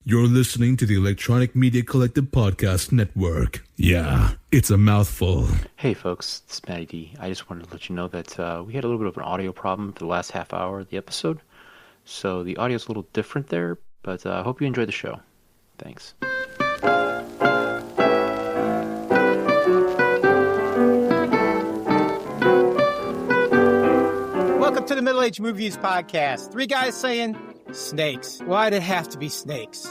You're listening to the Electronic Media Collective Podcast Network. Yeah, it's a mouthful. Hey folks, it's Matty D. I just wanted to let you know that we had a little bit of an audio problem for the last half hour of the episode. So the audio's a little different there, but I hope you enjoy the show. Thanks. Welcome to the Middle Age Movies Podcast. Three guys saying, snakes. Why'd it have to be snakes?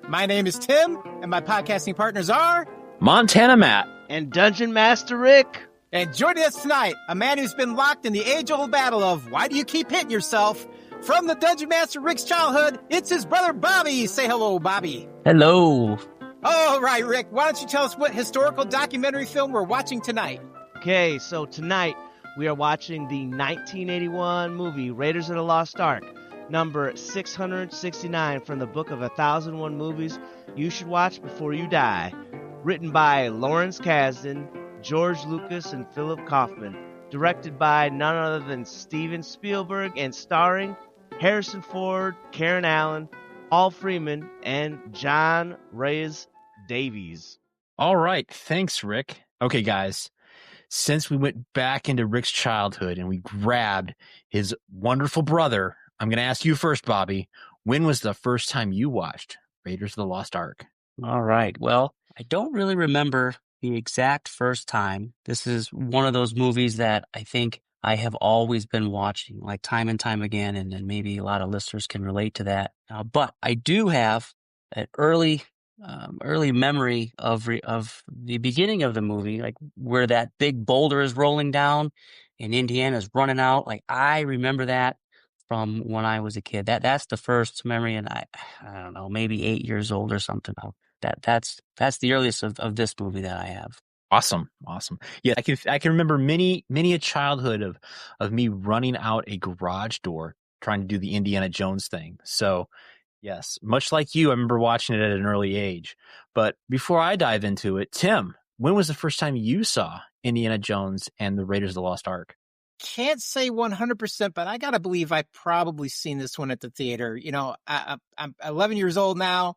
My name is Tim, and my podcasting partners are... Montana Matt. And Dungeon Master Rick. And joining us tonight, a man who's been locked in the age-old battle of why do you keep hitting yourself? From the Dungeon Master Rick's childhood, it's his brother Bobby. Say hello, Bobby. Hello. All right, Rick, why don't you tell us what historical documentary film we're watching tonight? Okay, so tonight we are watching the 1981 movie Raiders of the Lost Ark, number 669 from the book of 1001 Movies You Should Watch Before You Die, written by Lawrence Kasdan, George Lucas, and Philip Kaufman, directed by none other than Steven Spielberg, and starring Harrison Ford, Karen Allen, Paul Freeman, and John Rhys Davies. All right. Thanks, Rick. Okay, guys. Since we went back into Rick's childhood and we grabbed his wonderful brother, I'm going to ask you first, Bobby. When was the first time you watched Raiders of the Lost Ark? All right. Well, I don't really remember the exact first time. This is one of those movies that I think I have always been watching, like time and time again, and maybe a lot of listeners can relate to that. But I do have an early memory of the beginning of the movie, like where that big boulder is rolling down and Indiana's running out. Like I remember that from when I was a kid. That's the first memory, and I don't know, maybe 8 years old or something. That's the earliest of this movie that I have. Awesome. Yeah, I can remember many a childhood of me running out a garage door trying to do the Indiana Jones thing. So yes, much like you, I remember watching it at an early age. But before I dive into it, Tim, when was the first time you saw Indiana Jones and the Raiders of the Lost Ark? Can't say 100%, but I gotta believe I've probably seen this one at the theater. You know, I'm 11 years old now,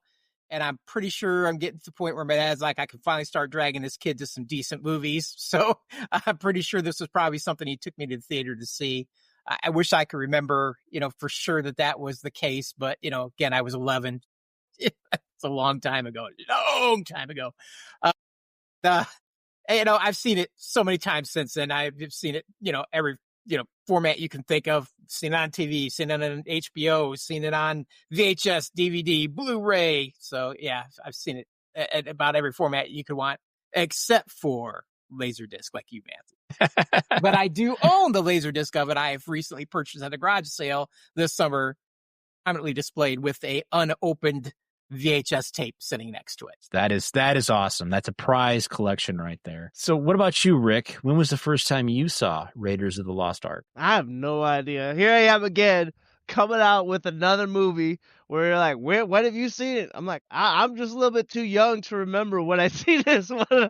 and I'm pretty sure I'm getting to the point where my dad's like, I can finally start dragging this kid to some decent movies. So I'm pretty sure this was probably something he took me to the theater to see. I wish I could remember, for sure that was the case. But, again, I was 11. It's a long time ago. I've seen it so many times since then. I've seen it, every, format you can think of. Seen it on TV, seen it on HBO, seen it on VHS, DVD, Blu-ray. So, yeah, I've seen it at about every format you could want, except for Laserdisc, like you, Matthew. But I do own the Laserdisc of it. I have recently purchased at a garage sale this summer, prominently displayed with a unopened VHS tape sitting next to it. That is awesome. That's a prize collection right there. So what about you, Rick? When was the first time you saw Raiders of the Lost Ark? I have no idea. Here I am again, coming out with another movie where you're like, when have you seen it? I'm like, I'm just a little bit too young to remember when I see this one.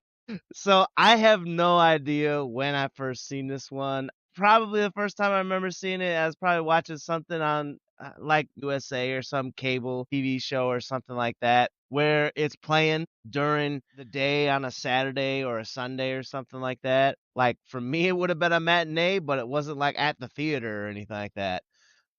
So I have no idea when I first seen this one. Probably the first time I remember seeing it, I was probably watching something on like USA or some cable TV show or something like that, where it's playing during the day on a Saturday or a Sunday or something like that. Like for me, it would have been a matinee, but it wasn't like at the theater or anything like that.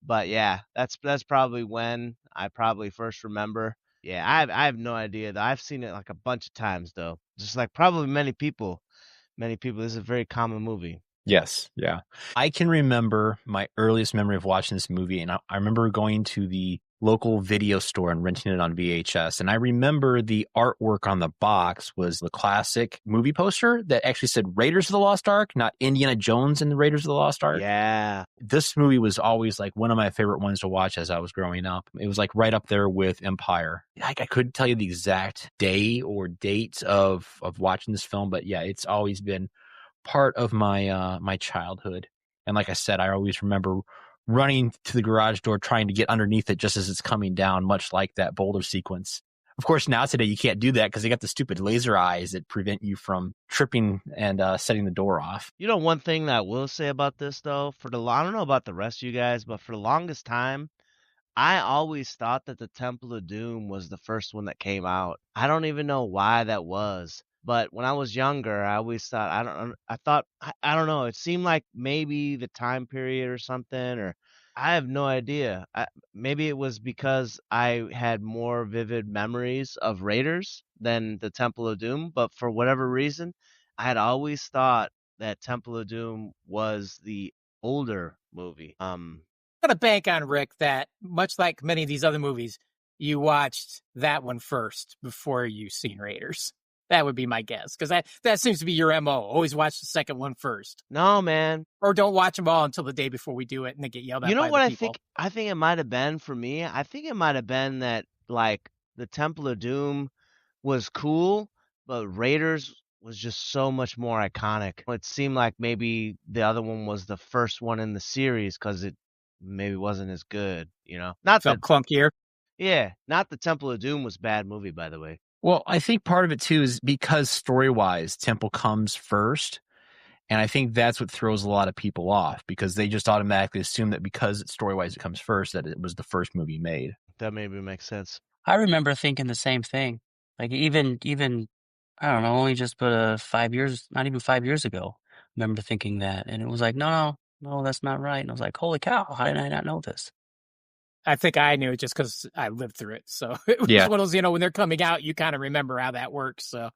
But yeah, that's probably when I probably first remember. Yeah, I have no idea though. I've seen it like a bunch of times though. Just like probably many people. This is a very common movie. Yes, yeah. I can remember my earliest memory of watching this movie, and I remember going to the local video store and renting it on VHS. And I remember the artwork on the box was the classic movie poster that actually said Raiders of the Lost Ark, not Indiana Jones and the Raiders of the Lost Ark. Yeah. This movie was always like one of my favorite ones to watch as I was growing up. It was like right up there with Empire. Like I couldn't tell you the exact day or date of watching this film, but yeah, it's always been part of my my childhood. And like I said, I always remember running to the garage door trying to get underneath it just as it's coming down, much like that boulder sequence. Of course, now today you can't do that because they got the stupid laser eyes that prevent you from tripping and setting the door off. You know, one thing that I will say about this, though, I don't know about the rest of you guys, but for the longest time, I always thought that the Temple of Doom was the first one that came out. I don't even know why that was. But when I was younger, I always thought I don't know. It seemed like maybe the time period or something, or I have no idea. Maybe it was because I had more vivid memories of Raiders than the Temple of Doom. But for whatever reason, I had always thought that Temple of Doom was the older movie. I'm gonna bank on Rick that, much like many of these other movies, you watched that one first before you seen Raiders. That would be my guess, because that seems to be your MO. Always watch the second one first. No, man. Or don't watch them all until the day before we do it and then get yelled at. You know by what the people. I think it might have been for me? I think it might have been that, like, the Temple of Doom was cool, but Raiders was just so much more iconic. It seemed like maybe the other one was the first one in the series because it maybe wasn't as good, you know? Not Felt that, clunkier. yeah, not the Temple of Doom was a bad movie, by the way. Well, I think part of it too is because story-wise, Temple comes first, and I think that's what throws a lot of people off because they just automatically assume that because it's story-wise it comes first, that it was the first movie made. That maybe makes sense. I remember thinking the same thing. Like even I don't know, only just but 5 years, not even 5 years ago, I remember thinking that, and it was like, no, that's not right. And I was like, holy cow, how did I not know this? I think I knew it just because I lived through it. So it was one of those, when they're coming out, you kind of remember how that works. So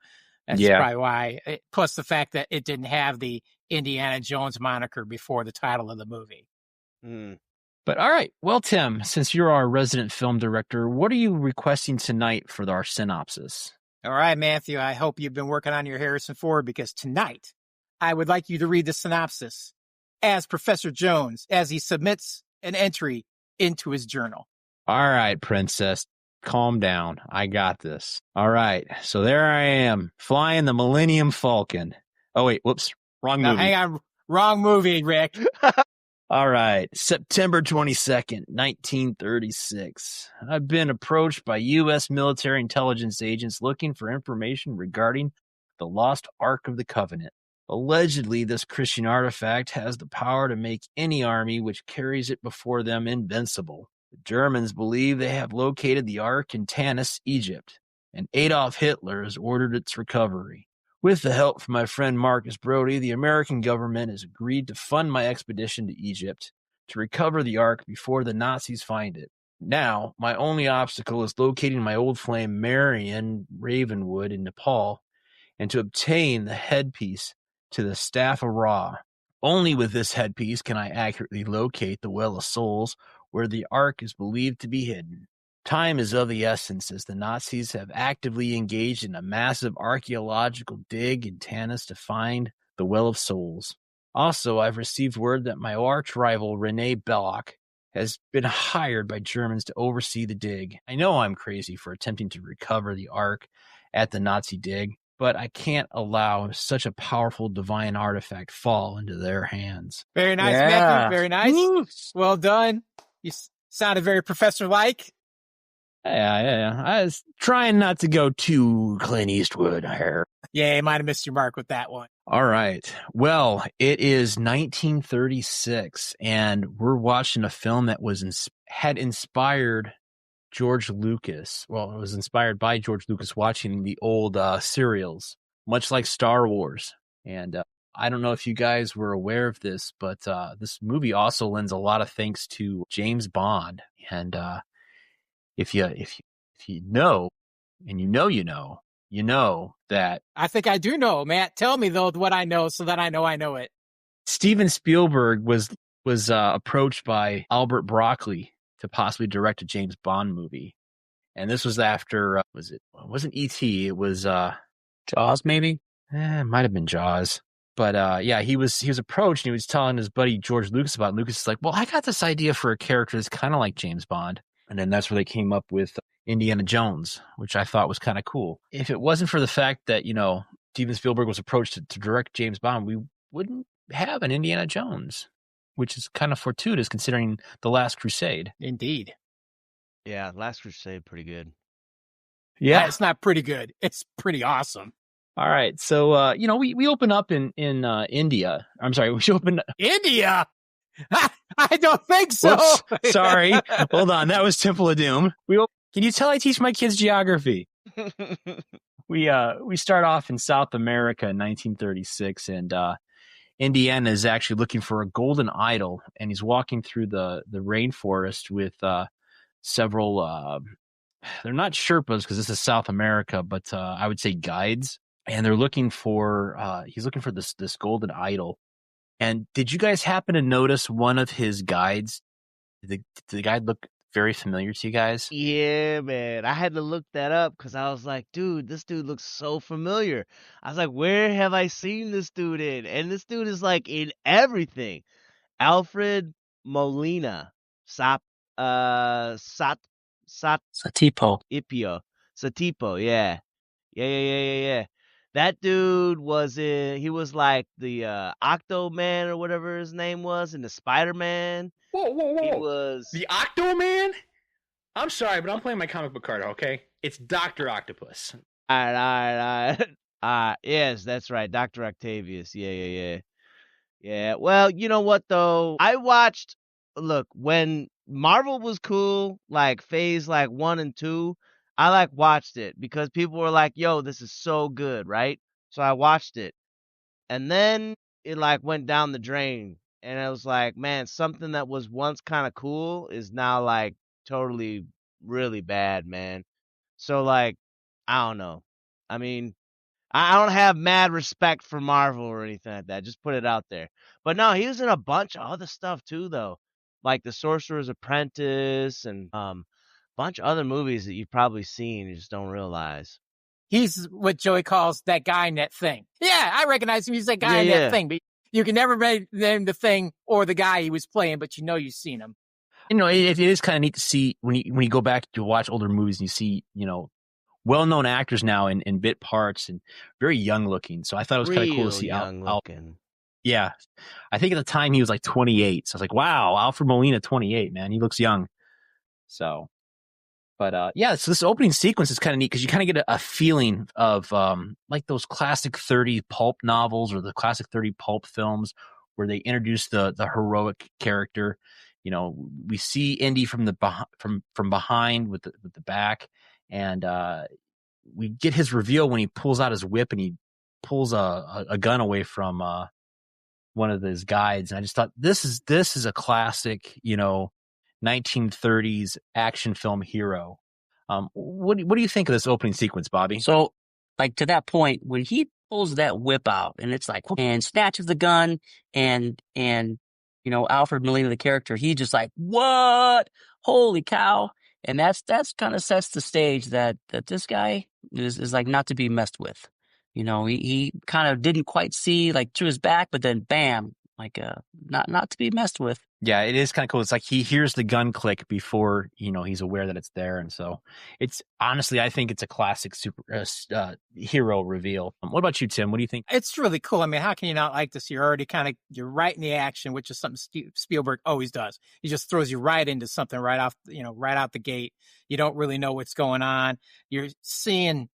that's probably why. Plus the fact that it didn't have the Indiana Jones moniker before the title of the movie. But all right. Well, Tim, since you're our resident film director, what are you requesting tonight for our synopsis? All right, Matthew, I hope you've been working on your Harrison Ford, because tonight I would like you to read the synopsis as Professor Jones as he submits an entry into his journal. All right, princess, calm down. I got this. All right, so there I am, flying the Millennium Falcon. Oh, wait, whoops, wrong movie. Hang on, wrong movie, Rick. All right, September 22nd, 1936. I've been approached by U.S. military intelligence agents looking for information regarding the Lost Ark of the Covenant. Allegedly, this Christian artifact has the power to make any army which carries it before them invincible. The Germans believe they have located the Ark in Tanis, Egypt, and Adolf Hitler has ordered its recovery. With the help from my friend Marcus Brody, the American government has agreed to fund my expedition to Egypt to recover the Ark before the Nazis find it. Now, my only obstacle is locating my old flame Marion, Ravenwood in Nepal, and to obtain the headpiece to the Staff of Ra. Only with this headpiece can I accurately locate the Well of Souls, where the Ark is believed to be hidden. Time is of the essence, as the Nazis have actively engaged in a massive archaeological dig in Tanis to find the Well of Souls. Also, I've received word that my arch-rival Rene Belloc has been hired by Germans to oversee the dig. I know I'm crazy for attempting to recover the Ark at the Nazi dig, but I can't allow such a powerful divine artifact fall into their hands. Very nice, Matthew. Very nice. Woo. Well done. You sounded very professor-like. Yeah. I was trying not to go too Clint Eastwood here. Yeah, you might have missed your mark with that one. All right. Well, it is 1936, and we're watching a film that had inspired George Lucas. Well, it was inspired by George Lucas watching the old serials, much like Star Wars. And I don't know if you guys were aware of this, but this movie also lends a lot of thanks to James Bond. And if you know, and you know that. I think I do know, Matt. Tell me though what I know so that I know it. Steven Spielberg was approached by Albert Broccoli to possibly direct a James Bond movie. And this was after, it wasn't E.T., it was Jaws, maybe? It might have been Jaws. But yeah, he was approached and he was telling his buddy George Lucas about it. Lucas is like, well, I got this idea for a character that's kind of like James Bond. And then that's where they came up with Indiana Jones, which I thought was kind of cool. If it wasn't for the fact that, Steven Spielberg was approached to direct James Bond, we wouldn't have an Indiana Jones, which is kind of fortuitous considering The Last Crusade. Indeed. Yeah, Last Crusade, pretty good. Yeah. It's not pretty good. It's pretty awesome. All right. So, we open up in India. I'm sorry. We open. India? I don't think so. Whoops, sorry. Hold on. That was Temple of Doom. Can you tell I teach my kids geography? We start off in South America in 1936, and Indiana is actually looking for a golden idol, and he's walking through the rainforest with several they're not Sherpas because this is South America, but I would say guides, and they're looking for he's looking for this golden idol. And did you guys happen to notice one of his guides? Did the guide look very familiar to you guys? Yeah, man. I had to look that up because I was like, dude, this dude looks so familiar. I was like, where have I seen this dude in? And this dude is like in everything. Alfred Molina. Satipo. Satipo, yeah. Yeah. That dude was he was like the Octo-Man or whatever his name was in the Spider-Man. Whoa. He was The Octo-Man? I'm sorry, but I'm playing my comic book card, okay? It's Dr. Octopus. all right. Yes, that's right. Dr. Octavius. Yeah. Well, you know what though? Look, when Marvel was cool, like phase like 1 and 2, I like watched it because people were like, yo, this is so good, right? So I watched it. And then it like went down the drain. And I was like, man, something that was once kind of cool is now like totally really bad, man. So like, I don't know. I mean, I don't have mad respect for Marvel or anything like that. Just put it out there. But no, he was in a bunch of other stuff too, though. Like The Sorcerer's Apprentice and bunch of other movies that you've probably seen you just don't realize. He's what Joey calls that guy in that thing. Yeah, I recognize him. He's that guy in Yeah. that thing. But you can never name the thing or the guy he was playing, but you know you've seen him. You know, it is kind of neat to see when you go back to watch older movies and you see, you know, well-known actors now in bit parts and very young looking. So I thought it was kind of cool to see young looking. Yeah. I think at the time he was like 28. So I was like, wow, Alfred Molina, 28, man. He looks young. So, but yeah, so this opening sequence is kind of neat because you kind of get a feeling of like those classic 30 pulp novels or the classic 30 pulp films where they introduce the heroic character. You know, we see Indy from behind with the back, and we get his reveal when he pulls out his whip and he pulls a gun away from one of his guides. And I just thought this is a classic, you know, 1930s action film hero. What do you think of this opening sequence, Bobby? So, like to that point, when he pulls that whip out and it's like, and snatches the gun and you know, Alfred Molina, the character, he just like, what? Holy cow. And that's kind of sets the stage that this guy is like not to be messed with. You know, he kind of didn't quite see like through his back, but then bam, like not to be messed with. Yeah, it is kind of cool. It's like he hears the gun click before, you know, he's aware that it's there. And so it's honestly, I think it's a classic super hero reveal. What about you, Tim? What do you think? It's really cool. I mean, how can you not like this? You're right in the action, which is something Spielberg always does. He just throws you right into something right out the gate. You don't really know what's going on. You're seeing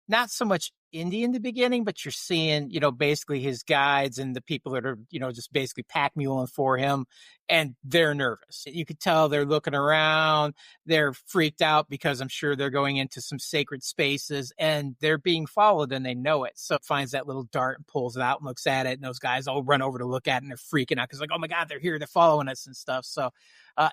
not so much Indy in the beginning, but you're seeing, you know, basically his guides and the people that are, you know, just basically pack muling for him, and they're nervous. You could tell they're looking around, they're freaked out because I'm sure they're going into some sacred spaces and they're being followed and they know it. So finds that little dart and pulls it out and looks at it, and those guys all run over to look at it and they're freaking out because like, oh my God, they're here, they're following us and stuff. So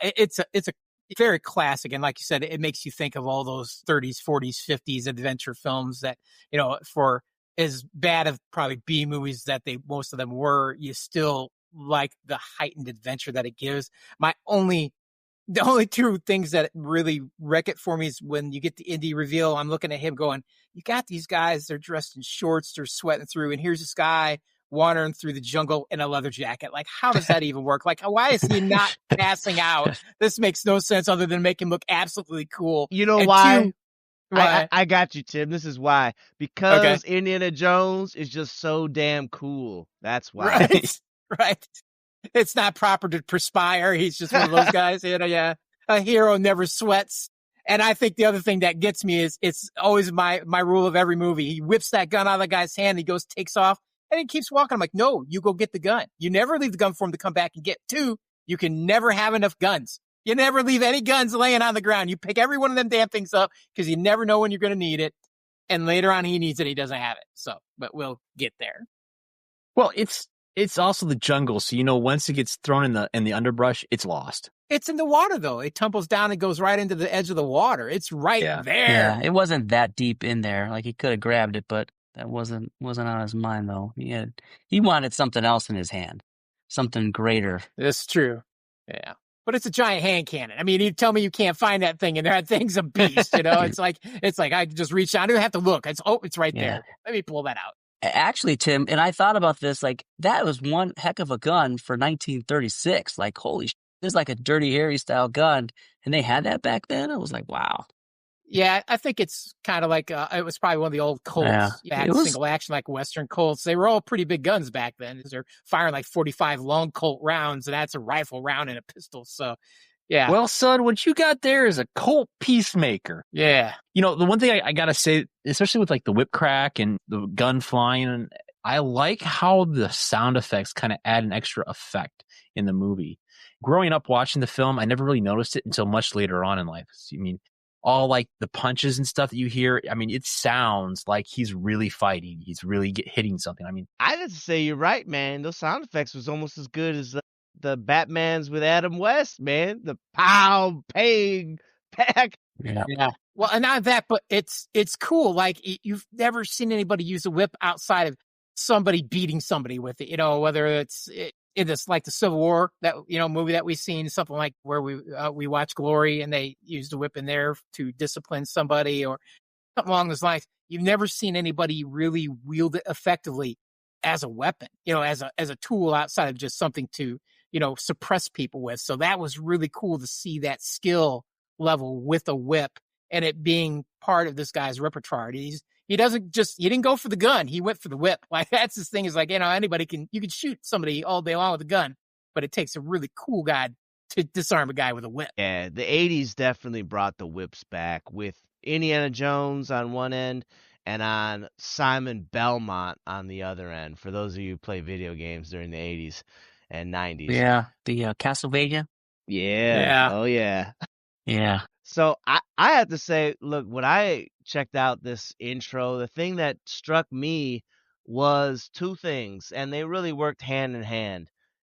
it's a very classic. And like you said, it makes you think of all those 30s, 40s, 50s adventure films that, you know, for as bad of probably B movies that most of them were, you still like the heightened adventure that it gives. The only two things that really wreck it for me is when you get the Indy reveal, I'm looking at him going, you got these guys, they're dressed in shorts, they're sweating through, and here's this guy wandering through the jungle in a leather jacket. Like, how does that even work? Like, why is he not passing out? This makes no sense other than make him look absolutely cool. You know why? I got you, Tim. This is why. Because Indiana Jones is just so damn cool. That's why. Right. It's not proper to perspire. He's just one of those guys. You know, yeah. A hero never sweats. And I think the other thing that gets me is it's always my rule of every movie. He whips that gun out of the guy's hand. He goes, takes off. And he keeps walking. I'm like, no, you go get the gun. You never leave the gun for him to come back and get. 2, You can never have enough guns. You never leave any guns laying on the ground. You pick every one of them damn things up because you never know when you're going to need it. And later on, he needs it. He doesn't have it. So, but we'll get there. Well, it's also the jungle, so once it gets thrown in the underbrush, it's lost. It's in the water though. It tumbles down and goes right into the edge of the water. It's right there. Yeah, it wasn't that deep in there. Like he could have grabbed it, but that wasn't on his mind though. He wanted something else in his hand, something greater. That's true. Yeah. But it's a giant hand cannon. I mean, you tell me you can't find that thing, and that thing's a beast. It's like I just reach out. I don't have to look. It's right there. Let me pull that out. Actually, Tim, and I thought about this. Like that was one heck of a gun for 1936. Like holy, this is like a Dirty Harry style gun, and they had that back then. I was like, wow. Yeah, I think it's kind of like it was probably one of the old Colts. Yeah, it was single action like Western Colts. They were all pretty big guns back then. They're firing like 45 long Colt rounds, and that's a rifle round and a pistol. So, yeah. Well, son, what you got there is a Colt Peacemaker. Yeah. The one thing I gotta say, especially with like the whip crack and the gun flying, and I like how the sound effects kind of add an extra effect in the movie. Growing up watching the film, I never really noticed it until much later on in life. I mean, all like the punches and stuff that you hear, I mean, it sounds like he's really fighting. He's really hitting something. I mean, I have to say you're right, man. Those sound effects was almost as good as the Batmans with Adam West, man. The pow, pang, pack. Yeah. Well, and not that, but it's cool. Like you've never seen anybody use a whip outside of somebody beating somebody with it. Whether it's in this like the Civil War that movie that we've seen, something like where we watch Glory and they used a whip in there to discipline somebody or something along those lines. You've never seen anybody really wield it effectively as a weapon, as a tool outside of just something to suppress people with. So that was really cool to see that skill level with a whip and it being part of this guy's repertoire. He didn't go for the gun. He went for the whip. Like that's his thing is like, you can shoot somebody all day long with a gun, but it takes a really cool guy to disarm a guy with a whip. Yeah, the 80s definitely brought the whips back with Indiana Jones on one end and on Simon Belmont on the other end, for those of you who play video games during the 80s and 90s. Yeah, the Castlevania. Yeah. Oh, yeah. Yeah. So I have to say, look, when I checked out this intro, the thing that struck me was two things, and they really worked hand in hand.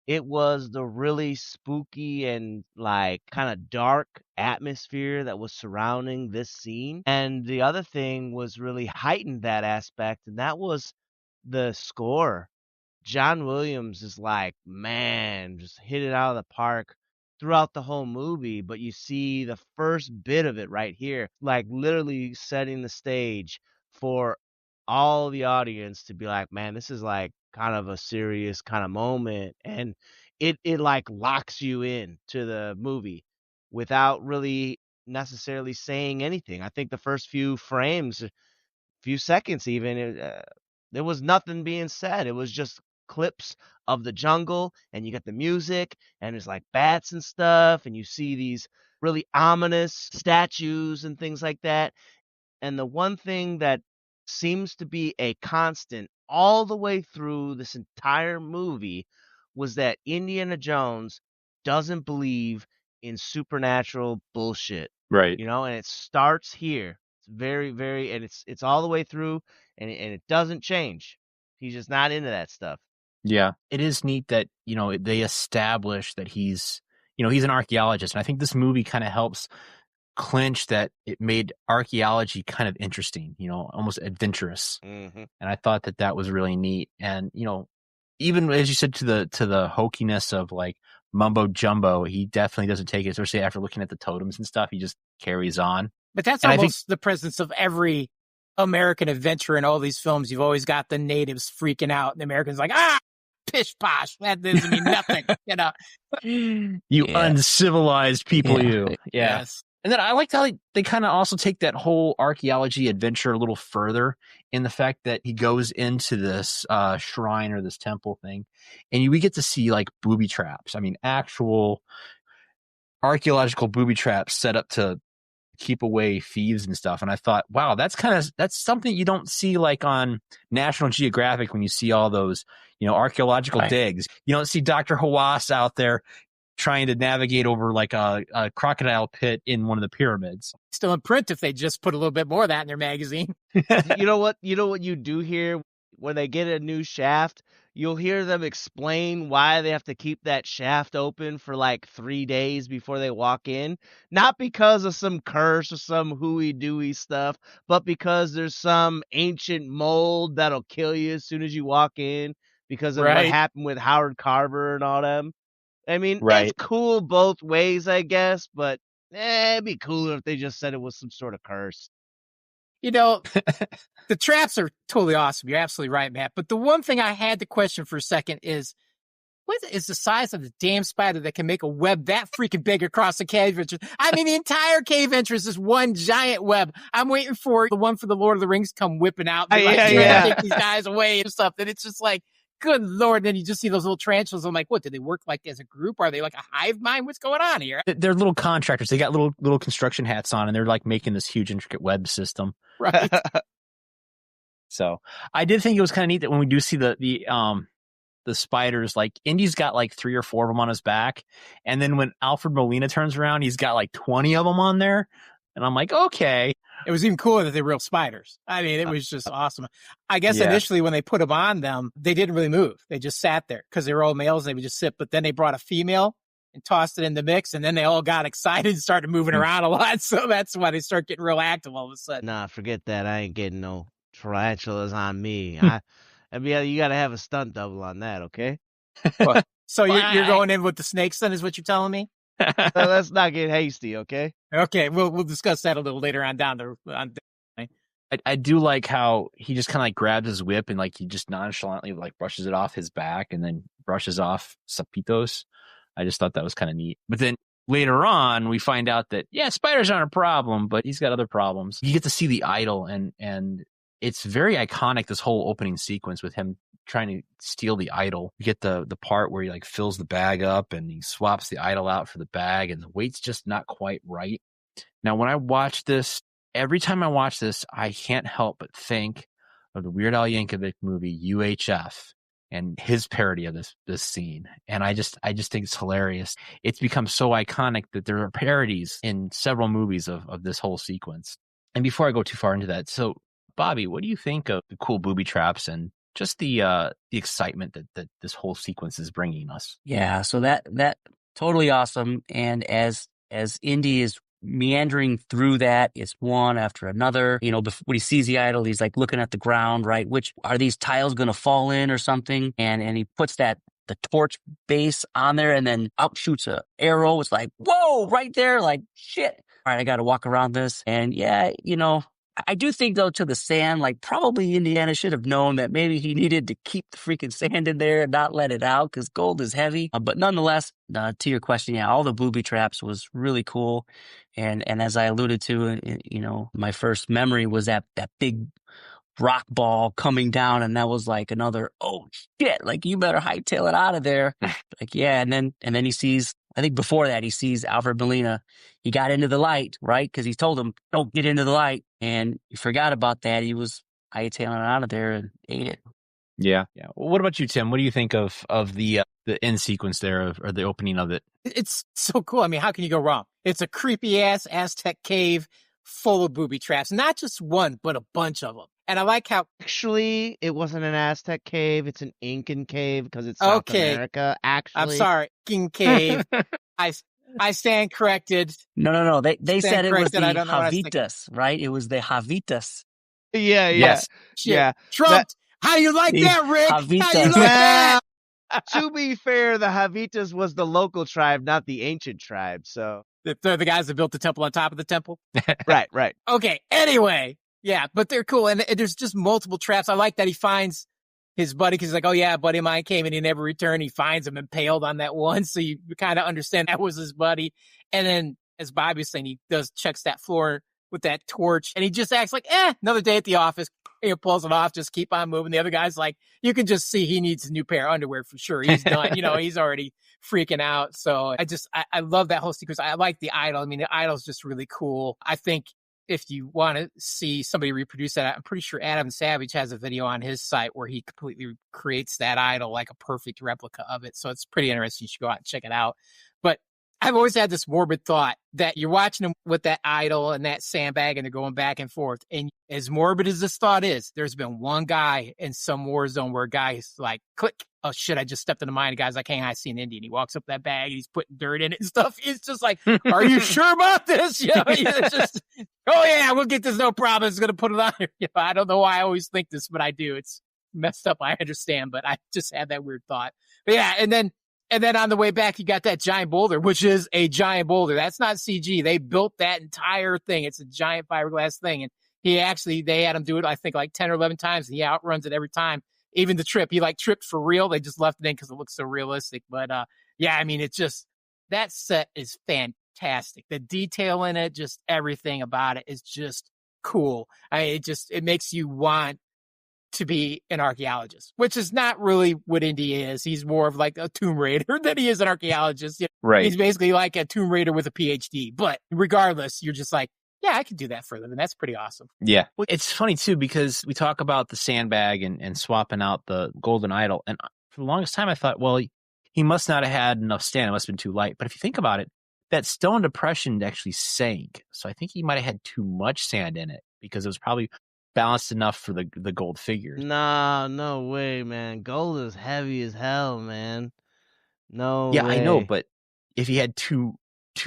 It was the really spooky and like kind of dark atmosphere that was surrounding this scene. And the other thing was really heightened that aspect, and that was the score. John Williams is like, man, just hit it out of the park throughout the whole movie, but you see the first bit of it right here, like literally setting the stage for all the audience to be like, man, this is like kind of a serious kind of moment, and it like locks you in to the movie without really necessarily saying anything. I think the first few frames, few seconds even, there was nothing being said. It was just clips of the jungle, and you got the music, and there's like bats and stuff, and you see these really ominous statues and things like that. And the one thing that seems to be a constant all the way through this entire movie was that Indiana Jones doesn't believe in supernatural bullshit. right. And it starts here. It's very, very, and it's all the way through, and it doesn't change. He's just not into that stuff. Yeah, it is neat that, they establish that he's an archaeologist. And I think this movie kind of helps clinch that it made archaeology kind of interesting, almost adventurous. Mm-hmm. And I thought that was really neat. And, even as you said, to the hokiness of like mumbo jumbo, he definitely doesn't take it, especially after looking at the totems and stuff. He just carries on. But that's almost the presence of every American adventure in all these films. You've always got the natives freaking out, and the Americans like, pish posh. That doesn't mean nothing, You uncivilized people, you. Yeah. Yes. And then I liked how they kind of also take that whole archaeology adventure a little further in the fact that he goes into this shrine or this temple thing, and we get to see like booby traps. I mean, actual archaeological booby traps set up to keep away thieves and stuff. And I thought, wow, that's something you don't see like on National Geographic when you see all those, archaeological digs. You don't see Dr. Hawass out there trying to navigate over like a crocodile pit in one of the pyramids. Still in print if they just put a little bit more of that in their magazine. You know what you do here when they get a new shaft, you'll hear them explain why they have to keep that shaft open for like 3 days before they walk in. Not because of some curse or some hooey-dooey stuff, but because there's some ancient mold that'll kill you as soon as you walk in because of what Right. happened with Howard Carver and all them. I mean, Right. it's cool both ways, I guess, but it'd be cooler if they just said it was some sort of curse. You know, the traps are totally awesome. You're absolutely right, Matt. But the one thing I had to question for a second is, what is the size of the damn spider that can make a web that freaking big across the cave entrance? I mean, the entire cave entrance is one giant web. I'm waiting for the one for the Lord of the Rings to come whipping out. And be like, take these guys away and stuff. And it's just like, good Lord. And then you just see those little tarantulas. I'm like, what, do they work like as a group? Are they like a hive mind? What's going on here? They're little contractors. They got little construction hats on, and they're like making this huge intricate web system. Right. So I did think it was kind of neat that when we do see the spiders, like Indy's got like 3 or 4 of them on his back, and then when Alfred Molina turns around, he's got like 20 of them on there, and I'm like, okay. It was even cooler that they were real spiders. I mean, it was just awesome. I guess initially when they put them on them, they didn't really move. They just sat there because they were all males. They would just sit. But then they brought a female and tossed it in the mix, and then they all got excited and started moving around a lot. So that's why they start getting real active all of a sudden. Nah, forget that. I ain't getting no tarantulas on me. I mean, you got to have a stunt double on that, okay? So you're going in with the snakes then is what you're telling me? So let's not get hasty, okay? Okay, we'll discuss that a little later on down the I do like how he just kind of like grabs his whip and like he just nonchalantly like brushes it off his back and then brushes off Sapitos. I just thought that was kind of neat. But then later on, we find out that, spiders aren't a problem, but he's got other problems. You get to see the idol, and it's very iconic, this whole opening sequence with him trying to steal the idol. You get the part where he like fills the bag up and he swaps the idol out for the bag, and the weight's just not quite right. Now, when I watch this, every time I watch this, I can't help but think of the Weird Al Yankovic movie UHF and his parody of this scene. And I just think it's hilarious. It's become so iconic that there are parodies in several movies of this whole sequence. And before I go too far into that, so Bobby, what do you think of the cool booby traps and just the excitement that this whole sequence is bringing us? Yeah, so that totally awesome. And as Indy is meandering through that, it's one after another. You know, when he sees the idol, he's like looking at the ground, right? Which are these tiles going to fall in or something? And he puts the torch base on there, and then out shoots a arrow. It's like, whoa, right there, like shit. All right, I got to walk around this, and I do think, though, to the sand, like probably Indiana should have known that maybe he needed to keep the freaking sand in there and not let it out because gold is heavy. But nonetheless, to your question, all the booby traps was really cool. And as I alluded to, my first memory was that big rock ball coming down, and that was like another, oh shit, like you better hightail it out of there. Like, and then he sees, I think before that, he sees Alfred Molina. He got into the light, right? Because he told him, don't get into the light. And he forgot about that. He was hightailing it out of there and ate it. Yeah. Well, what about you, Tim? What do you think of the end sequence there, or the opening of it? It's so cool. I mean, how can you go wrong? It's a creepy-ass Aztec cave full of booby traps. Not just one, but a bunch of them. And I like how... Actually, it wasn't an Aztec cave. It's an Incan cave because it's South America. Actually, I'm sorry. Incan cave. I stand corrected. No. They said it was the Javitas, right? It was the Javitas. Yeah. Yes. Yeah. Trump, how you like that, Rick? Javitas. How you like that? To be fair, the Javitas was the local tribe, not the ancient tribe. So They're the guys that built the temple on top of the temple? Right. Okay, anyway. Yeah, but they're cool. And there's just multiple traps. I like that he finds his buddy because he's like, oh, yeah, a buddy of mine came and he never returned. He finds him impaled on that one. So you kind of understand that was his buddy. And then, as Bobby was saying, he checks that floor with that torch. And he just acts like, another day at the office. He pulls it off, just keep on moving. The other guy's like, you can just see he needs a new pair of underwear for sure. He's done. He's already freaking out. So I love that whole sequence. I like the idol. I mean, the idol's just really cool. I think if you want to see somebody reproduce that, I'm pretty sure Adam Savage has a video on his site where he completely creates that idol like a perfect replica of it. So it's pretty interesting. You should go out and check it out. But I've always had this morbid thought that you're watching them with that idol and that sandbag and they're going back and forth. And as morbid as this thought is, there's been one guy in some war zone where a guy is like, click. Oh shit, I just stepped in the mine. Guys, I can't see an Indian. He walks up that bag and he's putting dirt in it and stuff. It's just like, are you sure about this? It's just, oh yeah, we'll get this, no problem. It's going to put it on here. I don't know why I always think this, but I do. It's messed up. I understand, but I just had that weird thought. But yeah, and then on the way back, you got that giant boulder, which is a giant boulder. That's not CG. They built that entire thing. It's a giant fiberglass thing. And they had him do it, I think, like 10 or 11 times. And he outruns it every time. Even the trip, he like tripped for real. They just left it in because it looks so realistic. But yeah, I mean, it's just, that set is fantastic. The detail in it, just everything about it is just cool. It makes you want to be an archaeologist, which is not really what Indy is. He's more of like a Tomb Raider than he is an archaeologist. Right. He's basically like a Tomb Raider with a PhD. But regardless, you're just like, yeah, I could do that for a living. That's pretty awesome. Yeah. Well, it's funny, too, because we talk about the sandbag and swapping out the golden idol. And for the longest time, I thought, well, he must not have had enough sand. It must have been too light. But if you think about it, that stone depression actually sank. So I think he might have had too much sand in it because it was probably balanced enough for the gold figures. Nah, no way, man. Gold is heavy as hell, man. No way. Yeah, I know, but if he had too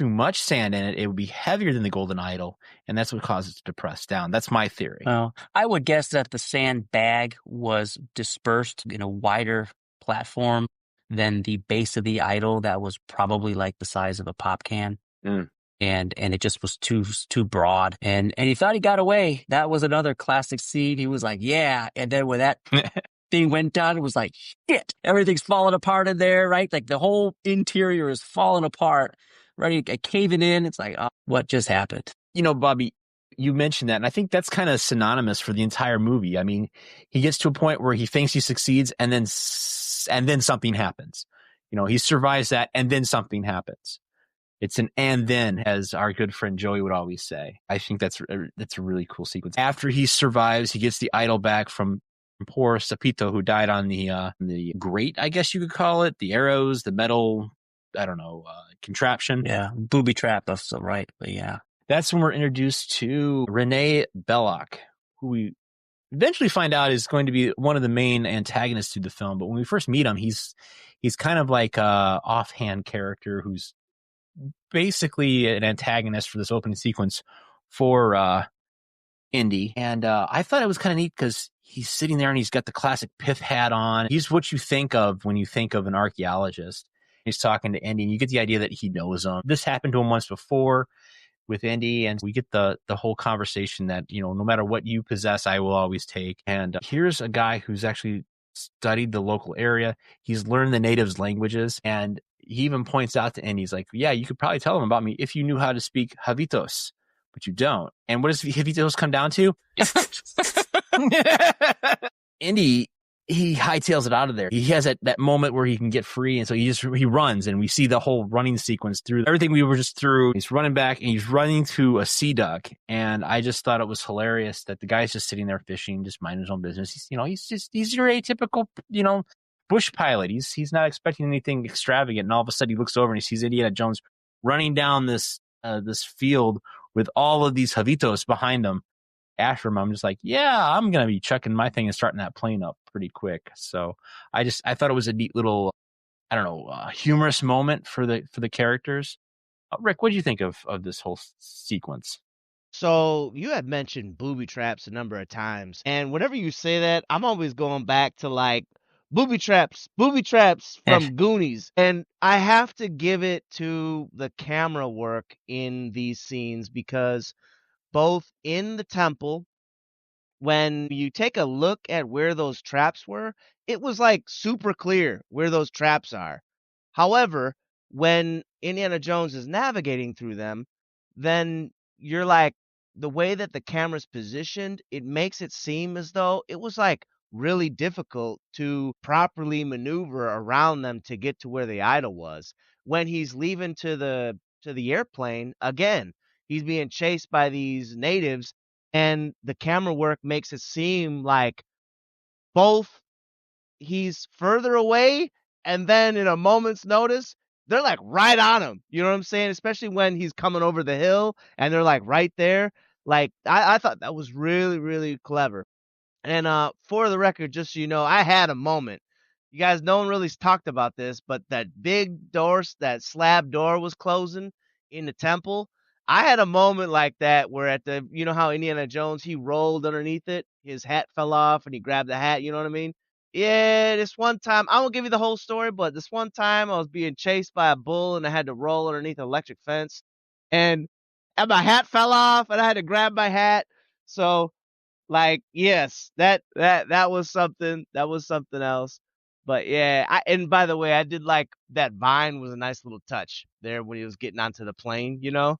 much sand in it, it would be heavier than the golden idol, and that's what causes it to depress down. That's my theory. Well, I would guess that the sand bag was dispersed in a wider platform than the base of the idol that was probably like the size of a pop can. Mm. And it just was too broad. And he thought he got away. That was another classic scene. He was like, yeah. And then when that thing went down, it was like, shit, everything's falling apart in there, right? Like the whole interior is falling apart, ready to caving in. It's like, oh, what just happened? You know, Bobby, you mentioned that, and I think that's kind of synonymous for the entire movie. I mean, he gets to a point where he thinks he succeeds, and then something happens. You know, he survives that, and then something happens. It's an "and then," as our good friend Joey would always say. I think that's a really cool sequence. After he survives, he gets the idol back from poor Sapito, who died on the grate, I guess you could call it, the arrows, the metal, I don't know, contraption. Yeah, booby trap, that's right. But yeah. That's when we're introduced to Renee Belloc, who we eventually find out is going to be one of the main antagonists to the film. But when we first meet him, he's kind of like a offhand character who's basically an antagonist for this opening sequence for Indy. And I thought it was kind of neat because he's sitting there and he's got the classic pith hat on. He's what you think of when you think of an archaeologist. He's talking to Indy, and you get the idea that he knows him. This happened to him once before with Indy, and we get the whole conversation that, you know, no matter what you possess, I will always take. And here's a guy who's actually studied the local area. He's learned the natives' languages, and he even points out to Indy, he's like, yeah, you could probably tell him about me if you knew how to speak Javitos, but you don't. And what does Javitos come down to? Indy, he hightails it out of there. He has that moment where he can get free, and so he runs, and we see the whole running sequence through everything we were just through. He's running back, and he's running to a sea duck, and I just thought it was hilarious that the guy's just sitting there fishing, just minding his own business. He's your atypical, bush pilot. He's not expecting anything extravagant, and all of a sudden he looks over and he sees Indiana Jones running down this field with all of these Javitos behind him. After him, I'm just like, yeah, I'm gonna be chucking my thing and starting that plane up pretty quick. So I thought it was a neat little, I don't know, humorous moment for the characters. Rick, what do you think of this whole sequence? So you had mentioned booby traps a number of times, and whenever you say that, I'm always going back to like booby traps from Goonies, and I have to give it to the camera work in these scenes because both in the temple, when you take a look at where those traps were, it was like super clear where those traps are. However, when Indiana Jones is navigating through them, then you're like, the way that the camera's positioned, it makes it seem as though it was like really difficult to properly maneuver around them to get to where the idol was. When he's leaving to the airplane, again, he's being chased by these natives, and the camera work makes it seem like both he's further away, and then in a moment's notice, they're like right on him. You know what I'm saying? Especially when he's coming over the hill and they're like right there. Like I thought that was really, really clever. And for the record, just so you know, I had a moment. You guys, no one really talked about this, but that big door, that slab door was closing in the temple. I had a moment like that where at the, you know how Indiana Jones, he rolled underneath it, his hat fell off and he grabbed the hat, you know what I mean? Yeah, this one time, I won't give you the whole story, but this one time I was being chased by a bull and I had to roll underneath an electric fence and my hat fell off and I had to grab my hat. So like, yes, that was something. That was something else. But yeah, and by the way, I did like that vine was a nice little touch there when he was getting onto the plane, you know?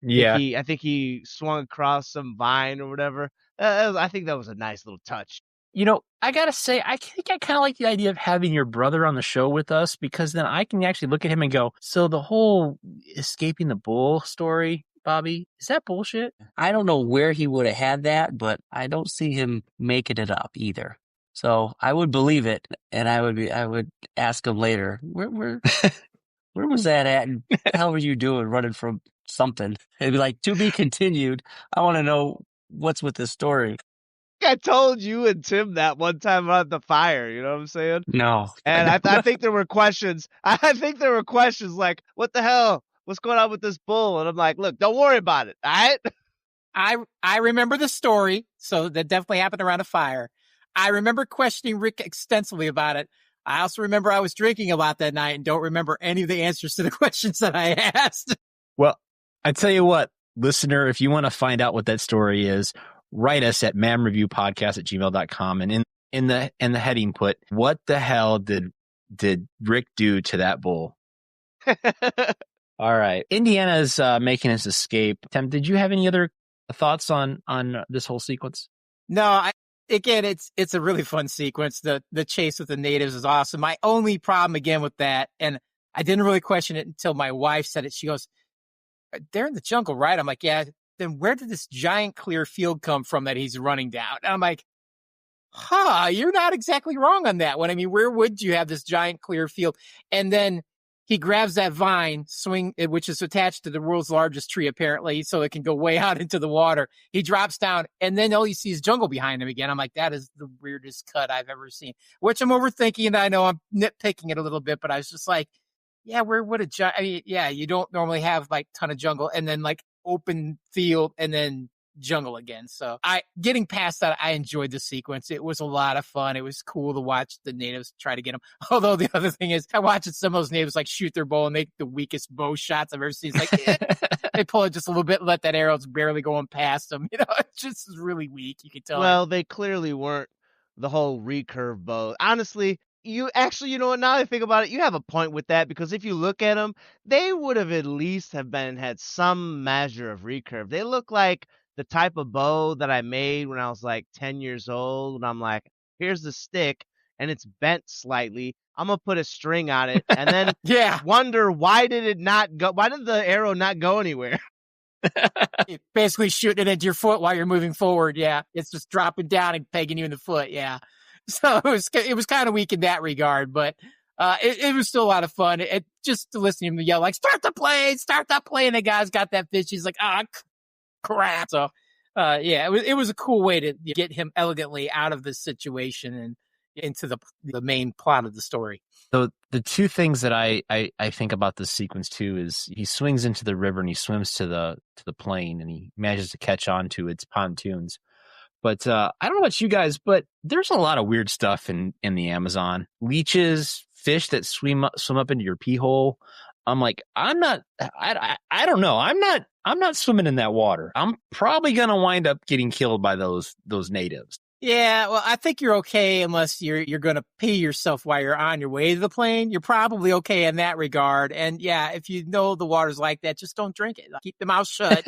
Yeah. I think he swung across some vine or whatever. I think that was a nice little touch. You know, I gotta say, I think I kind of like the idea of having your brother on the show with us, because then I can actually look at him and go, so the whole escaping the bull story, Bobby, is that bullshit? I don't know where he would have had that, but I don't see him making it up either. So I would believe it, and I would ask him later, where was that at? And what the hell were you doing running from something? It'd be like, to be continued. I want to know what's with this story. I told you and Tim that one time about the fire, you know what I'm saying? No. And I think there were questions. I think there were questions like, what the hell? What's going on with this bull? And I'm like, look, don't worry about it, all right? I remember the story, so that definitely happened around a fire. I remember questioning Rick extensively about it. I also remember I was drinking a lot that night and don't remember any of the answers to the questions that I asked. Well, I tell you what, listener, if you want to find out what that story is, write us at mamreviewpodcast@gmail.com, and in the heading put, what the hell did Rick do to that bull? All right. Indiana's making his escape. Tim, did you have any other thoughts on this whole sequence? No, again, it's a really fun sequence. The chase with the natives is awesome. My only problem again with that, and I didn't really question it until my wife said it. She goes, they're in the jungle, right? I'm like, yeah. Then where did this giant clear field come from that he's running down? And I'm like, you're not exactly wrong on that one. I mean, where would you have this giant clear field? And then he grabs that vine, which is attached to the world's largest tree, apparently, so it can go way out into the water. He drops down, and then all you see is jungle behind him again. I'm like, that is the weirdest cut I've ever seen, which I'm overthinking, and I know I'm nitpicking it a little bit, but I was just like, yeah, where would you don't normally have like ton of jungle and then like open field and then jungle again. So getting past that, I enjoyed the sequence. It was a lot of fun. It was cool to watch the natives try to get them. Although the other thing is, I watched some of those natives like shoot their bow and make the weakest bow shots I've ever seen. It's like they pull it just a little bit, and let that arrow's barely going past them. You know, it just is really weak. You can tell. Well, they clearly weren't the whole recurve bow. Honestly, you know what? Now that I think about it, you have a point with that, because if you look at them, they would have at least had some measure of recurve. They look like the type of bow that I made when I was like 10 years old. And I'm like, here's the stick and it's bent slightly. I'm going to put a string on it and then wonder why did the arrow not go anywhere? Basically shooting it into your foot while you're moving forward. Yeah. It's just dropping down and pegging you in the foot. Yeah. So it was kind of weak in that regard, but it was still a lot of fun. It just to listen to him yell like, start the plane. And the guy's got that fish. He's like, crap. So, it was a cool way to get him elegantly out of this situation and into the main plot of the story. So the two things that I think about this sequence too is he swings into the river and he swims to the plane and he manages to catch on to its pontoons. But I don't know about you guys, but there's a lot of weird stuff in the Amazon. Leeches, fish that swim up into your pee hole. I'm like, I don't know. I'm not swimming in that water. I'm probably going to wind up getting killed by those natives. Yeah, well, I think you're okay unless you're going to pee yourself while you're on your way to the plane. You're probably okay in that regard. And yeah, if you know the water's like that, just don't drink it. Keep the mouth shut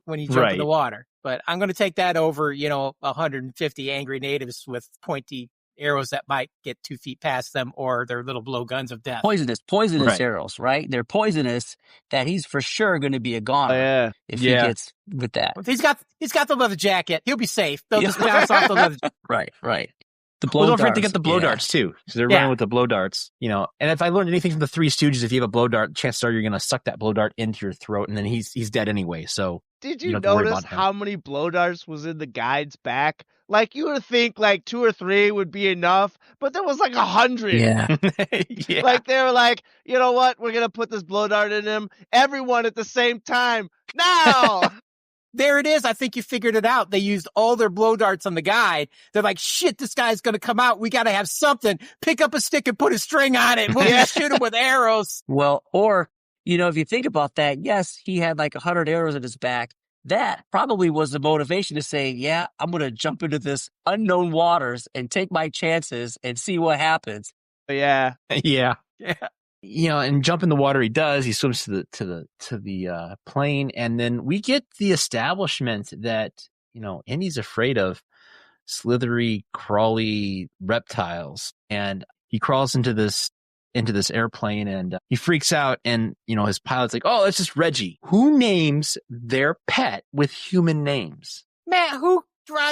when you jump in the water. But I'm going to take that over, 150 angry natives with pointy arrows that might get 2 feet past them, or their little blowguns of death. Poisonous arrows, right? They're poisonous that he's for sure going to be a goner if he gets with that. If he's got the leather jacket, he'll be safe. They'll just bounce off the leather jacket. Right. The blow Well, don't forget darts. to get the blow Yeah. darts too, because they're Yeah. running with the blow darts. And if I learned anything from the Three Stooges, if you have a blow dart, chances are you're going to suck that blow dart into your throat, and then he's dead anyway. So Did you you don't have to worry notice about him. how many blow darts was in the guide's back? Like, you would think like 2 or 3 would be enough, but there was like 100. Yeah. Yeah. Like, they were like, you know what? We're going to put this blow dart in him. Everyone at the same time. Now! There it is. I think you figured it out. They used all their blow darts on the guy. They're like, shit, this guy's going to come out. We got to have something. Pick up a stick and put a string on it. We'll just shoot him with arrows. Well, or, if you think about that, yes, he had like 100 arrows in his back. That probably was the motivation to say, yeah, I'm going to jump into this unknown waters and take my chances and see what happens. Yeah. Yeah. And jump in the water. He does. He swims to the plane, and then we get the establishment that Indy's afraid of slithery, crawly reptiles, and he crawls into this airplane, and he freaks out. And his pilot's like, "Oh, it's just Reggie." Who names their pet with human names? Man, who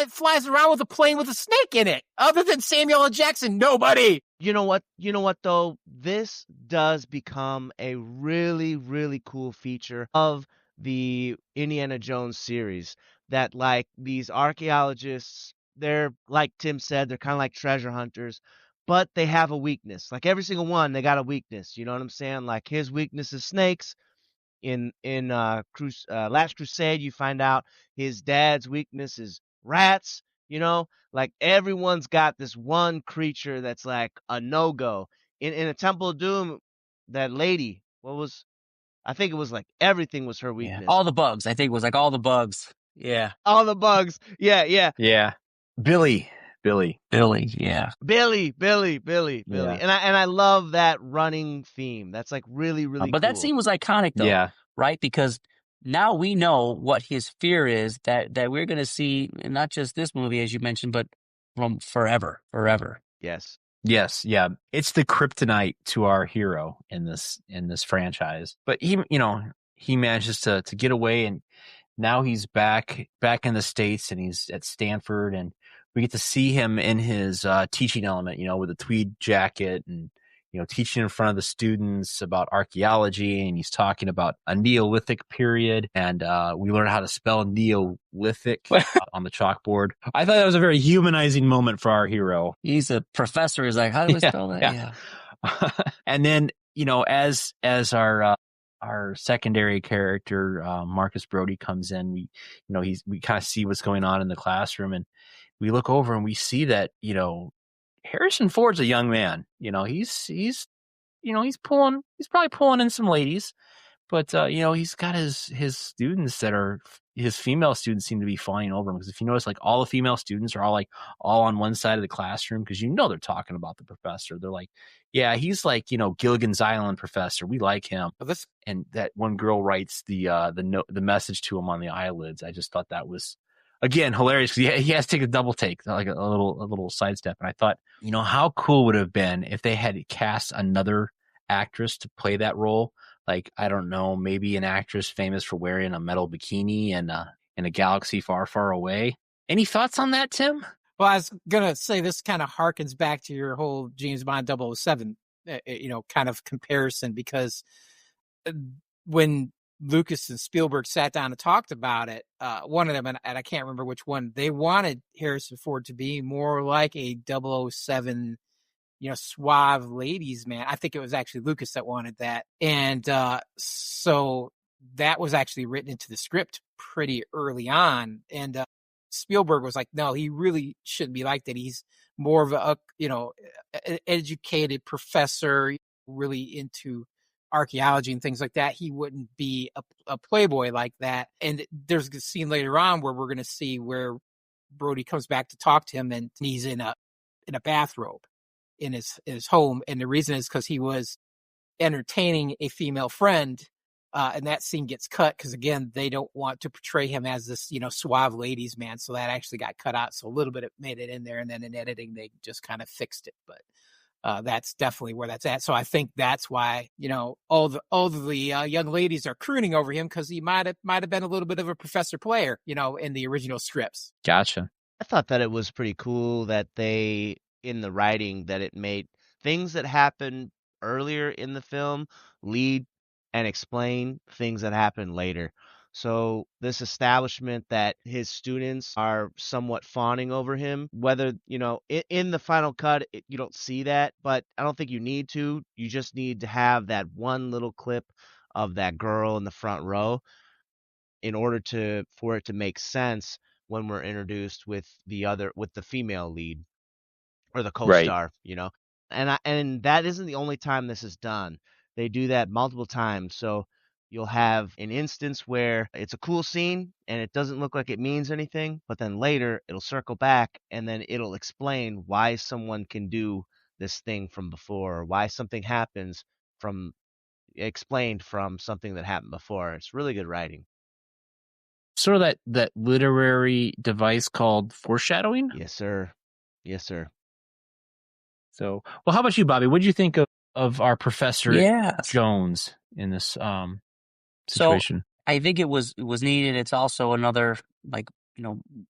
flies around with a plane with a snake in it? Other than Samuel L. Jackson, nobody. You know what though? This does become a really, really cool feature of the Indiana Jones series, that like these archaeologists, they're like Tim said, they're kind of like treasure hunters, but they have a weakness. Like every single one, they got a weakness. You know what I'm saying? Like his weakness is snakes. In Last Crusade, you find out his dad's weakness is rats. Like everyone's got this one creature that's like a no-go. In a Temple of Doom, that lady, I think it was like everything was her weakness. Yeah. All the bugs. I think it was like all the bugs. Yeah. All the bugs. Yeah. Yeah, Billy. Billy. Yeah. Billy. Yeah. And I love that running theme. That's like really, really But cool. that scene was iconic though. Yeah. Right? Because now we know what his fear is that we're going to see, not just this movie, as you mentioned, but from forever. Yes. Yes, yeah. It's the kryptonite to our hero in this franchise. But he manages to get away, and now he's back in the States, and he's at Stanford, and we get to see him in his teaching element, with a tweed jacket, and teaching in front of the students about archaeology, and he's talking about a Neolithic period, and we learn how to spell Neolithic on the chalkboard. I thought that was a very humanizing moment for our hero. He's a professor. He's like, how do we spell that? Yeah. And then, as our secondary character, Marcus Brody, comes in, we kind of see what's going on in the classroom, and we look over and we see that, Harrison Ford's a young man. He's probably pulling in some ladies, but he's got his students that are his female students seem to be flying over him, because if you notice, like all the female students are all on one side of the classroom, because they're talking about the professor. They're like, yeah, he's like Gilligan's Island professor. We like him. And that one girl writes the message to him on the eyelids. I just thought that was, again, hilarious, because he has to take a double take, like a little sidestep. And I thought, how cool would it have been if they had cast another actress to play that role? Like, I don't know, maybe an actress famous for wearing a metal bikini and in a galaxy far, far away. Any thoughts on that, Tim? Well, I was going to say this kind of harkens back to your whole James Bond 007, kind of comparison, because when Lucas and Spielberg sat down and talked about it, one of them, and I can't remember which one, they wanted Harrison Ford to be more like a 007, suave ladies man. I think it was actually Lucas that wanted that. And so that was actually written into the script pretty early on. And Spielberg was like, no, he really shouldn't be like that. He's more of an educated professor, really into archaeology and things like that. He wouldn't be a playboy like that. And there's a scene later on where we're going to see where Brody comes back to talk to him, and he's in a bathrobe in his home. And the reason is because he was entertaining a female friend. And that scene gets cut because, again, they don't want to portray him as this, suave ladies man. So that actually got cut out. So a little bit made it in there. And then in editing, they just kind of fixed it. But that's definitely where that's at. So I think that's why, all the young ladies are crooning over him, because he might have been a little bit of a professor player, in the original scripts. Gotcha. I thought that it was pretty cool that they in the writing that it made things that happen earlier in the film lead and explain things that happen later. So this establishment that his students are somewhat fawning over him, whether, in the final cut, you don't see that, but I don't think you need to. You just need to have that one little clip of that girl in the front row in order for it to make sense when we're introduced with the female lead or the Right. co-star, and that isn't the only time this is done. They do that multiple times. So you'll have an instance where it's a cool scene and it doesn't look like it means anything, but then later it'll circle back and then it'll explain why someone can do this thing from before, or why something happens explained from something that happened before. It's really good writing. Sort of that literary device called foreshadowing. Yes, sir. Yes, sir. So, well, how about you, Bobby? What did you think of our Professor Yes. Jones in this situation? So I think it was needed. It's also another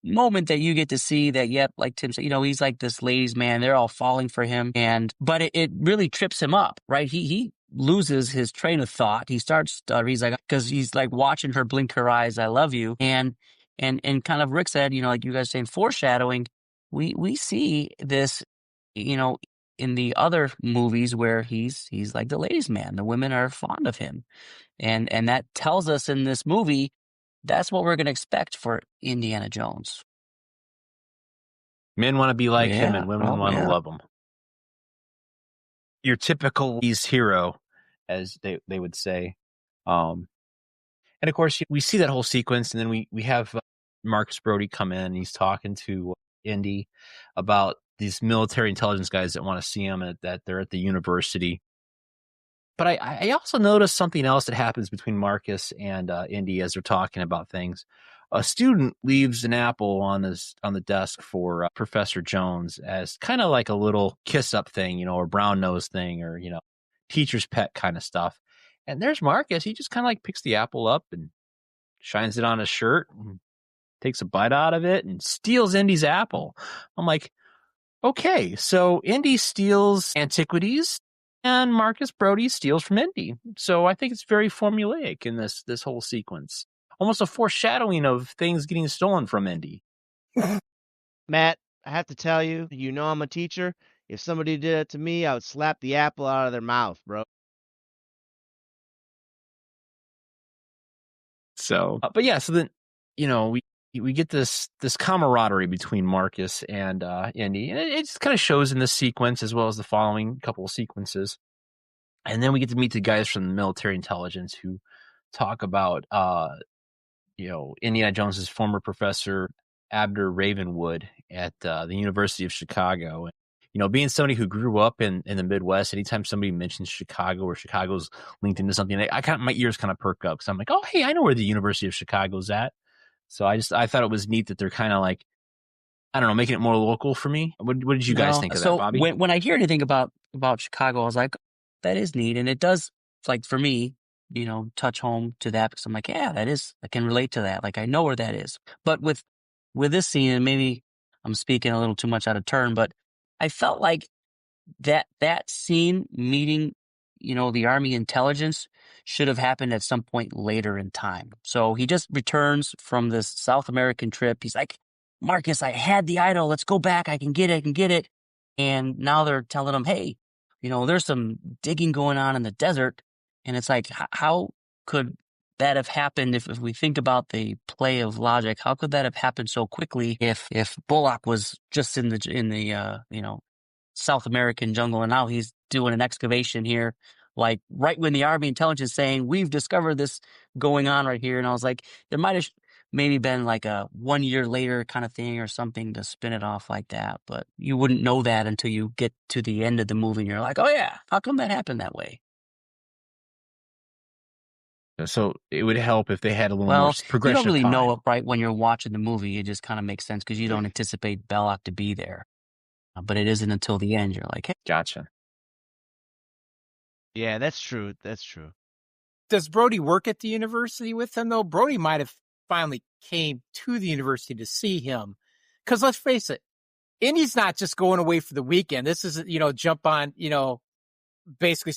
moment that you get to see that. Yep, like Tim said, he's like this ladies' man. They're all falling for him, but it really trips him up, right? He loses his train of thought. He starts stuttering. He's like, because he's like watching her blink her eyes, "I love you," and kind of Rick said, like you guys saying, foreshadowing. We see this, in the other movies where he's like the ladies' man. The women are fond of him. And that tells us in this movie, that's what we're going to expect for Indiana Jones. Men want to be like him, and women want to yeah. love him. Your typical hero, as they would say. And of course, we see that whole sequence, and then we have Marcus Brody come in, and he's talking to Indy about these military intelligence guys that want to see him, that they're at the university. But I also noticed something else that happens between Marcus and Indy as they're talking about things. A student leaves an apple on the desk for Professor Jones as kind of like a little kiss up thing, or brown nose thing, or teacher's pet kind of stuff. And there's Marcus. He just kind of like picks the apple up and shines it on his shirt and takes a bite out of it and steals Indy's apple. I'm like, okay, so Indy steals antiquities and Marcus Brody steals from Indy. So I think it's very formulaic in this whole sequence. Almost a foreshadowing of things getting stolen from Indy. Matt, I have to tell you, I'm a teacher. If somebody did it to me, I would slap the apple out of their mouth, bro. So, but yeah, so then, we get this camaraderie between Marcus and Indy, and it just kind of shows in this sequence as well as the following couple of sequences. And then we get to meet the guys from the military intelligence who talk about, Indiana Jones's former professor, Abner Ravenwood, at the University of Chicago. Being somebody who grew up in the Midwest, anytime somebody mentions Chicago or Chicago's linked into something, my ears kind of perk up because I'm like, oh, hey, I know where the University of Chicago's at. So I thought it was neat that they're kind of like, I don't know, making it more local for me. What did you guys think of that, Bobby? When I hear anything about Chicago, I was like, that is neat. And it does, like, for me, touch home to that because I'm like, yeah, I can relate to that. Like, I know where that is. But with this scene, and maybe I'm speaking a little too much out of turn, but I felt like that scene meeting, the Army intelligence should have happened at some point later in time. So he just returns from this South American trip. He's like, Marcus, I had the idol. Let's go back. I can get it. And now they're telling him, hey, there's some digging going on in the desert. And it's like, how could that have happened if we think about the play of logic? How could that have happened so quickly if Bullock was just in the South American jungle and now he's doing an excavation here, like right when the Army intelligence is saying we've discovered this going on right here? And I was like, there might have maybe been like a 1 year later kind of thing or something to spin it off like that, but you wouldn't know that until you get to the end of the movie and you're like, oh yeah, how come that happened that way? So it would help if they had a little more progression. You don't really know it right when you're watching the movie. It just kind of makes sense because you don't anticipate Belloc to be there. But it isn't until the end. You're like, hey. Gotcha. Yeah, that's true. That's true. Does Brody work at the university with him, though? Brody might have finally came to the university to see him. Because let's face it, Indy's not just going away for the weekend. This is, jump on, basically,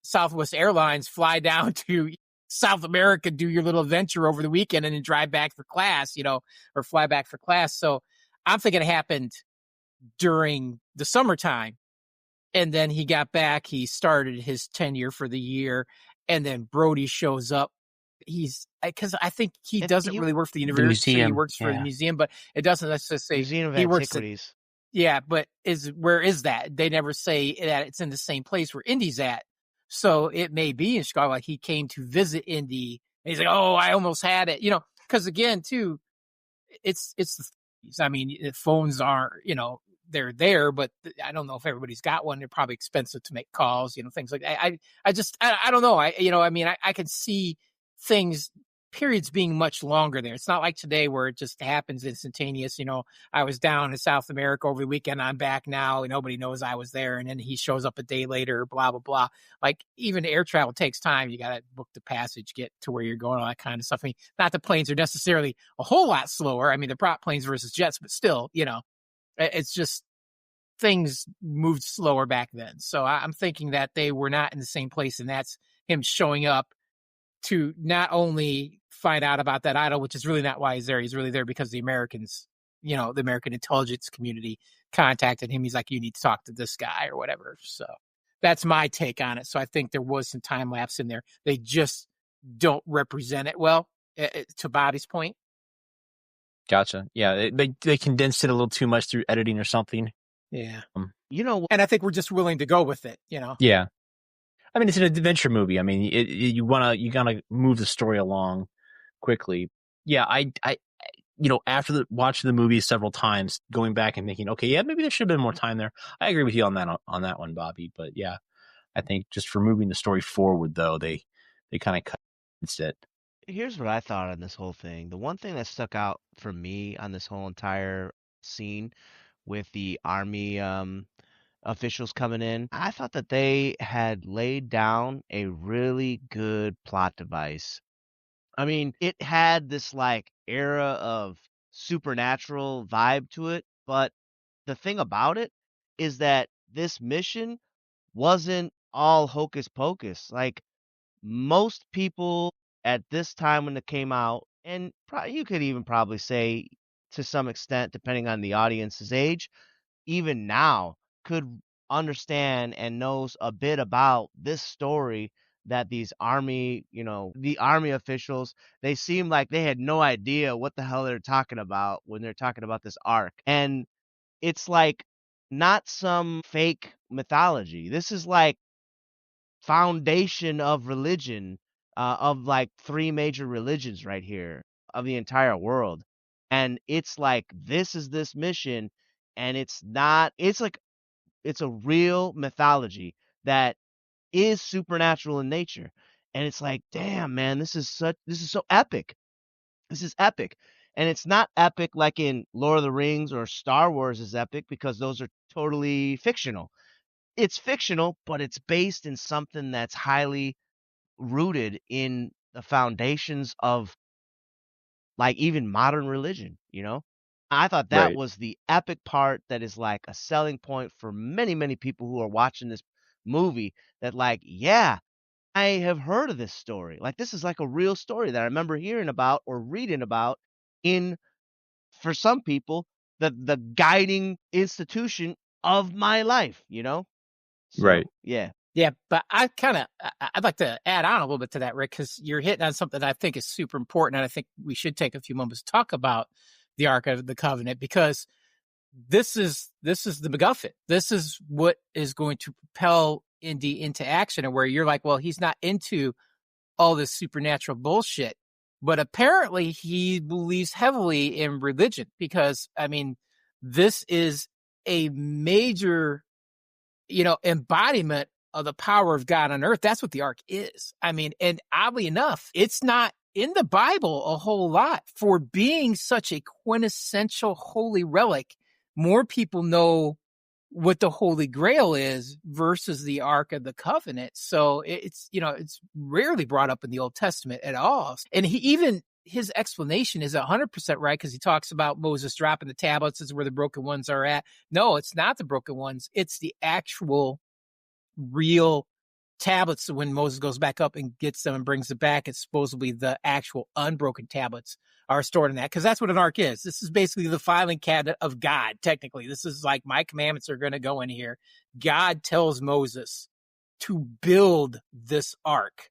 Southwest Airlines, fly down to South America, do your little adventure over the weekend, and then drive back for class, or fly back for class. So I'm thinking it happened during the summertime. And then he got back, he started his tenure for the year, and then Brody shows up. Because I think he doesn't really work for the university. He works for the museum, but it doesn't necessarily say Museum of he works Antiquities. but where is that? They never say that it's in the same place where Indy's at. So it may be in Chicago, like he came to visit Indy, and he's like, "Oh, I almost had it," because again, too, it's the 30s. I mean, phones aren't, they're there, but I don't know if everybody's got one. They're probably expensive to make calls, things like that. I don't know. I can see things, periods being much longer there. It's not like today where it just happens instantaneous. I was down in South America over the weekend. I'm back now. And nobody knows I was there. And then he shows up a day later, blah, blah, blah. Like even air travel takes time. You got to book the passage, get to where you're going, all that kind of stuff. I mean, not the planes are necessarily a whole lot slower. I mean, they're prop planes versus jets, but still, it's just things moved slower back then. So I'm thinking that they were not in the same place. And that's him showing up to not only find out about that idol, which is really not why he's there. He's really there because the Americans, the American intelligence community contacted him. He's like, you need to talk to this guy or whatever. So that's my take on it. So I think there was some time lapse in there. They just don't represent it well, to Bobby's point. Gotcha. Yeah, they condensed it a little too much through editing or something. Yeah. And I think we're just willing to go with it, Yeah. I mean, it's an adventure movie. I mean, you gotta move the story along quickly. Yeah, I after watching the movie several times, going back and thinking, okay, yeah, maybe there should have been more time there. I agree with you on that one, Bobby. But yeah, I think just for moving the story forward, though, they kind of cut it. Here's what I thought on this whole thing. The one thing that stuck out for me on this whole entire scene with the army officials coming in, I thought that they had laid down a really good plot device. I mean, it had this like era of supernatural vibe to it, but the thing about it is that this mission wasn't all hocus pocus. Like most people at this time when it came out, and you could even probably say to some extent, depending on the audience's age, even now could understand and knows a bit about this story that these army, the army officials, they seem like they had no idea what the hell they're talking about when they're talking about this ark. And it's like not some fake mythology. This is like foundation of religion, of like three major religions right here of the entire world. And it's like, this is this mission, and it's a real mythology that is supernatural in nature. And it's like, damn, man, this is so epic. This is epic. And it's not epic like in Lord of the Rings or Star Wars is epic, because those are totally fictional. It's fictional, but it's based in something that's highly rooted in the foundations of like even modern religion, I thought that was the epic part that is like a selling point for many, many people who are watching this movie, that like, yeah, I have heard of this story. Like, this is like a real story that I remember hearing about or reading about for some people, the guiding institution of my life, So, right. Yeah. Yeah, but I'd like to add on a little bit to that, Rick, because you're hitting on something that I think is super important, and I think we should take a few moments to talk about the Ark of the Covenant, because this is the MacGuffin. This is what is going to propel Indy into action, and where you're like, well, he's not into all this supernatural bullshit, but apparently he believes heavily in religion, because, I mean, this is a major, embodiment of the power of God on earth. That's what the Ark is. I mean, and oddly enough, it's not in the Bible a whole lot for being such a quintessential holy relic. More people know what the Holy Grail is versus the Ark of the Covenant. So it's rarely brought up in the Old Testament at all. And he his explanation is 100% right, because he talks about Moses dropping the tablets is where the broken ones are at. No, it's not the broken ones. It's the actual real tablets. So when Moses goes back up and gets them and brings it back, it's supposedly the actual unbroken tablets are stored in that, because that's what an ark is. This is basically the filing cabinet of God, technically. This is like, my commandments are going to go in here. God tells Moses to build this ark.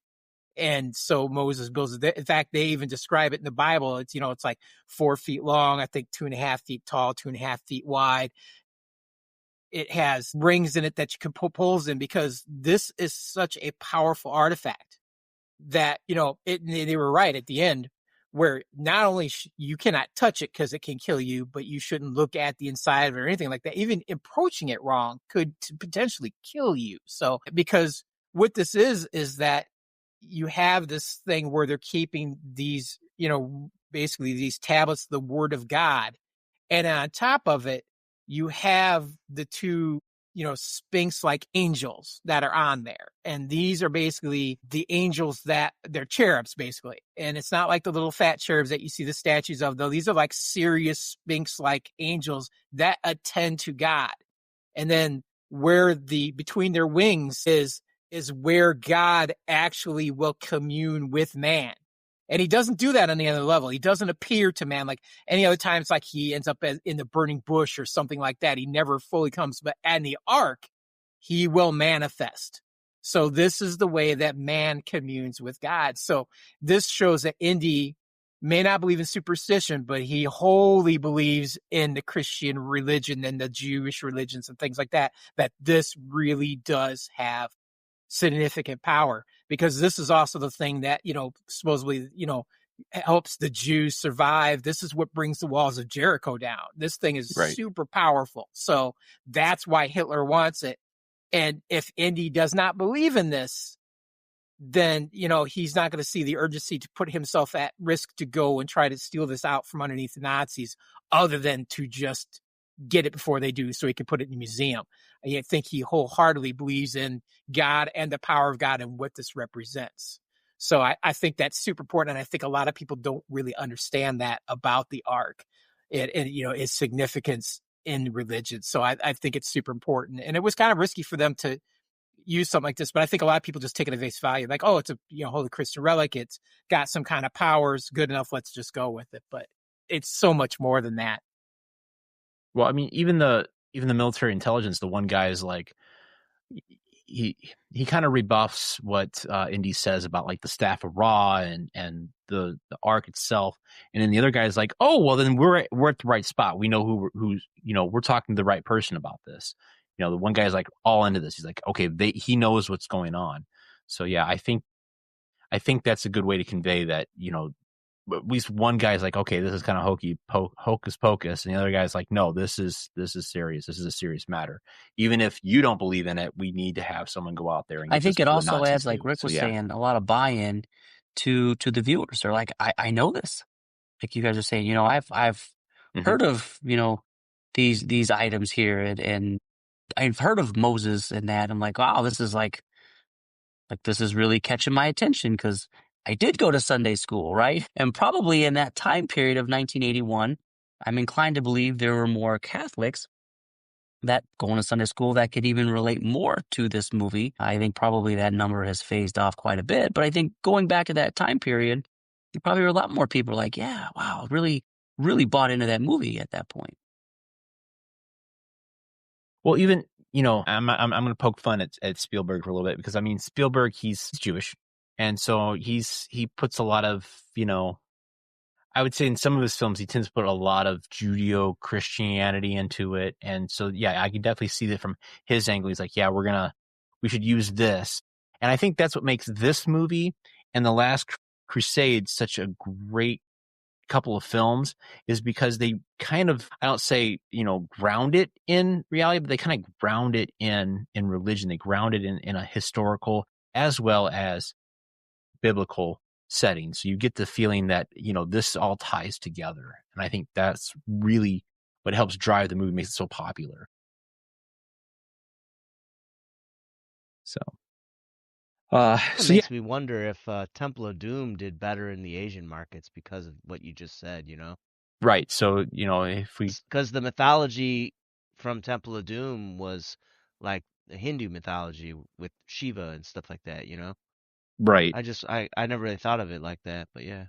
And so Moses builds it. In fact, they even describe it in the Bible. It's, it's like 4 feet long, I think 2.5 feet tall, 2.5 feet wide. It has rings in it that you can pull poles in, because this is such a powerful artifact that, they were right at the end, where not only you cannot touch it because it can kill you, but you shouldn't look at the inside of it or anything like that. Even approaching it wrong could potentially kill you. So, because what this is that you have this thing where they're keeping these, basically these tablets, the word of God. And on top of it, you have the two, Sphinx-like angels that are on there. And these are basically the angels that they're cherubs, basically. And it's not like the little fat cherubs that you see the statues of, though. These are like serious Sphinx-like angels that attend to God. And then where between their wings is where God actually will commune with man. And he doesn't do that on the other level. He doesn't appear to man like any other time. It's like he ends up in the burning bush or something like that. He never fully comes. But in the ark, he will manifest. So this is the way that man communes with God. So this shows that Indy may not believe in superstition, but he wholly believes in the Christian religion and the Jewish religions and things like that, that this really does have significant power, because this is also the thing that, supposedly, helps the Jews survive. This is what brings the walls of Jericho down. This thing is super powerful. So that's why Hitler wants it. And if Indy does not believe in this, then, he's not going to see the urgency to put himself at risk to go and try to steal this out from underneath the Nazis, other than to just get it before they do so he can put it in a museum. I think he wholeheartedly believes in God and the power of God and what this represents. So I think that's super important. And I think a lot of people don't really understand that about the Ark and its significance in religion. So I think it's super important. And it was kind of risky for them to use something like this, but I think a lot of people just take it at face value. Like, oh, it's a holy Christian relic. It's got some kind of powers. Good enough. Let's just go with it. But it's so much more than that. Well, I mean, even the military intelligence, the one guy is like, he kind of rebuffs what Indy says about like the staff of Ra and the Ark itself, and then the other guy is like, oh, well, then we're at the right spot. We know who's we're talking to the right person about this. The one guy is like all into this. He's like, okay, he knows what's going on. So yeah, I think that's a good way to convey that, at least one guy's like, okay, this is kind of hocus pocus, and the other guy's like, no, this is serious. This is a serious matter. Even if you don't believe in it, we need to have someone go out there and I think it also adds, like Rick was saying, a lot of buy-in to the viewers. They're like, I know this. Like you guys are saying, I've heard of these items here, and I've heard of Moses and that. I'm like, wow, this is like this is really catching my attention, because I did go to Sunday school, right? And probably in that time period of 1981, I'm inclined to believe there were more Catholics that going to Sunday school that could even relate more to this movie. I think probably that number has phased off quite a bit, but I think going back to that time period, there probably were a lot more people like, yeah, wow, really, really bought into that movie at that point. Well, even, I'm going to poke fun at Spielberg for a little bit, because I mean, Spielberg, he's Jewish. And so he puts a lot of, I would say in some of his films, he tends to put a lot of Judeo-Christianity into it. And so, yeah, I can definitely see that from his angle. He's like, yeah, we should use this. And I think that's what makes this movie and The Last Crusade such a great couple of films, is because they kind of, I don't say, ground it in reality, but they kind of ground it in religion. They ground it in a historical as well as biblical setting. So you get the feeling that, this all ties together. And I think that's really what helps drive the movie, makes it so popular. So, It So yeah, makes me wonder if Temple of Doom did better in the Asian markets because of what you just said, right. So if we Because the mythology from Temple of Doom was like the Hindu mythology with Shiva and stuff like that. right, I never really thought of it like that, but yeah.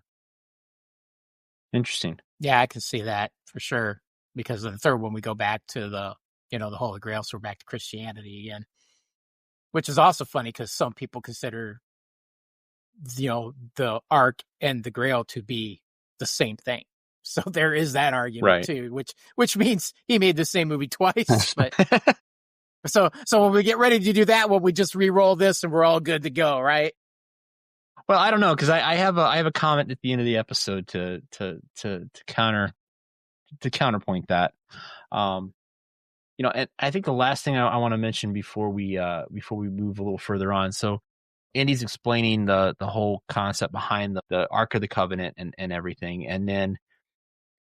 interesting. Yeah, I can see that for sure. Because in the third one, we go back to the Holy Grail, so we're back to Christianity again, which is also funny because some people consider the Ark and the Grail to be the same thing. So there is that argument Right. too, which means he made the same movie twice. But so when we get ready to do that, we just re-roll this and we're all good to go, right? Well, I don't know because I have a comment at the end of the episode to counterpoint that. And I think the last thing I want to mention before we move a little further on. So Andy's explaining the whole concept behind the Ark of the Covenant and everything, and then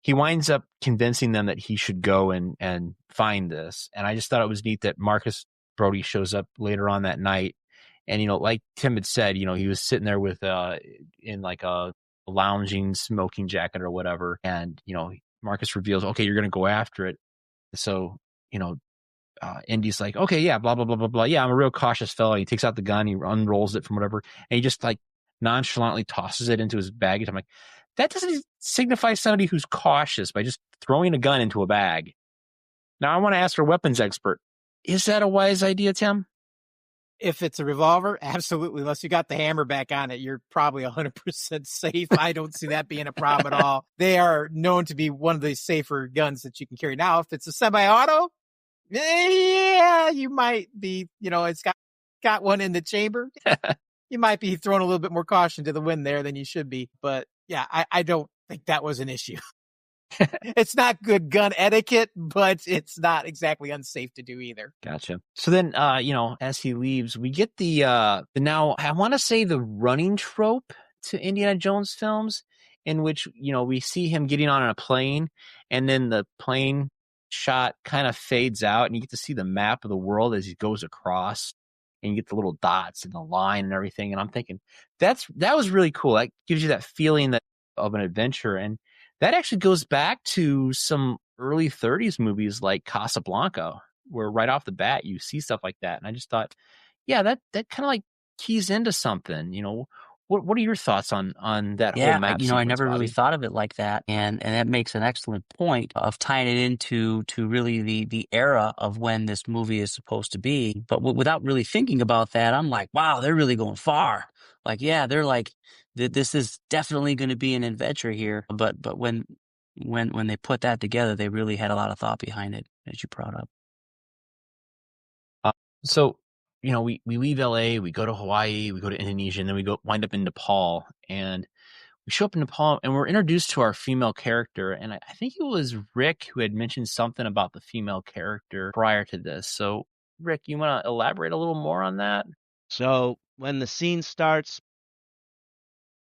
he winds up convincing them that he should go and find this. And I just thought it was neat that Marcus Brody shows up later on that night. And, like Tim had said, he was sitting there with, in like a lounging smoking jacket or whatever. And, Marcus reveals, okay, you're going to go after it. So, Indy's like, okay, yeah, blah, blah, blah, blah, blah. Yeah, I'm a real cautious fellow. He takes out the gun, he unrolls it from whatever, and he just like nonchalantly tosses it into his baggage. I'm like, that doesn't signify somebody who's cautious by just throwing a gun into a bag. Now, I want to ask our weapons expert, is that a wise idea, Tim? If it's a revolver, absolutely. Unless you got the hammer back on it, you're probably 100% safe. I don't see that being a problem at all. They are known to be one of the safer guns that you can carry. Now, if it's a semi-auto, yeah, you might be, it's got one in the chamber. You might be throwing a little bit more caution to the wind there than you should be. But yeah, I don't think that was an issue. It's not good gun etiquette, but it's not exactly unsafe to do either. Gotcha. So then, as he leaves, we get the now I want to say the running trope to Indiana Jones films, in which we see him getting on a plane, and then the plane shot kind of fades out, and you get to see the map of the world as he goes across, and you get the little dots and the line and everything. And I'm thinking that was really cool. That gives you that feeling of an adventure, and that actually goes back to some early 30s movies like Casablanca, where right off the bat you see stuff like that. And I just thought, yeah, that kind of like keys into something. What are your thoughts on that whole map sequence, I never really Bobby? thought of it like that, and that makes an excellent point of tying it into really the era of when this movie is supposed to be. But without really thinking about that, I'm like, wow, they're really going far. Like, yeah, they're like, this is definitely going to be an adventure here. But when they put that together, they really had a lot of thought behind it, as you brought up. So, we leave LA, we go to Hawaii, we go to Indonesia, and then we wind up in Nepal. And we show up in Nepal and we're introduced to our female character. And I think it was Rick who had mentioned something about the female character prior to this. So, Rick, you want to elaborate a little more on that? So when the scene starts,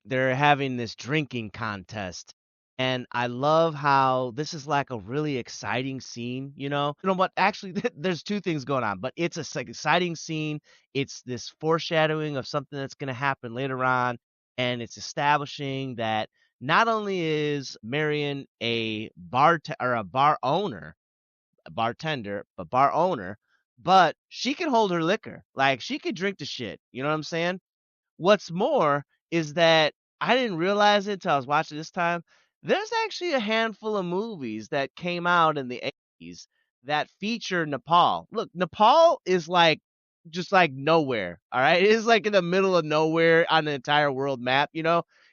they're having this drinking contest. And I love how this is like a really exciting scene, You know what? Actually, there's two things going on, but it's a exciting scene. It's this foreshadowing of something that's going to happen later on. And it's establishing that not only is Marion a bartender, but she can hold her liquor. Like, she could drink the shit. You know what I'm saying? What's more is that I didn't realize it till I was watching this time. There's actually a handful of movies that came out in the 80s that feature Nepal. Look, Nepal is like just like nowhere, all right? It is like in the middle of nowhere on the entire world map,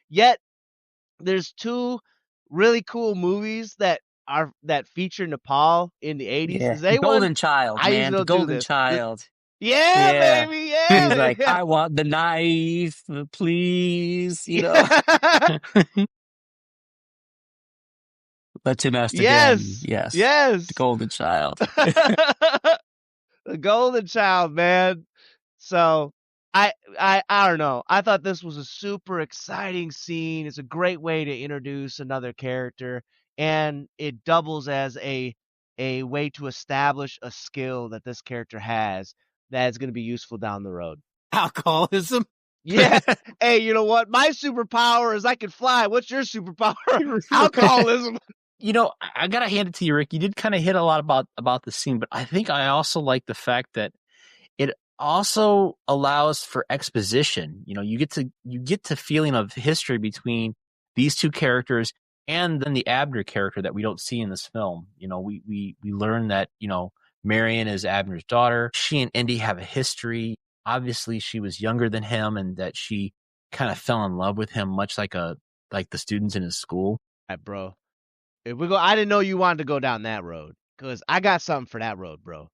Yet there's two really cool movies that feature Nepal in the 80s. Yeah, Does anyone Golden Child, I man, the usually don't do Golden this. Child. Yeah, Yeah. baby. Yeah. He's like, yeah. I want the knife, please. Yeah. Let Tim ask again. Yes. Yes. Yes. The Golden Child. The Golden Child, man. So I don't know. I thought this was a super exciting scene. It's a great way to introduce another character, and it doubles as a way to establish a skill that this character has that is going to be useful down the road. Alcoholism. Yeah. Hey, you know what? My superpower is I can fly. What's your superpower? Alcoholism. You know, I gotta hand it to you, Rick. You did kind of hit a lot about the scene, but I think I also like the fact that it also allows for exposition. You know, you get to feeling of history between these two characters and then the Abner character that we don't see in this film. You know, we learn that, you know, Marion is Abner's daughter. She and Indy have a history. Obviously, she was younger than him, and that she kind of fell in love with him, much like the students in his school. All right, bro. If we go, I didn't know you wanted to go down that road because I got something for that road, bro.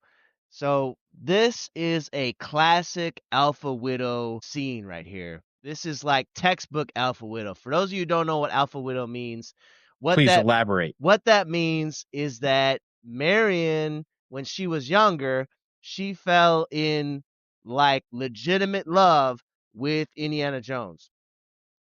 So this is a classic Alpha Widow scene right here. This is like textbook Alpha Widow. For those of you who don't know what Alpha Widow means, Please elaborate. What that means is that Marion, when she was younger, she fell in like legitimate love with Indiana Jones.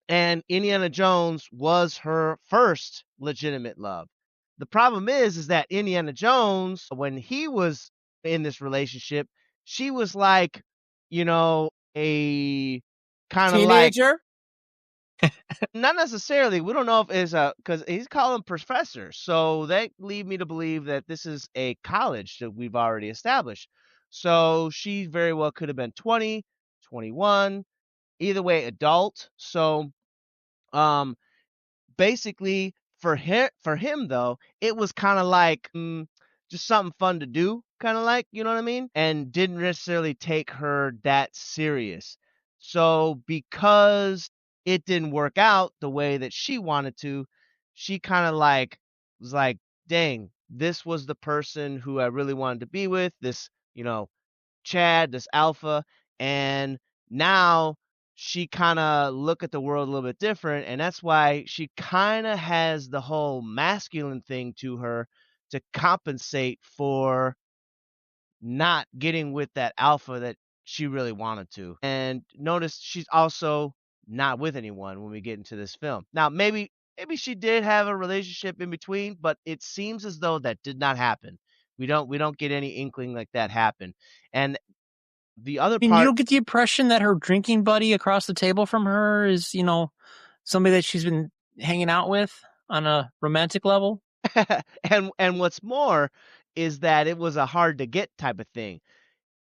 And Indiana Jones was her first legitimate love. The problem is that Indiana Jones, when he was in this relationship, she was like, you know, a kind of like Teenager. not necessarily. We don't know if it's because he's calling professor, so that lead me to believe that this is a college that we've already established. So she very well could have been 20, 21, either way, adult. So basically for him though, it was kind of like just something fun to do, kind of like, you know what I mean, and didn't necessarily take her that serious. So because it didn't work out the way that she wanted to, she kind of like was like, dang, this was the person who I really wanted to be with, this, you know, Chad, this Alpha, and now she kind of look at the world a little bit different, and that's why she kind of has the whole masculine thing to her to compensate for not getting with that Alpha that she really wanted to. And notice she's also not with anyone when we get into this film. Now, maybe she did have a relationship in between, but it seems as though that did not happen. We don't get any inkling like that happen. And the other I mean, you part, don't get the impression that her drinking buddy across the table from her is, you know, somebody that she's been hanging out with on a romantic level. and what's more is that it was a hard to get type of thing.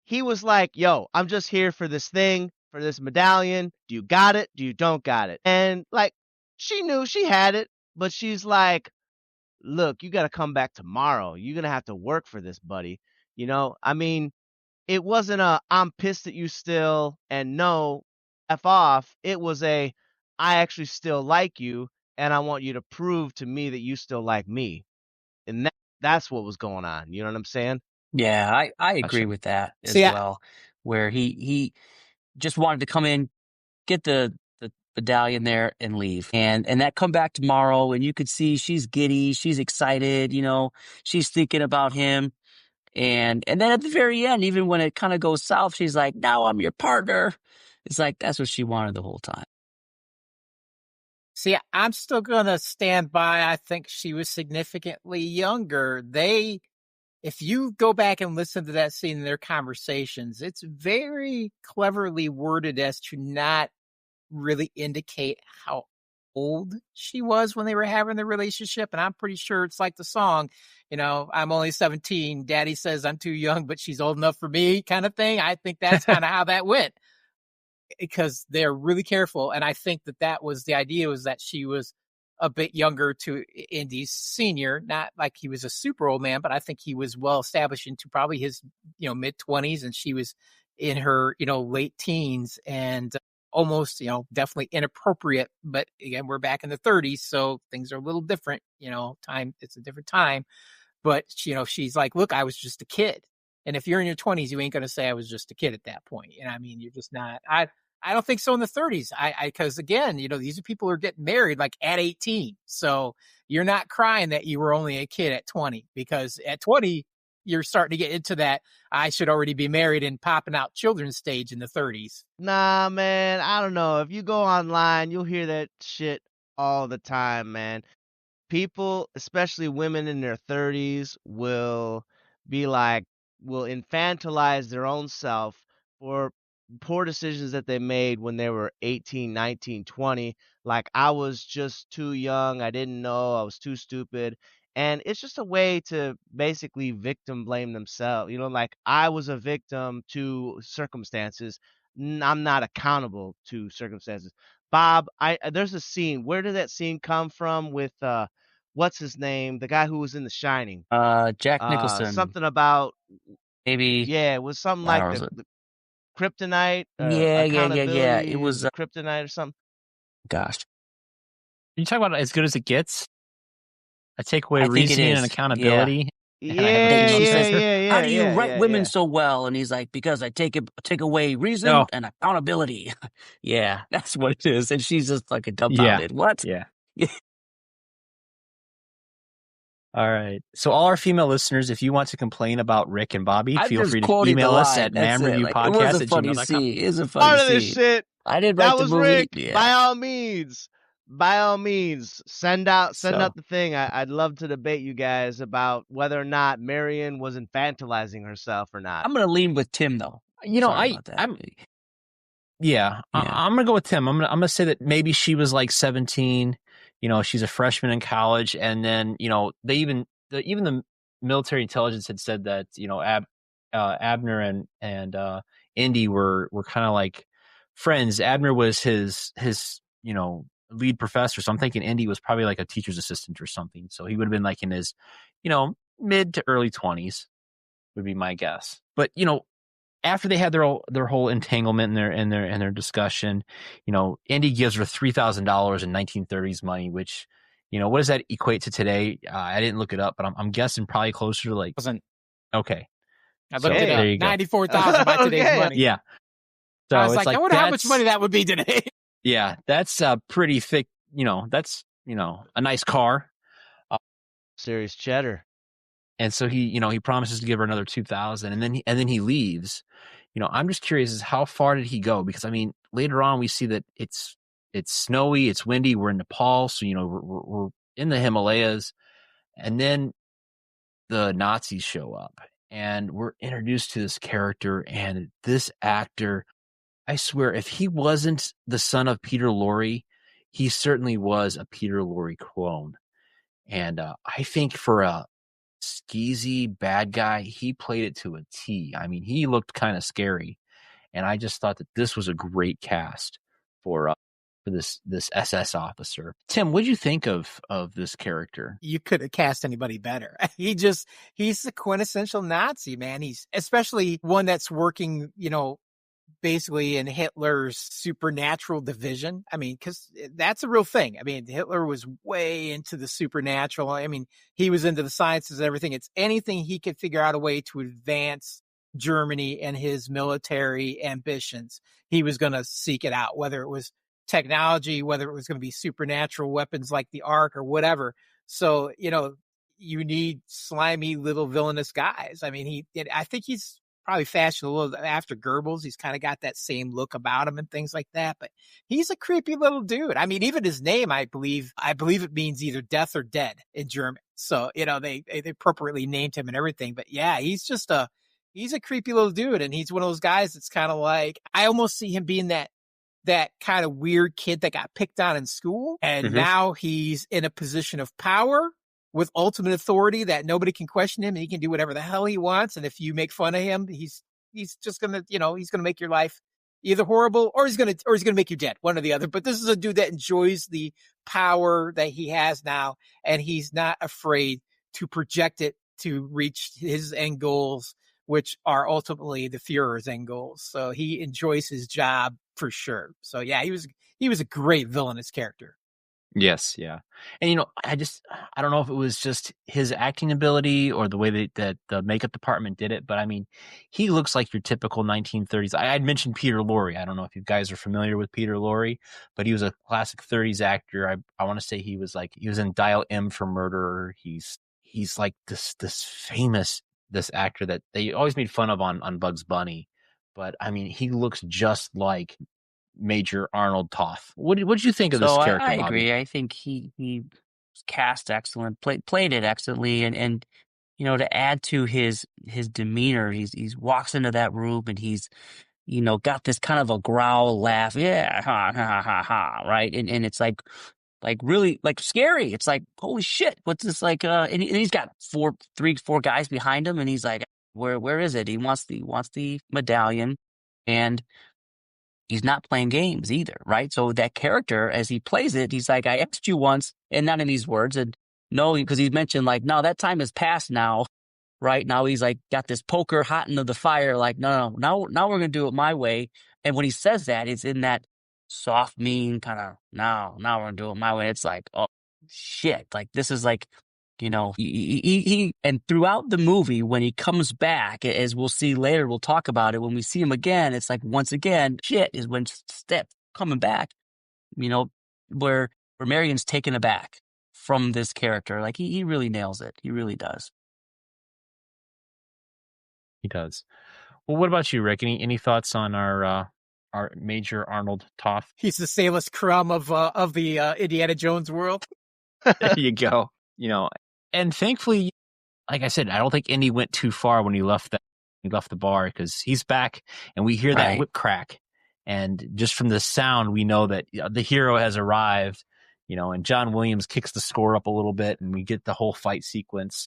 He was like, yo, I'm just here for this thing, for this medallion. Do you got it? Do you don't got it? And like, she knew she had it, but she's like, look, you got to come back tomorrow. You're going to have to work for this, buddy. You know, I mean, it wasn't a I'm pissed at you still and no, F off. It was a I actually still like you and I want you to prove to me that you still like me. And that's what was going on. You know what I'm saying? Yeah, I agree Gotcha. with that as See, well. Where he just wanted to come in, get the medallion there and leave. And that come back tomorrow, and you could see she's giddy, she's excited, you know, she's thinking about him. And then at the very end, even when it kind of goes south, she's like, now I'm your partner. It's like that's what she wanted the whole time. See, I'm still gonna stand by. I think she was significantly younger. If you go back and listen to that scene in their conversations, it's very cleverly worded as to not really indicate how old she was when they were having the relationship. And I'm pretty sure it's like the song, you know, I'm only 17. Daddy says I'm too young, but she's old enough for me kind of thing. I think that's kind of how that went because they're really careful. And I think that was the idea, was that she was a bit younger to Indy's senior, not like he was a super old man, but I think he was well established into probably his, you know, mid 20s, and she was in her, you know, late teens, and almost, you know, definitely inappropriate. But again, we're back in the 30s, so things are a little different, you know, it's a different time. But, you know, she's like, look, I was just a kid. And if you're in your 20s, you ain't going to say I was just a kid at that point. You know, I mean, you're just not. I don't think so in the 30s. Because again, you know, these are people who are getting married like at 18. So you're not crying that you were only a kid at 20, because at 20, you're starting to get into that I should already be married and popping out children stage in the 30s. Nah, man, I don't know. If you go online, you'll hear that shit all the time, man. People, especially women in their 30s, will infantilize their own self for poor decisions that they made when they were 18, 19, 20. Like, I was just too young. I didn't know. I was too stupid. And it's just a way to basically victim blame themselves. You know, like, I was a victim to circumstances. I'm not accountable to circumstances. Bob, there's a scene. Where did that scene come from with what's his name? The guy who was in The Shining. Jack Nicholson, Something about, maybe. yeah, it was something I like don't know. the kryptonite, Yeah. It accountability, was. kryptonite or something. Gosh, You talk about as good as it gets. I take away I think it reasoning and is. accountability. And I have a Yeah, female She yeah, says, character. yeah, "How yeah, do you yeah, write yeah, women yeah. so well?" And he's like, "Because I take away reason No. and accountability." Yeah, that's what it is. And she's just like Yeah. dumbfounded. What? Yeah. All right. So all our female listeners, if you want to complain about Rick and Bobby, I'm feel just free to quoting the email us line. at That's it. Like, it was a funny mamreviewpodcast@gmail.com. scene. It was a Part funny of this scene. shit. I didn't That write the was movie. Rick. Yeah. By all means, send out So the thing. I'd love to debate you guys about whether or not Marion was infantilizing herself or not. I'm gonna lean with Tim though. Sorry about that. Yeah. Yeah. I'm gonna go with Tim. I'm gonna say that maybe she was like 17. You know, she's a freshman in college, and then they even the military intelligence had said that Abner and Indy were kind of like friends. Abner was his lead professor, so I'm thinking Indy was probably like a teacher's assistant or something. So he would have been like in his mid to early 20s would be my guess. But after they had their whole entanglement and their discussion, Indy gives her $3,000 in 1930s money, which what does that equate to today? I didn't look it up, but I'm guessing probably closer to like okay. I looked it there up. you go. 94,000 by today's Okay. money. Yeah. So I was it's like, I wonder how much money that would be today. Yeah, that's pretty thick. That's a nice car. Serious cheddar. And so he promises to give her another 2,000, and then he leaves. I'm just curious as how far did he go? Because I mean, later on we see that it's snowy, it's windy. We're in Nepal, so we're in the Himalayas, and then the Nazis show up, and we're introduced to this character and this actor. I swear, if he wasn't the son of Peter Lorre, he certainly was a Peter Lorre clone. And I think for a skeezy bad guy, he played it to a T. I mean, he looked kind of scary, and I just thought that this was a great cast for this SS officer. Tim, what did you think of this character? You could have cast anybody better. He's the quintessential Nazi, man. He's especially one that's working, basically in Hitler's supernatural division. I mean, because that's a real thing. I mean, Hitler was way into the supernatural. I mean, he was into the sciences and everything. It's anything he could figure out a way to advance Germany and his military ambitions. He was going to seek it out, whether it was technology, whether it was going to be supernatural weapons like the Ark or whatever. So, you need slimy little villainous guys. I mean, I think he's probably fashioned a little after Goebbels. He's kind of got that same look about him and things like that, but he's a creepy little dude. I mean, even his name, I believe it means either death or dead in German. So, they appropriately named him and everything, but yeah, he's a creepy little dude. And he's one of those guys that's kind of like, I almost see him being that kind of weird kid that got picked on in school. And now he's in a position of power with ultimate authority that nobody can question him, and he can do whatever the hell he wants. And if you make fun of him, he's just gonna, he's gonna make your life either horrible or he's gonna make you dead, one or the other. But this is a dude that enjoys the power that he has now, and he's not afraid to project it to reach his end goals, which are ultimately the Führer's end goals. So he enjoys his job for sure. So yeah, he was a great villainous character. Yes, yeah. And I don't know if it was just his acting ability or the way that the makeup department did it, but I mean, he looks like your typical 1930s. I'd mentioned Peter Lorre. I don't know if you guys are familiar with Peter Lorre, but he was a classic 30s actor. I want to say he was in Dial M for Murder. He's like this famous actor that they always made fun of on Bugs Bunny, but I mean, he looks just like Major Arnold Toth. What did you think of this character, I Bobby? agree. I think he was cast excellent, played it excellently, and to add to his demeanor, he walks into that room and he's got this kind of a growl laugh. Yeah, ha, ha, ha, ha, right? And it's like really like scary. It's like, holy shit, what's this like? And he's got 4 guys behind him, and he's like, where is it? He wants the medallion, and he's not playing games either, right? So that character, as he plays it, he's like, I asked you once, and not in these words, and no, because he's mentioned like, no, that time has passed now. Right now, he's like got this poker hot into the fire. Like, no, now we're gonna do it my way. And when he says that, it's in that soft, mean kind of now we're gonna do it my way. It's like, oh shit! Like this is like, he and throughout the movie when he comes back, as we'll see later, we'll talk about it. When we see him again, it's like once again, shit is when step coming back. Where Marion's taken aback from this character. Like he really nails it. He really does. He does. Well, what about you, Rick? Any thoughts on our Major Arnold Toth? He's the Salus Crumb of the Indiana Jones world. There you go. And thankfully, like I said, I don't think Indy went too far when he left the bar, because he's back and we hear that Right. whip crack, and just from the sound we know that the hero has arrived. And John Williams kicks the score up a little bit, and we get the whole fight sequence.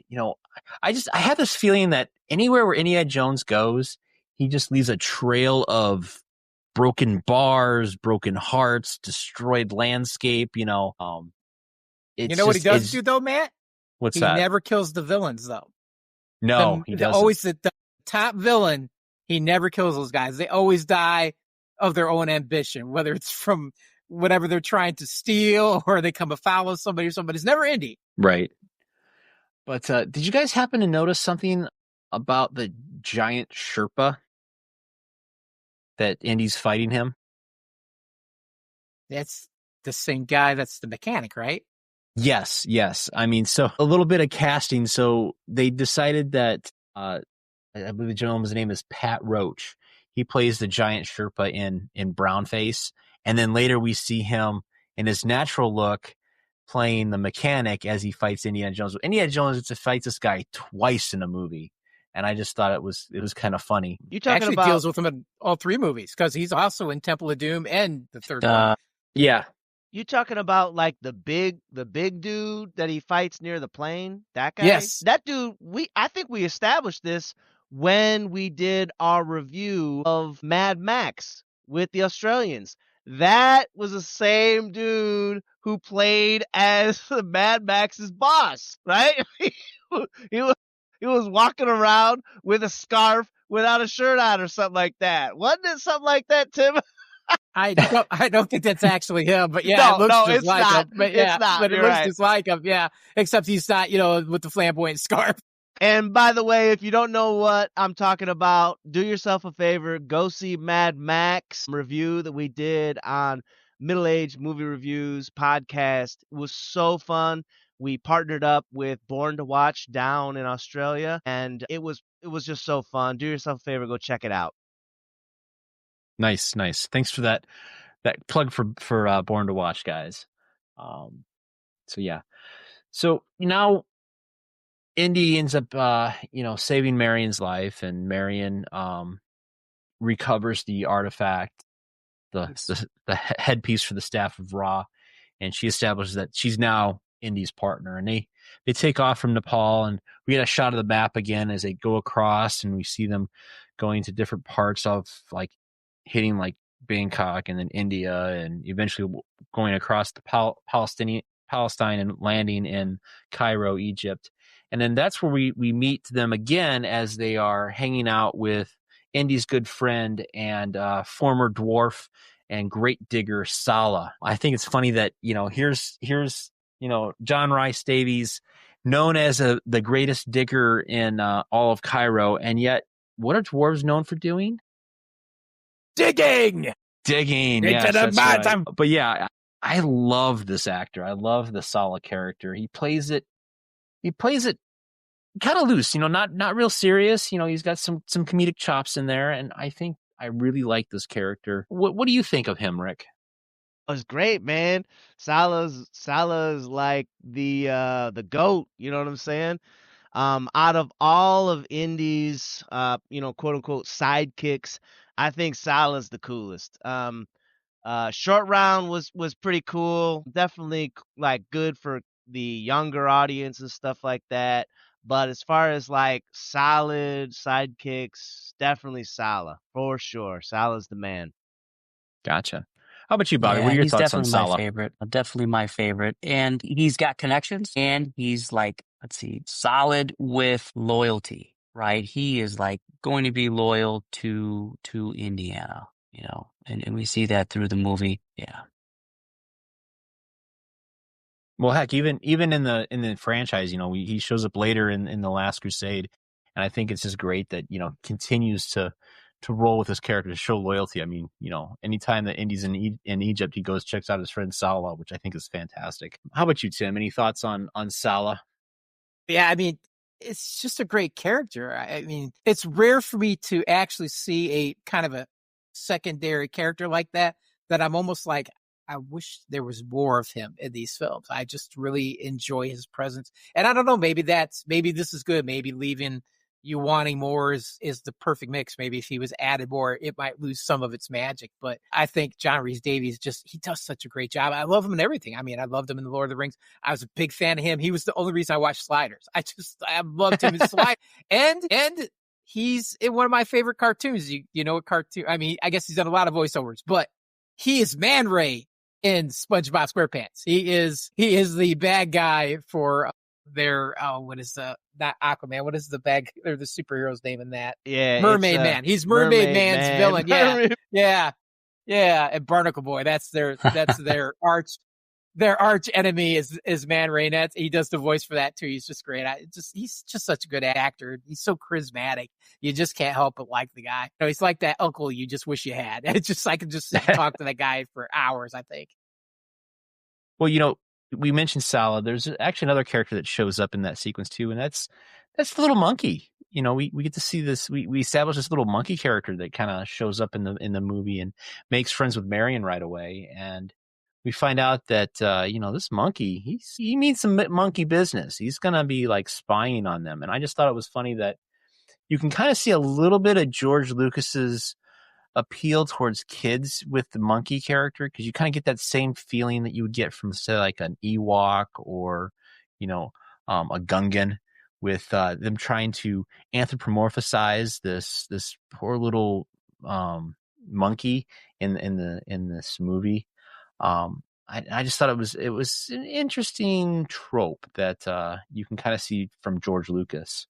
I have this feeling that anywhere where Indiana Jones goes, he just leaves a trail of broken bars, broken hearts, destroyed landscape. You know what he does do though, Matt? What's he that? He never kills the villains though. No, he doesn't. Always the top villain. He never kills those guys. They always die of their own ambition, whether it's from whatever they're trying to steal or they come afoul of somebody or somebody. It's never Indy. Right. But did you guys happen to notice something about the giant Sherpa that Indy's fighting him? That's the same guy that's the mechanic, right? Yes. I mean, so a little bit of casting. So they decided that I believe the gentleman's name is Pat Roach. He plays the giant Sherpa in Brownface. And then later we see him in his natural look playing the mechanic as he fights Indiana Jones. Indiana Jones fights this guy twice in a movie. And I just thought it was kind of funny. You talking about deals with him in all 3 movies, because he's also in Temple of Doom and the third one. Yeah. You talking about like the big dude that he fights near the plane? That guy? Yes. That dude, I think we established this when we did our review of Mad Max with the Australians. That was the same dude who played as Mad Max's boss, right? He was walking around with a scarf without a shirt on or something like that. Wasn't it something like that, Tim? I don't think that's actually him, but yeah, it looks just like him. But yeah, it's not. But it looks just like him, yeah. Except he's not, with the flamboyant scarf. And by the way, if you don't know what I'm talking about, do yourself a favor, go see Mad Max review that we did on Middle Age Movie Reviews podcast. It was so fun. We partnered up with Born to Watch down in Australia, and it was just so fun. Do yourself a favor, go check it out. Nice. Thanks for that plug for Born to Watch, guys. So yeah. So now Indy ends up saving Marion's life, and Marion recovers the artifact, the headpiece for the Staff of Ra, and she establishes that she's now Indy's partner, and they take off from Nepal, and we get a shot of the map again as they go across, and we see them going to different parts of like hitting like Bangkok and then India, and eventually going across the Palestine and landing in Cairo, Egypt. And then that's where we meet them again as they are hanging out with Indy's good friend and former dwarf and great digger Sala. I think it's funny that here's John Rhys Davies, known as the greatest digger in all of Cairo, and yet what are dwarves known for doing? Digging. Yes, that's right. But yeah, I love this actor. I love the Sala character. He plays it kind of loose, not real serious. He's got some comedic chops in there, and I think I really like this character. What do you think of him, Rick? It was great, man. Sala's like the GOAT, you know what I'm saying? Out of all of Indy's, quote unquote sidekicks, I think Salah's the coolest. Short Round was pretty cool. Definitely like good for the younger audience and stuff like that. But as far as like solid sidekicks, definitely Salah for sure. Salah's the man. Gotcha. How about you, Bobby? Yeah, What are your he's thoughts on definitely my Salah? favorite. Definitely my favorite. And he's got connections and he's like, let's see, solid with loyalty, right? He is like going to be loyal to Indiana, and we see that through the movie. Yeah. Well, heck, even in the franchise, he shows up later in the Last Crusade, and I think it's just great that continues to roll with his character, to show loyalty. I mean, anytime that Indy's in Egypt, he goes checks out his friend Salah, which I think is fantastic. How about you, Tim? Any thoughts on Salah? Yeah, I mean, it's just a great character. I mean, it's rare for me to actually see a kind of a secondary character like that I'm almost like, I wish there was more of him in these films. I just really enjoy his presence. And I don't know, maybe this is good. Maybe leaving you wanting more is the perfect mix. Maybe if he was added more, it might lose some of its magic. But I think John Rhys-Davies he does such a great job. I love him in everything. I mean, I loved him in The Lord of the Rings. I was a big fan of him. He was the only reason I watched Sliders. I loved him in Sliders. And he's in one of my favorite cartoons. You know what cartoon? I mean, I guess he's done a lot of voiceovers, but he is Man Ray in SpongeBob SquarePants. He is the bad guy for their not Aquaman. What is the the superhero's name in that? Yeah, Mermaid Man. He's Mermaid Man's villain. Yeah, Mermaid. yeah. And Barnacle Boy. That's their arch enemy is Man Ray. And he does the voice for that too. He's just great. He's just such a good actor. He's so charismatic. You just can't help but like the guy. He's like that uncle you just wish you had. I could just talk to that guy for hours, I think. Well, we mentioned Salah. There's actually another character that shows up in that sequence too, and that's the little monkey. We get to see this. We establish this little monkey character that kind of shows up in the movie and makes friends with Marion right away. And we find out that this monkey, he means some monkey business. He's gonna be like spying on them. And I just thought it was funny that you can kind of see a little bit of George Lucas's appeal towards kids with the monkey character, because you kind of get that same feeling that you would get from, say, like an Ewok or a Gungan, with them trying to anthropomorphize this poor little monkey in this movie. I just thought it was an interesting trope that you can kind of see from George Lucas.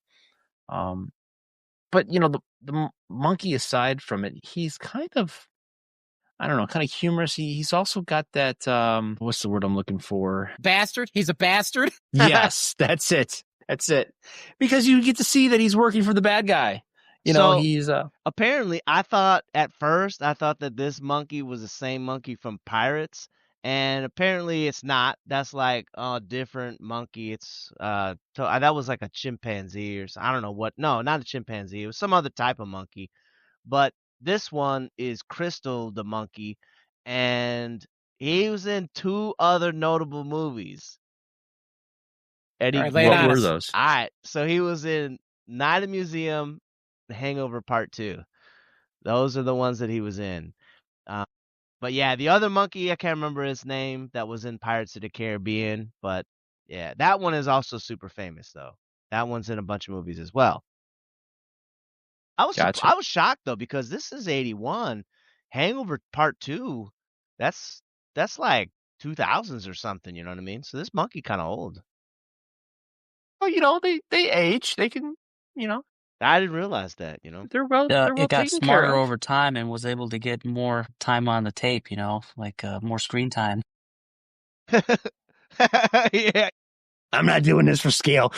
But the monkey, aside from it, he's kind of, I don't know, kind of humorous. He's also got that what's the word I'm looking for? Bastard. He's a bastard. Yes, that's it. Because you get to see that he's working for the bad guy. He's apparently, I thought that this monkey was the same monkey from Pirates, and apparently it's not. That's like a different monkey. It's that was like a chimpanzee or I don't know what. No, not a chimpanzee. It was some other type of monkey. But this one is Crystal the monkey, and he was in 2 other notable movies. Eddie, All right, what were those? All right, so he was in Night at the Museum, The Hangover Part 2. Those are the ones that he was in. But yeah, the other monkey, I can't remember his name, that was in Pirates of the Caribbean. But yeah, that one is also super famous, though. That one's in a bunch of movies as well. I was shocked, though, because this is 81. Hangover Part 2, that's like 2000s or something, you know what I mean? So this monkey kind of old. Well, they age. They can, I didn't realize that, they're well It got taken smarter care of. over time and was able to get more time on the tape, like more screen time. Yeah. I'm not doing this for scale.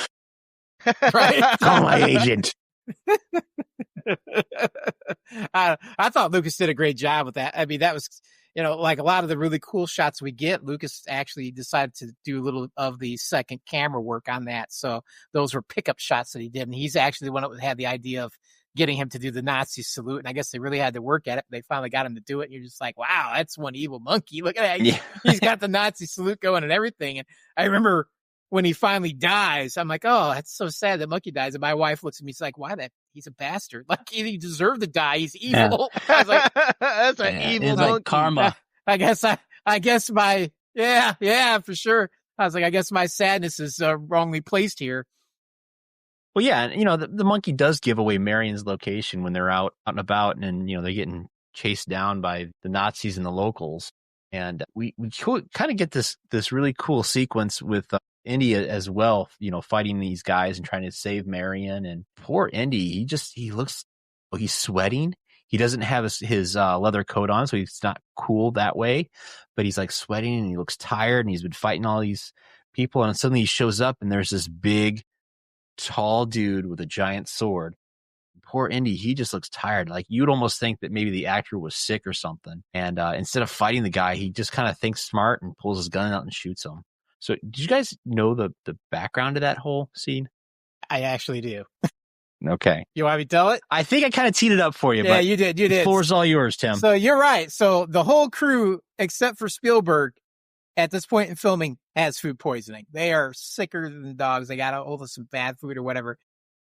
Right. Call my agent. I thought Lucas did a great job with that. I mean, that was, like a lot of the really cool shots we get, Lucas actually decided to do a little of the second camera work on that. So those were pickup shots that he did. And he's actually the one that had the idea of getting him to do the Nazi salute. And I guess they really had to work at it. They finally got him to do it. And you're just like, wow, that's one evil monkey. Look at that. Yeah. He's got the Nazi salute going and everything. And I remember when he finally dies, I'm like, oh, that's so sad that monkey dies. And my wife looks at me, she's like, why that? He's a bastard. Like, he deserved to die. He's evil. I was like, that's an evil It's monkey. like karma. I guess my, yeah, for sure. I was like, I guess my sadness is wrongly placed here. Well, yeah, and the monkey does give away Marion's location when they're out and about, and they're getting chased down by the Nazis and the locals. And we kind of get this really cool sequence with Indy as well, fighting these guys and trying to save Marion. And poor Indy, he's sweating. He doesn't have his leather coat on, so he's not cool that way. But he's like sweating and he looks tired, and he's been fighting all these people. And suddenly he shows up, and there's this big, tall dude with a giant sword. Poor Indy, he just looks tired. Like, you'd almost think that maybe the actor was sick or something. And instead of fighting the guy, he just kind of thinks smart and pulls his gun out and shoots him. So did you guys know the background to that whole scene? I actually do. Okay. You want me to tell it? I think I kind of teed it up for you. Yeah, but you did. the floor's all yours, Tim. So you're right. So the whole crew, except for Spielberg, at this point in filming, has food poisoning. They are sicker than dogs. They got a hold of some bad food or whatever.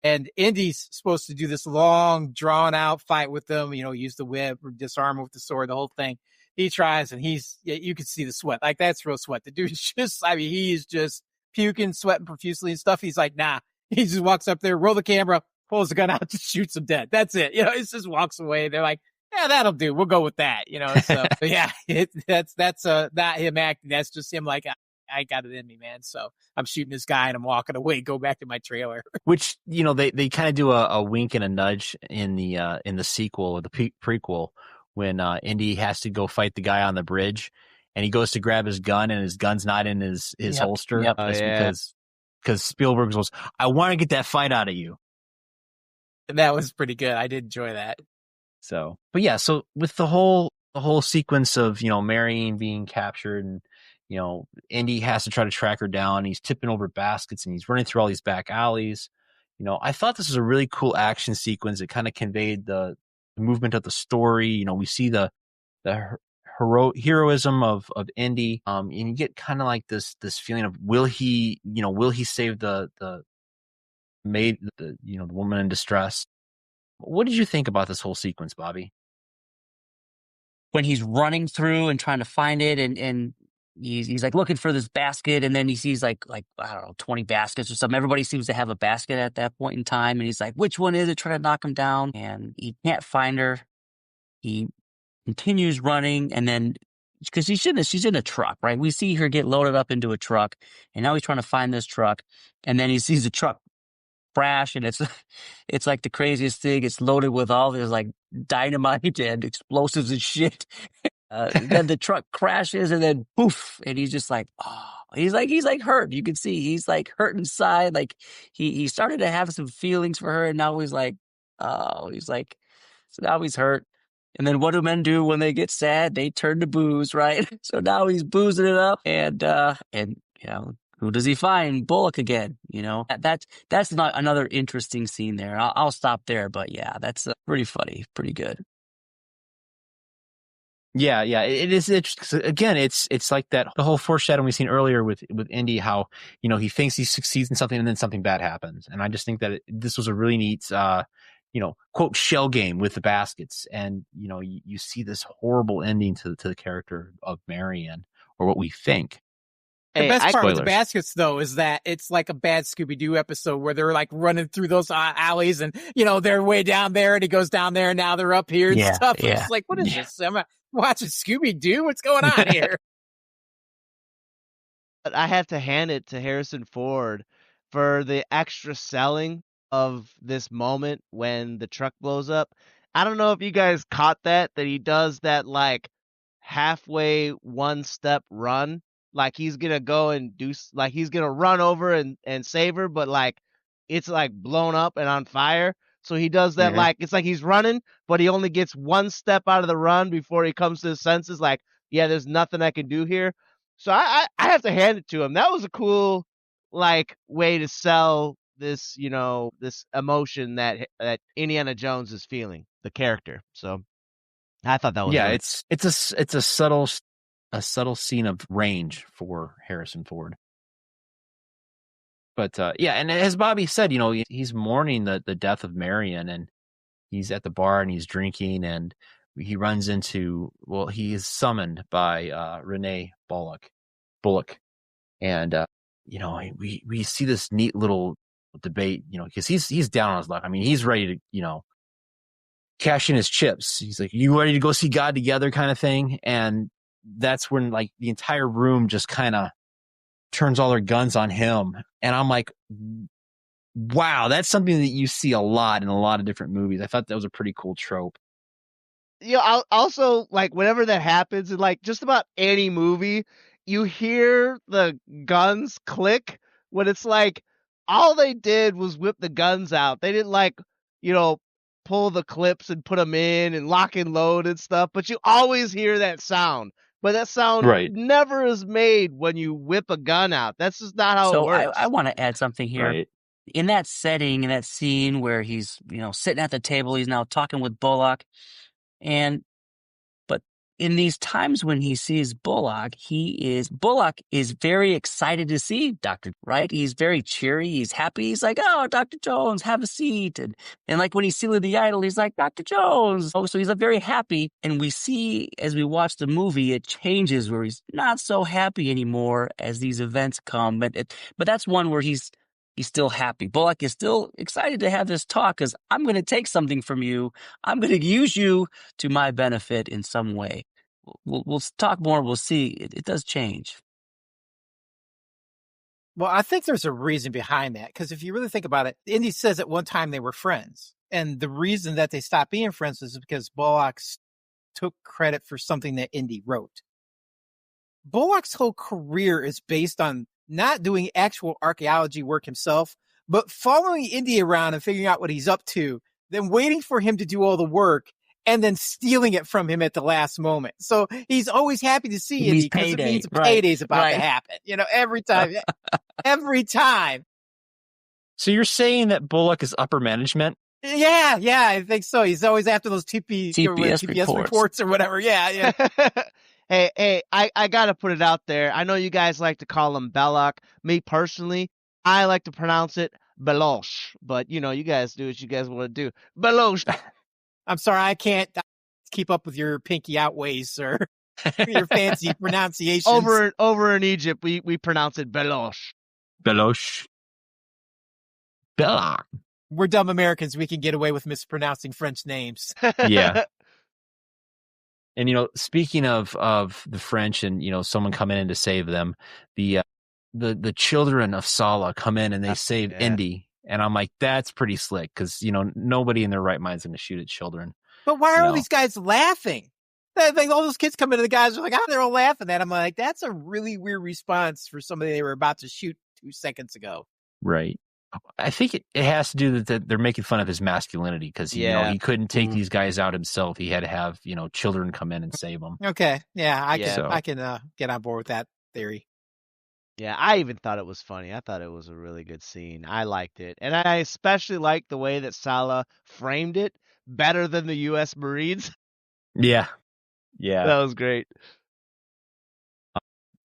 And Indy's supposed to do this long, drawn-out fight with them, use the whip or disarm him with the sword, the whole thing. He tries, and you can see the sweat. Like, that's real sweat. The dude's he's just puking, sweating profusely and stuff. He's like, nah. He just walks up there, roll the camera, pulls the gun out, just shoots him dead. That's it. It just walks away. They're like, yeah, that'll do. We'll go with that. So yeah, that's not him acting. That's just him like, I got it in me, man. So I'm shooting this guy and I'm walking away, go back to my trailer. Which, they kind of do a wink and a nudge in the sequel or the prequel when Indy has to go fight the guy on the bridge and he goes to grab his gun and his gun's not in his holster. Yep. That's because Spielberg goes, I want to get that fight out of you. And that was pretty good. I did enjoy that. So, but yeah, so with the whole sequence of, Marion being captured and, Indy has to try to track her down. He's tipping over baskets and he's running through all these back alleys. I thought this was a really cool action sequence. It kind of conveyed the movement of the story. We see the heroism of Indy. And you get kind of like this feeling of, will he save the maid, the woman in distress? What did you think about this whole sequence, Bobby? When he's running through and trying to find it, and he's like looking for this basket, and then he sees like I don't know, 20 baskets or something. Everybody seems to have a basket at that point in time, and he's like, which one is it? Trying to knock him down, and he can't find her. He continues running, and then because she's in a truck, right? We see her get loaded up into a truck, and now he's trying to find this truck, and then he sees a truck crash, and it's like the craziest thing. It's loaded with all this like dynamite and explosives and shit. Then the truck crashes, and then poof, and he's just like, oh, he's like hurt. You can see he's like hurt inside. Like he started to have some feelings for her, and now he's like, oh, so now he's hurt. And then what do men do when they get sad? They turn to booze, right? So now he's boozing it up, and who does he find? Bullock again. That's not another interesting scene there. I'll stop there, but yeah, that's pretty funny, pretty good. Yeah, it is interesting. Again, it's like that the whole foreshadowing we've seen earlier with Indy, how he thinks he succeeds in something and then something bad happens. And I just think that this was a really neat, quote shell game with the baskets, and you see this horrible ending to the character of Marion, or what we think. The best part with the baskets, though, is that it's like a bad Scooby-Doo episode where they're like running through those alleys and, they're way down there and he goes down there and now they're up here and stuff. Yeah. It's like, what is this? I'm watching Scooby-Doo? What's going on here? But I have to hand it to Harrison Ford for the extra selling of this moment when the truck blows up. I don't know if you guys caught that he does that like halfway one step run. Like he's gonna go and he's gonna run over and save her, but like it's like blown up and on fire. So he does that like it's like he's running, but he only gets one step out of the run before he comes to his senses. Like, yeah, there's nothing I can do here. So I have to hand it to him. That was a cool like way to sell this, this emotion that Indiana Jones is feeling, the character. So I thought that was it's a subtle scene of range for Harrison Ford. But yeah, and as Bobby said, he's mourning the death of Marion, and he's at the bar and he's drinking, and he runs into, he is summoned by Renee Bullock, and we see this neat little debate, because he's down on his luck. I mean, he's ready to cash in his chips. He's like, "You ready to go see God together?" kind of thing, and that's when like the entire room just kind of turns all their guns on him, and I'm like, wow, that's something that you see a lot in a lot of different movies. I thought that was a pretty cool trope. I'll also, like, whenever that happens in like just about any movie, you hear the guns click when it's like all they did was whip the guns out. They didn't like, pull the clips and put them in and lock and load and stuff, but you always hear that sound. But that sound never is made when you whip a gun out. That's just not how it works. I want to add something here. Right. In that setting, in that scene where he's, sitting at the table, he's now talking with Bullock. But in these times when he sees Bullock is very excited to see Dr. Right? He's very cheery. He's happy. He's like, "Oh, Dr. Jones, have a seat." And like when he's Sealing the Idol, he's like, "Dr. Jones." Oh, so he's very happy. And we see as we watch the movie, it changes where he's not so happy anymore as these events come. But that's one where he's still happy. Bullock is still excited to have this talk because I'm going to take something from you. I'm going to use you to my benefit in some way. We'll talk more. We'll see. It does change. Well, I think there's a reason behind that, because if you really think about it, Indy says at one time they were friends. And the reason that they stopped being friends is because Bullock took credit for something that Indy wrote. Bullock's whole career is based on not doing actual archaeology work himself, but following Indy around and figuring out what he's up to, then waiting for him to do all the work, and then stealing it from him at the last moment. So he's always happy to see Indy because it means a payday's about to happen. Every time. Every time. So you're saying that Bullock is upper management? Yeah, I think so. He's always after those TPS reports or whatever. Yeah. Hey, I gotta put it out there. I know you guys like to call him Belloc. Me personally, I like to pronounce it Belosh. But you guys do what you guys want to do. Belosh. I'm sorry, I can't keep up with your pinky out ways, sir. Your fancy pronunciations. Over in Egypt, we pronounce it Belosh. Belosh. Belloc. We're dumb Americans. We can get away with mispronouncing French names. Yeah. And speaking of the French and someone coming in to save them, the children of Sala come in and they save Indy, and I'm like, that's pretty slick because nobody in their right mind is going to shoot at children. But why are all these guys laughing? Like all those kids come in and the guys are like, they're all laughing at. I'm like, that's a really weird response for somebody they were about to shoot 2 seconds ago. Right. I think it has to do with that they're making fun of his masculinity because he couldn't take these guys out himself. He had to have children come in and save them. Okay, I can get on board with that theory. Yeah, I even thought it was funny. I thought it was a really good scene. I liked it, and I especially liked the way that Sala framed it better than the U.S. Marines. Yeah, that was great.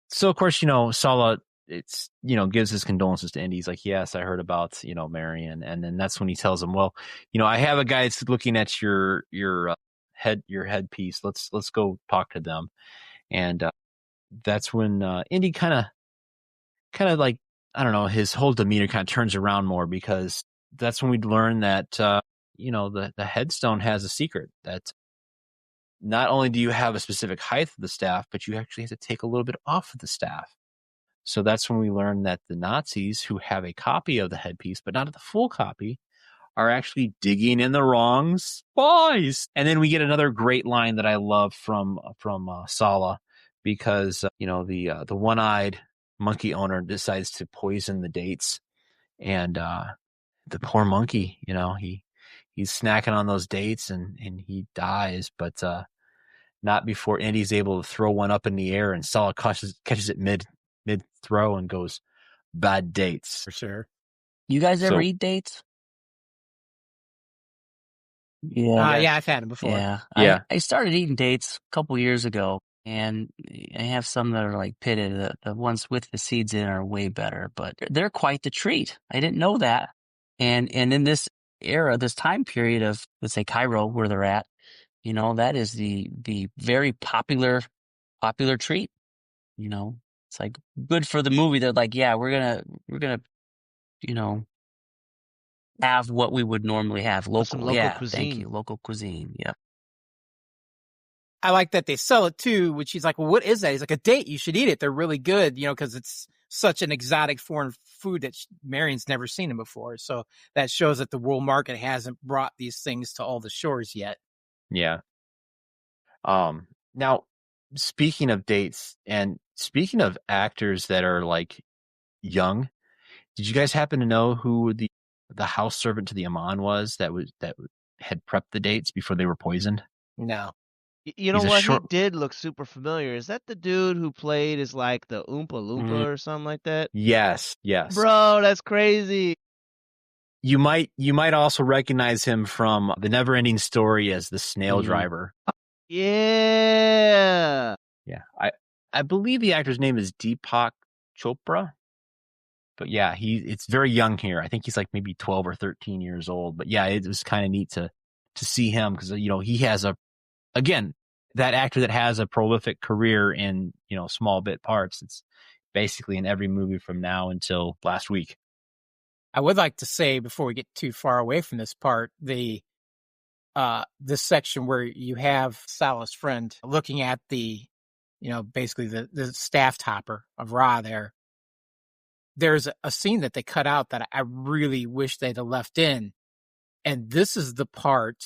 So of course Sala. It's gives his condolences to Indy. He's like, "Yes, I heard about Marion," and then that's when he tells him, "Well, I have a guy that's looking at your headpiece. Let's go talk to them." And that's when Indy kind of like, I don't know, his whole demeanor kind of turns around more because that's when we learn that the headstone has a secret that not only do you have a specific height of the staff, but you actually have to take a little bit off of the staff. So that's when we learn that the Nazis who have a copy of the headpiece, but not the full copy, are actually digging in the wrong spies. And then we get another great line that I love from Sala because, the one-eyed monkey owner decides to poison the dates. And the poor monkey, he's snacking on those dates and he dies, but not before Indy's able to throw one up in the air and Sala catches it mid throw and goes, "Bad dates." For sure. You guys ever eat dates? Yeah. Yeah, I've had them before. Yeah. I started eating dates a couple years ago, and I have some that are like pitted. The ones with the seeds in are way better, but they're quite the treat. I didn't know that. And in this era, this time period of, let's say, Cairo, where they're at, that is the very popular treat. It's like good for the movie. They're like, yeah, we're gonna have what we would normally have, Some local. local Yeah, cuisine. thank you, local cuisine. Yeah. I like that they sell it too, which he's like, well, what is that? He's like, a date. You should eat it. They're really good, because it's such an exotic foreign food that Marion's never seen them before. So that shows that the world market hasn't brought these things to all the shores yet. Yeah. Now, speaking of dates and speaking of actors that are like young, did you guys happen to know who the house servant to the Aman was that had prepped the dates before they were poisoned? No. You know He's a what? short- He did look super familiar. Is that the dude who played as like the Oompa Loompa or something like that? Yes. Bro, that's crazy. You might also recognize him from The Never-Ending Story as the snail Mhm. driver. Yeah. Yeah. I believe the actor's name is Deepak Chopra. But yeah, it's very young here. I think he's like maybe 12 or 13 years old. But yeah, it was kind of neat to see him because, he has that actor that has a prolific career in, small bit parts. It's basically in every movie from now until last week. I would like to say, before we get too far away from this part, this section where you have Salah's friend looking at the, basically the staff topper of Ra there. There's a scene that they cut out that I really wish they'd have left in. And this is the part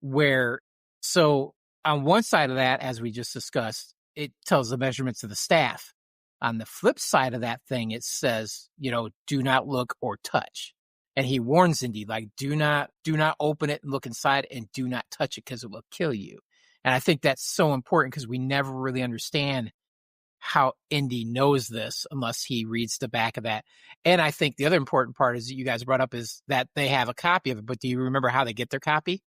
where, so on one side of that, as we just discussed, it tells the measurements of the staff. On the flip side of that thing, it says, do not look or touch. And he warns Indy, like, do not open it and look inside, and do not touch it because it will kill you. And I think that's so important because we never really understand how Indy knows this unless he reads the back of that. And I think the other important part is that you guys brought up is that they have a copy of it, but do you remember how they get their copy?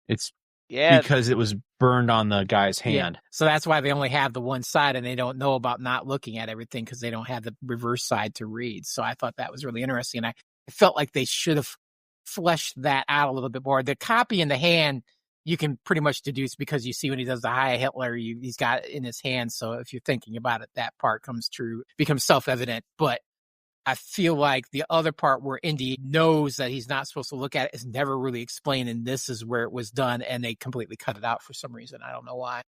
It's Yeah. because it was burned on the guy's hand. Yeah. So that's why they only have the one side and they don't know about not looking at everything because they don't have the reverse side to read. So I thought that was really interesting. And I felt like they should have fleshed that out a little bit more. The copy in the hand, you can pretty much deduce because you see when he does the Heil Hitler, he's got it in his hand. So if you're thinking about it, that part comes true, becomes self-evident. But I feel like the other part where Indy knows that he's not supposed to look at it is never really explained, and this is where it was done, and they completely cut it out for some reason. I don't know why.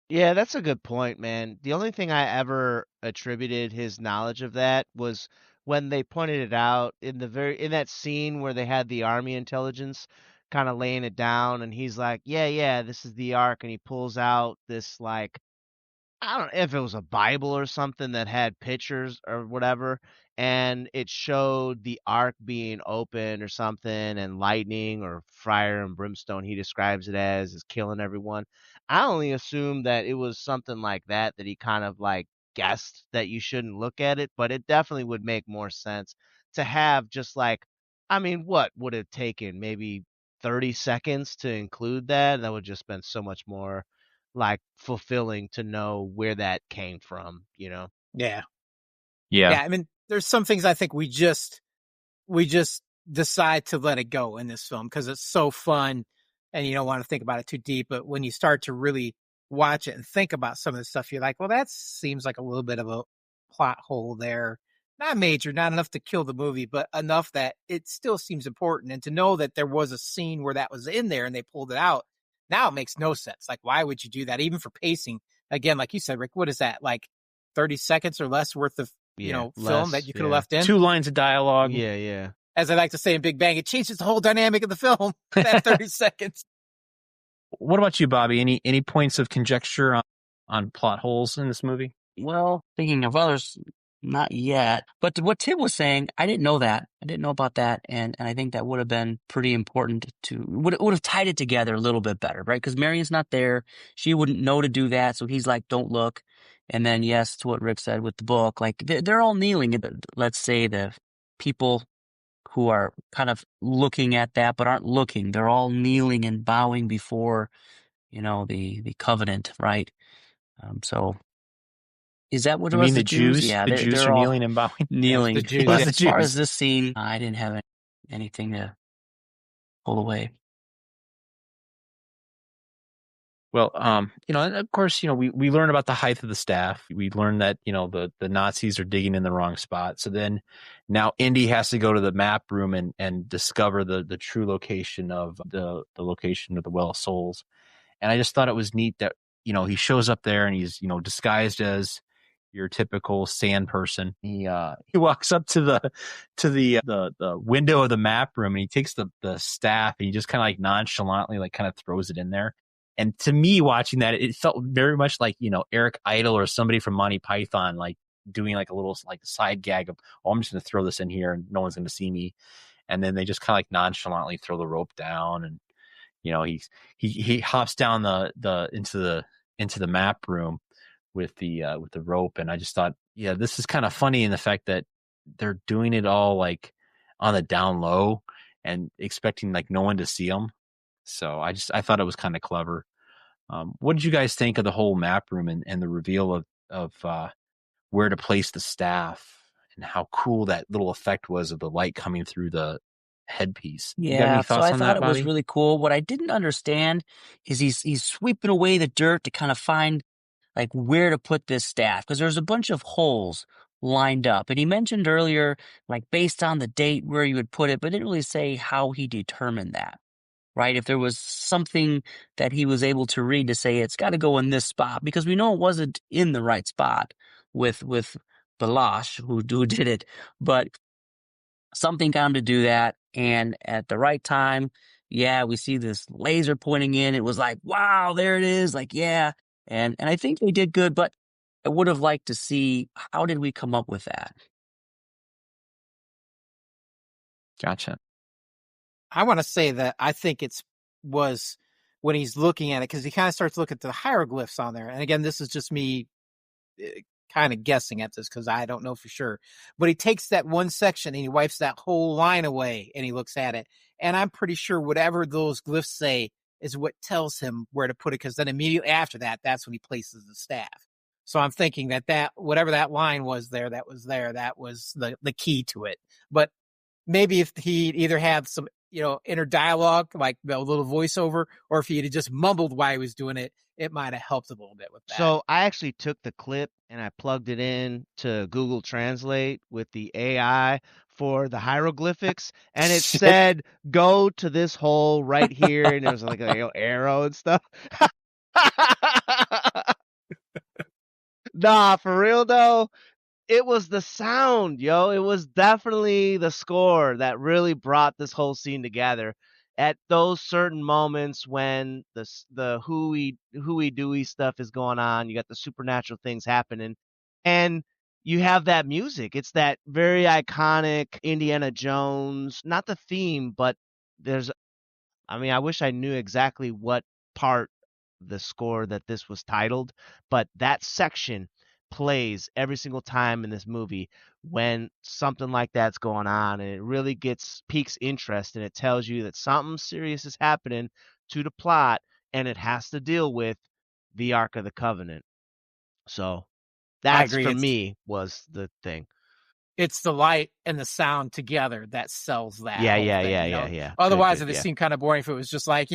Yeah, that's a good point, man. The only thing I ever attributed his knowledge of that was when they pointed it out in that scene where they had the army intelligence kind of laying it down, and he's like, yeah, this is the Ark, and he pulls out this, like, I don't know if it was a Bible or something that had pictures or whatever, and it showed the Ark being open or something, and lightning or fire and brimstone, he describes it as, is killing everyone. I only assumed that it was something like that he kind of like guessed that you shouldn't look at it, but it definitely would make more sense to have just like, I mean, what would it have taken? Maybe 30 seconds to include that? That would just been so much more like fulfilling to know where that came from, Yeah. Yeah. Yeah. I mean, there's some things I think we just decide to let it go in this film because it's so fun and you don't want to think about it too deep. But when you start to really watch it and think about some of the stuff, you're like, well, that seems like a little bit of a plot hole there. Not major, not enough to kill the movie, but enough that it still seems important. And to know that there was a scene where that was in there and they pulled it out, now it makes no sense. Like, why would you do that? Even for pacing, again, like you said, Rick, what is that? Like 30 seconds or less worth of, film that you could have left in? 2 lines of dialogue. Yeah. As I like to say in Big Bang, it changes the whole dynamic of the film, that 30 seconds. What about you, Bobby? Any points of conjecture on plot holes in this movie? Well, thinking of others, not yet. But what Tim was saying, I didn't know that. I didn't know about that, and I think that would have been pretty important would have tied it together a little bit better, right? Because Marion's not there. She wouldn't know to do that, so he's like, don't look. And then, yes, to what Rick said with the book, like, they're all kneeling. Let's say the people who are kind of looking at that but aren't looking, they're all kneeling and bowing before, the covenant, right? So is that what it You was? mean the Jews? Yeah, The Jews they're are all kneeling and bowing? kneeling. the Jews, But yeah. as far as this scene, I didn't have anything to pull away. Well, and of course, we learn about the height of the staff. We learn that, the Nazis are digging in the wrong spot. So then now Indy has to go to the map room and discover the true location of the location of the Well of Souls. And I just thought it was neat that, he shows up there and he's, disguised as your typical sand person. He walks up to the window of the map room and he takes the staff and he just kind of like nonchalantly like kind of throws it in there. And to me, watching that, it felt very much like, Eric Idle or somebody from Monty Python, like doing like a little like side gag of, oh, I'm just going to throw this in here and no one's going to see me. And then they just kind of like nonchalantly throw the rope down and, he hops down into the map room with the rope. And I just thought, yeah, this is kind of funny in the fact that they're doing it all like on the down low and expecting like no one to see them. So I thought it was kind of clever. What did you guys think of the whole map room and the reveal of where to place the staff and how cool that little effect was of the light coming through the headpiece? You got Yeah, any so thoughts I on thought that, it was Bobby? really cool. What I didn't understand is he's sweeping away the dirt to kind of find like where to put this staff because there's a bunch of holes lined up. And he mentioned earlier, like based on the date where you would put it, but didn't really say how he determined that. Right? If there was something that he was able to read to say it's got to go in this spot, because we know it wasn't in the right spot with Balash who did it, but something got him to do that, and at the right time, yeah, we see this laser pointing in. It was like, wow, there it is. Like, yeah, and I think they did good, but I would have liked to see how did we come up with that. Gotcha. I want to say that I think was when he's looking at it, because he kind of starts looking at the hieroglyphs on there. And again, this is just me kind of guessing at this because I don't know for sure. But he takes that one section and he wipes that whole line away and he looks at it. And I'm pretty sure whatever those glyphs say is what tells him where to put it, because then immediately after that, that's when he places the staff. So I'm thinking that whatever that line was there, that was the key to it. But maybe if he either had some, inner dialogue, like a little voiceover, or if he had just mumbled while he was doing it, it might have helped a little bit with that. So I actually took the clip and I plugged it in to Google Translate with the AI for the hieroglyphics, and it said, go to this hole right here, and there was like a arrow and stuff. Nah, for real though, it was the sound, yo. It was definitely the score that really brought this whole scene together. At those certain moments when the hooey dooey stuff is going on, you got the supernatural things happening, and you have that music. It's that very iconic Indiana Jones, not the theme, but I wish I knew exactly what part the score that this was titled, but that section plays every single time in this movie when something like that's going on, and it really piques interest, and it tells you that something serious is happening to the plot, and it has to deal with the Ark of the Covenant. So that's, agree. for me, was the thing. It's the light and the sound together that sells that. Yeah, whole yeah, thing, yeah. Otherwise, Good, it would seem kind of boring if it was just like,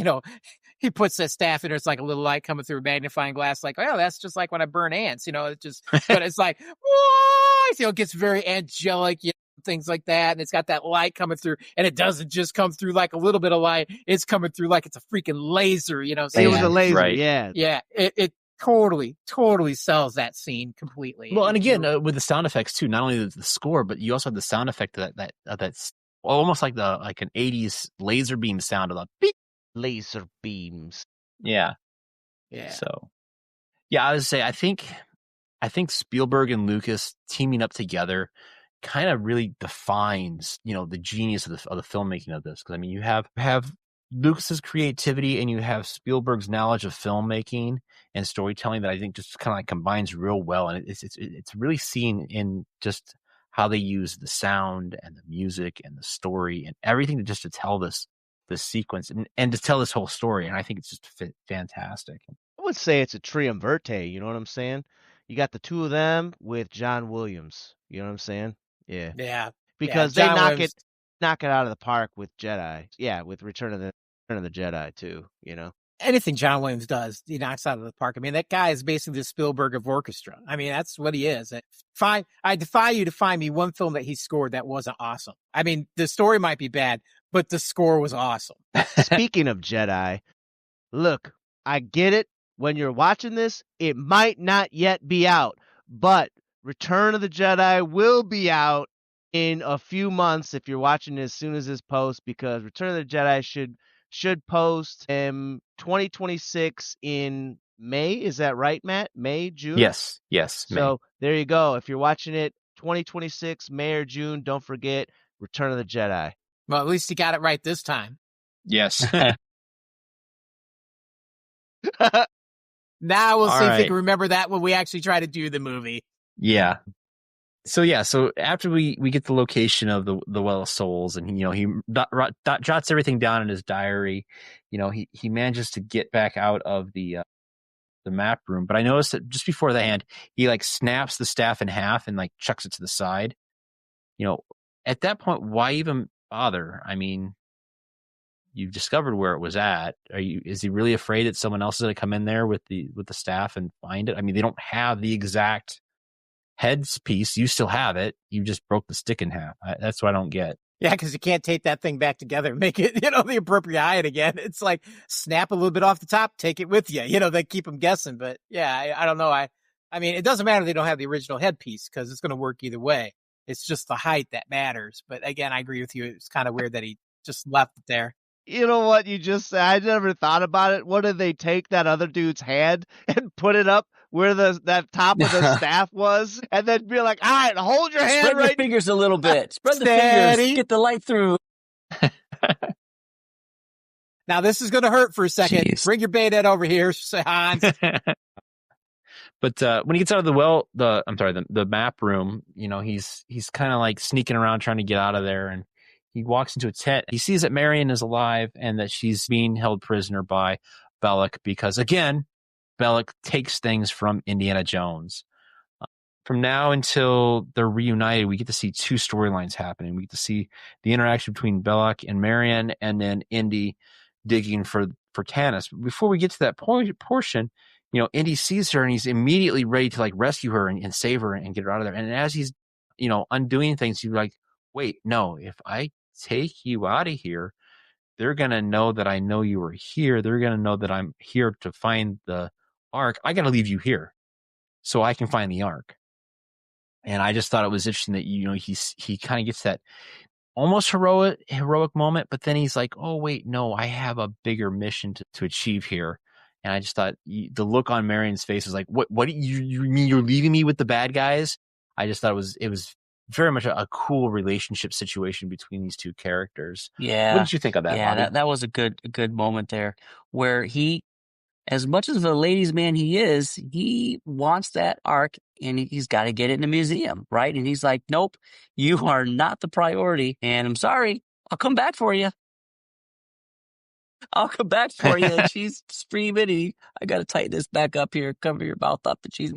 he puts that staff in there, it's like a little light coming through a magnifying glass, like, oh, that's just like when I burn ants, it's just, but it's like, whoa, it gets very angelic, things like that, and it's got that light coming through, and it doesn't just come through like a little bit of light, it's coming through like it's a freaking laser, So it was a laser, right. Yeah, it totally sells that scene completely. Well, and again, with the sound effects too, not only the score, but you also have the sound effect that's almost like an 80s laser beam sound of the beep. Laser beams. Yeah. So, yeah, I would say I think Spielberg and Lucas teaming up together kind of really defines, the genius of the filmmaking of this. Because you have Lucas's creativity and you have Spielberg's knowledge of filmmaking and storytelling that I think just kind of like combines real well, and it's really seen in just how they use the sound and the music and the story and everything to tell this sequence and to tell this whole story, and I think it's just fantastic. would say it's a triumvirate. You know what I'm saying? You got the two of them with John Williams. You know what I'm saying? Yeah. Yeah. Because they John Williams. knock it out of the park with Jedi. Yeah, with Return of the Jedi too, you know. Anything John Williams does, he knocks out of the park. I mean, that guy is basically the Spielberg of orchestra. I mean, that's what he is. Fine. I defy you to find me one film that he scored that wasn't awesome. I mean, the story might be bad, but the score was awesome. Speaking of Jedi, look, I get it. When you're watching this, it might not yet be out, but Return of the Jedi will be out in a few months if you're watching it as soon as this posts, because Return of the Jedi should post 2026 in May. Is that right, Matt? May, June? Yes. So there you go. If you're watching it 2026, May or June, don't forget Return of the Jedi. Well, at least he got it right this time. Yes. Now we'll All see if we right. can remember that when we actually try to do the movie. Yeah. So after we get the location of the Well of Souls, and he jots everything down in his diary, he manages to get back out of the map room. But I noticed that just before the hand, he like snaps the staff in half and like chucks it to the side. At that point, why even bother? I mean, you've discovered where it was at. Is he really afraid that someone else is going to come in there with the staff and find it? I mean, they don't have the exact heads piece. You still have it. You just broke the stick in half. That's what I don't get. Yeah, because you can't take that thing back together and make it, the appropriate height again. It's like snap a little bit off the top, take it with you. They keep them guessing. But yeah, I don't know. I mean, it doesn't matter if they don't have the original headpiece because it's going to work either way. It's just the height that matters. But again, I agree with you. It's kind of weird that he just left it there. You know what you just said? I never thought about it. What did they take that other dude's hand and put it up where that top of the staff was, and then be like, all right, hold your hand Spread right. your fingers a little bit. Spread the Steady. fingers. Get the light through. Now this is going to hurt for a second. Jeez. Bring your Bayonetta over here, Hans. But when he gets out of the map room, he's kind of like sneaking around trying to get out of there, and he walks into a tent. He sees that Marion is alive and that she's being held prisoner by Belloc because, again, Belloc takes things from Indiana Jones. From now until they're reunited, we get to see two storylines happening. We get to see the interaction between Belloc and Marion, and then Indy digging for Tanis. But before we get to that portion, Indy sees her and he's immediately ready to like rescue her and save her and get her out of there. And as he's, undoing things, he's like, wait, no, if I take you out of here, they're going to know that I know you were here. They're going to know that I'm here to find the Ark. I got to leave you here so I can find the Ark. And I just thought it was interesting that, he kind of gets that almost heroic moment, but then he's like, oh, wait, no, I have a bigger mission to achieve here. And I just thought the look on Marion's face is like, what you mean you're leaving me with the bad guys? I just thought it was very much a cool relationship situation between these two characters. Yeah. What did you think of that? Yeah, that was a good moment there where he, as much as a ladies' man he is, he wants that Ark and he's got to get it in a museum, right? And he's like, nope, you are not the priority. And I'm sorry, I'll come back for you. I'll come back for you. And she's screaming, I got to tighten this back up here, cover your mouth up. And she's,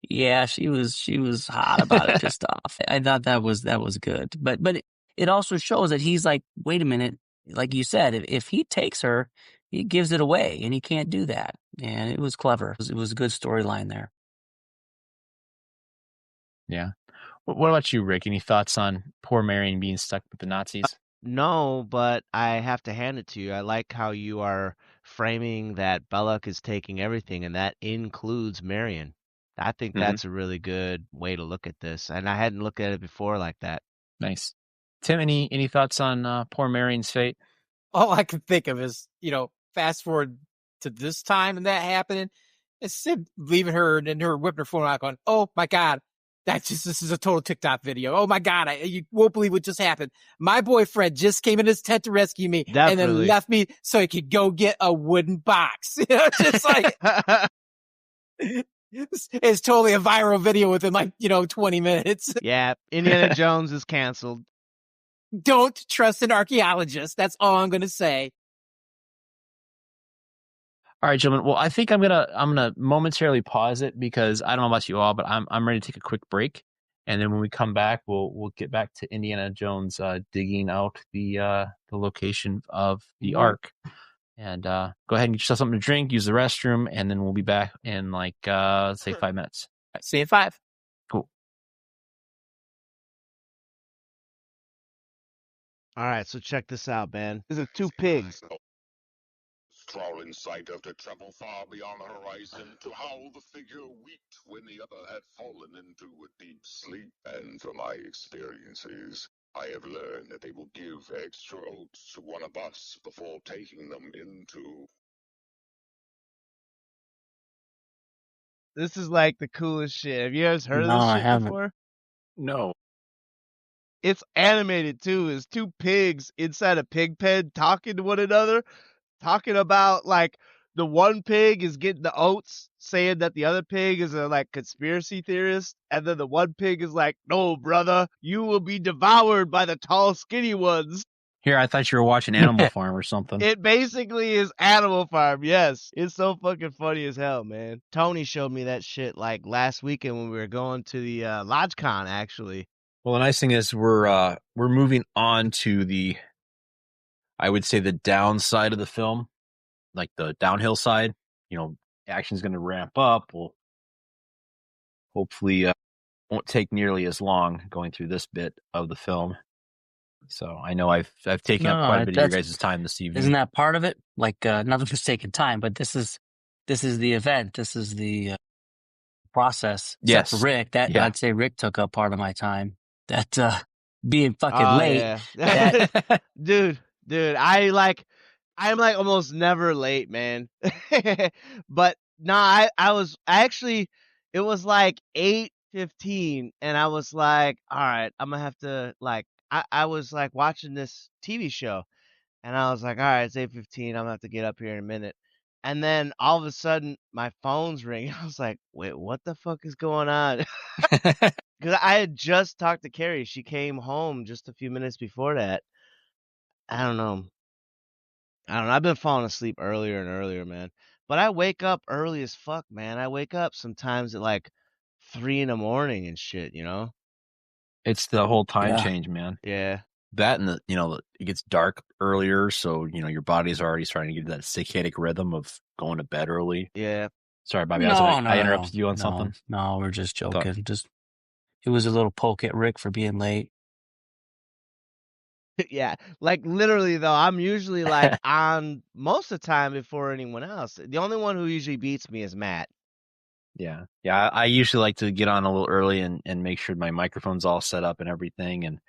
yeah, she was hot about it, pissed off. I thought that was good. But it also shows that he's like, wait a minute, like you said, if he takes her, he gives it away, and he can't do that. And it was clever. It was a good storyline there. Yeah. What about you, Rick? Any thoughts on poor Marion being stuck with the Nazis? No, but I have to hand it to you. I like how you are framing that Belloc is taking everything, and that includes Marion. I think that's a really good way to look at this, and I hadn't looked at it before like that. Nice. Tim, any thoughts on poor Marion's fate? All I can think of is, fast forward to this time and that happening, it's him leaving her and then her whipping her phone out going, oh my God, this is a total TikTok video. Oh my God, you won't believe what just happened. My boyfriend just came in his tent to rescue me and then left me so he could go get a wooden box. Just like, it's totally a viral video within 20 minutes. Yeah, Indiana Jones is canceled. Don't trust an archaeologist. That's all I'm going to say. All right, gentlemen. Well, I think I'm gonna momentarily pause it because I don't know about you all, but I'm ready to take a quick break, and then when we come back, we'll get back to Indiana Jones digging out the location of the Ark, and go ahead and get yourself something to drink, use the restroom, and then we'll be back in like let's say 5 minutes. See you in 5. Cool. All right, so check this out, man. This is two pigs. Crawl in sight of the trouble far beyond the horizon, to howl the figure wept when the other had fallen into a deep sleep. And from my experiences, I have learned that they will give extra oats to one of us before taking them into... This is like the coolest shit. Have you guys heard of No, this I shit haven't. before? No. It's animated too. It's two pigs inside a pig pen talking to one another, talking about like the one pig is getting the oats, saying that the other pig is a like conspiracy theorist, and then the one pig is like, "No, brother, you will be devoured by the tall, skinny ones." Here, I thought you were watching Animal Farm or something. It basically is Animal Farm. Yes, it's so fucking funny as hell, man. Tony showed me that shit like last weekend when we were going to the LodgeCon, actually. Well, the nice thing is we're moving on to the, I would say, the downside of the film, like the downhill side. You know, action's going to ramp up. We'll hopefully won't take nearly as long going through this bit of the film. So I know I've taken up quite a bit of your guys' time this evening. Isn't that part of it? Like, nothing was taking time, but this is the event. This is the process. Yes. Except for Rick, I'd say Rick took up part of my time. That being fucking late. Yeah. dude, I'm like almost never late, man. But nah, it was like 8:15, and I was like, all right, I'm gonna have to like. I was like watching this TV show, and I was like, all right, it's 8:15. I'm gonna have to get up here in a minute. And then all of a sudden, my phone's ringing. I was like, wait, what the fuck is going on? Because I had just talked to Carrie. She came home just a few minutes before that. I don't know. I've been falling asleep earlier and earlier, man. But I wake up early as fuck, man. I wake up sometimes at like 3 in the morning and shit, you know? It's the whole time change, man. Yeah. That and it gets dark earlier, so your body's already starting to get that circadian rhythm of going to bed early. Yeah. Sorry, Bobby. No, I interrupted you on something. No, we're just joking. It was a little poke at Rick for being late. Yeah, like literally though, I'm usually like on most of the time before anyone else. The only one who usually beats me is Matt. Yeah. I usually like to get on a little early and make sure my microphone's all set up and everything, and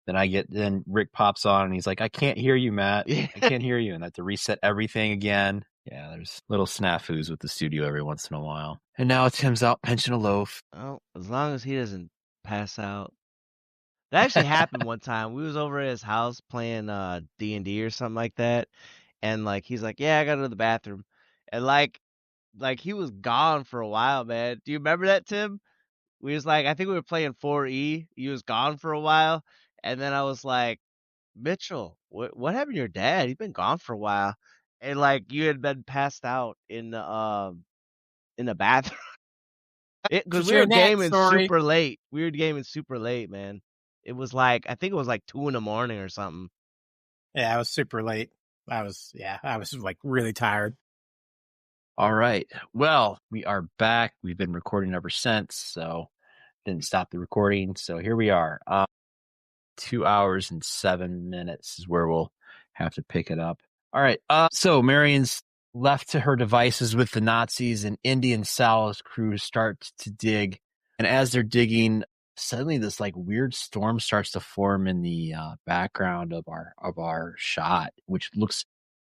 then Rick pops on and he's like, "I can't hear you, Matt. I can't hear you," and I have to reset everything again. Yeah, there's little snafus with the studio every once in a while. And now Tim's out pinching a loaf. Oh, as long as he doesn't pass out. That actually happened one time. We was over at his house playing D&D or something like that, and like he's like, "Yeah, I gotta go to the bathroom," and like he was gone for a while, man. Do you remember that, Tim? We was like, I think we were playing 4E. He was gone for a while, and then I was like, Mitchell, what happened to your dad? He's been gone for a while, and like you had been passed out in the bathroom. Because we were gaming super late. We were gaming super late, man. It was like, I think it was like 2 in the morning or something. Yeah, I was super late. I was like really tired. All right. Well, we are back. We've been recording ever since, so didn't stop the recording. So here we are. 2 hours and 7 minutes is where we'll have to pick it up. All right. So Marion's left to her devices with the Nazis, and Indy and Sal's crew start to dig. And as they're digging, suddenly this like weird storm starts to form in the background of our shot, which looks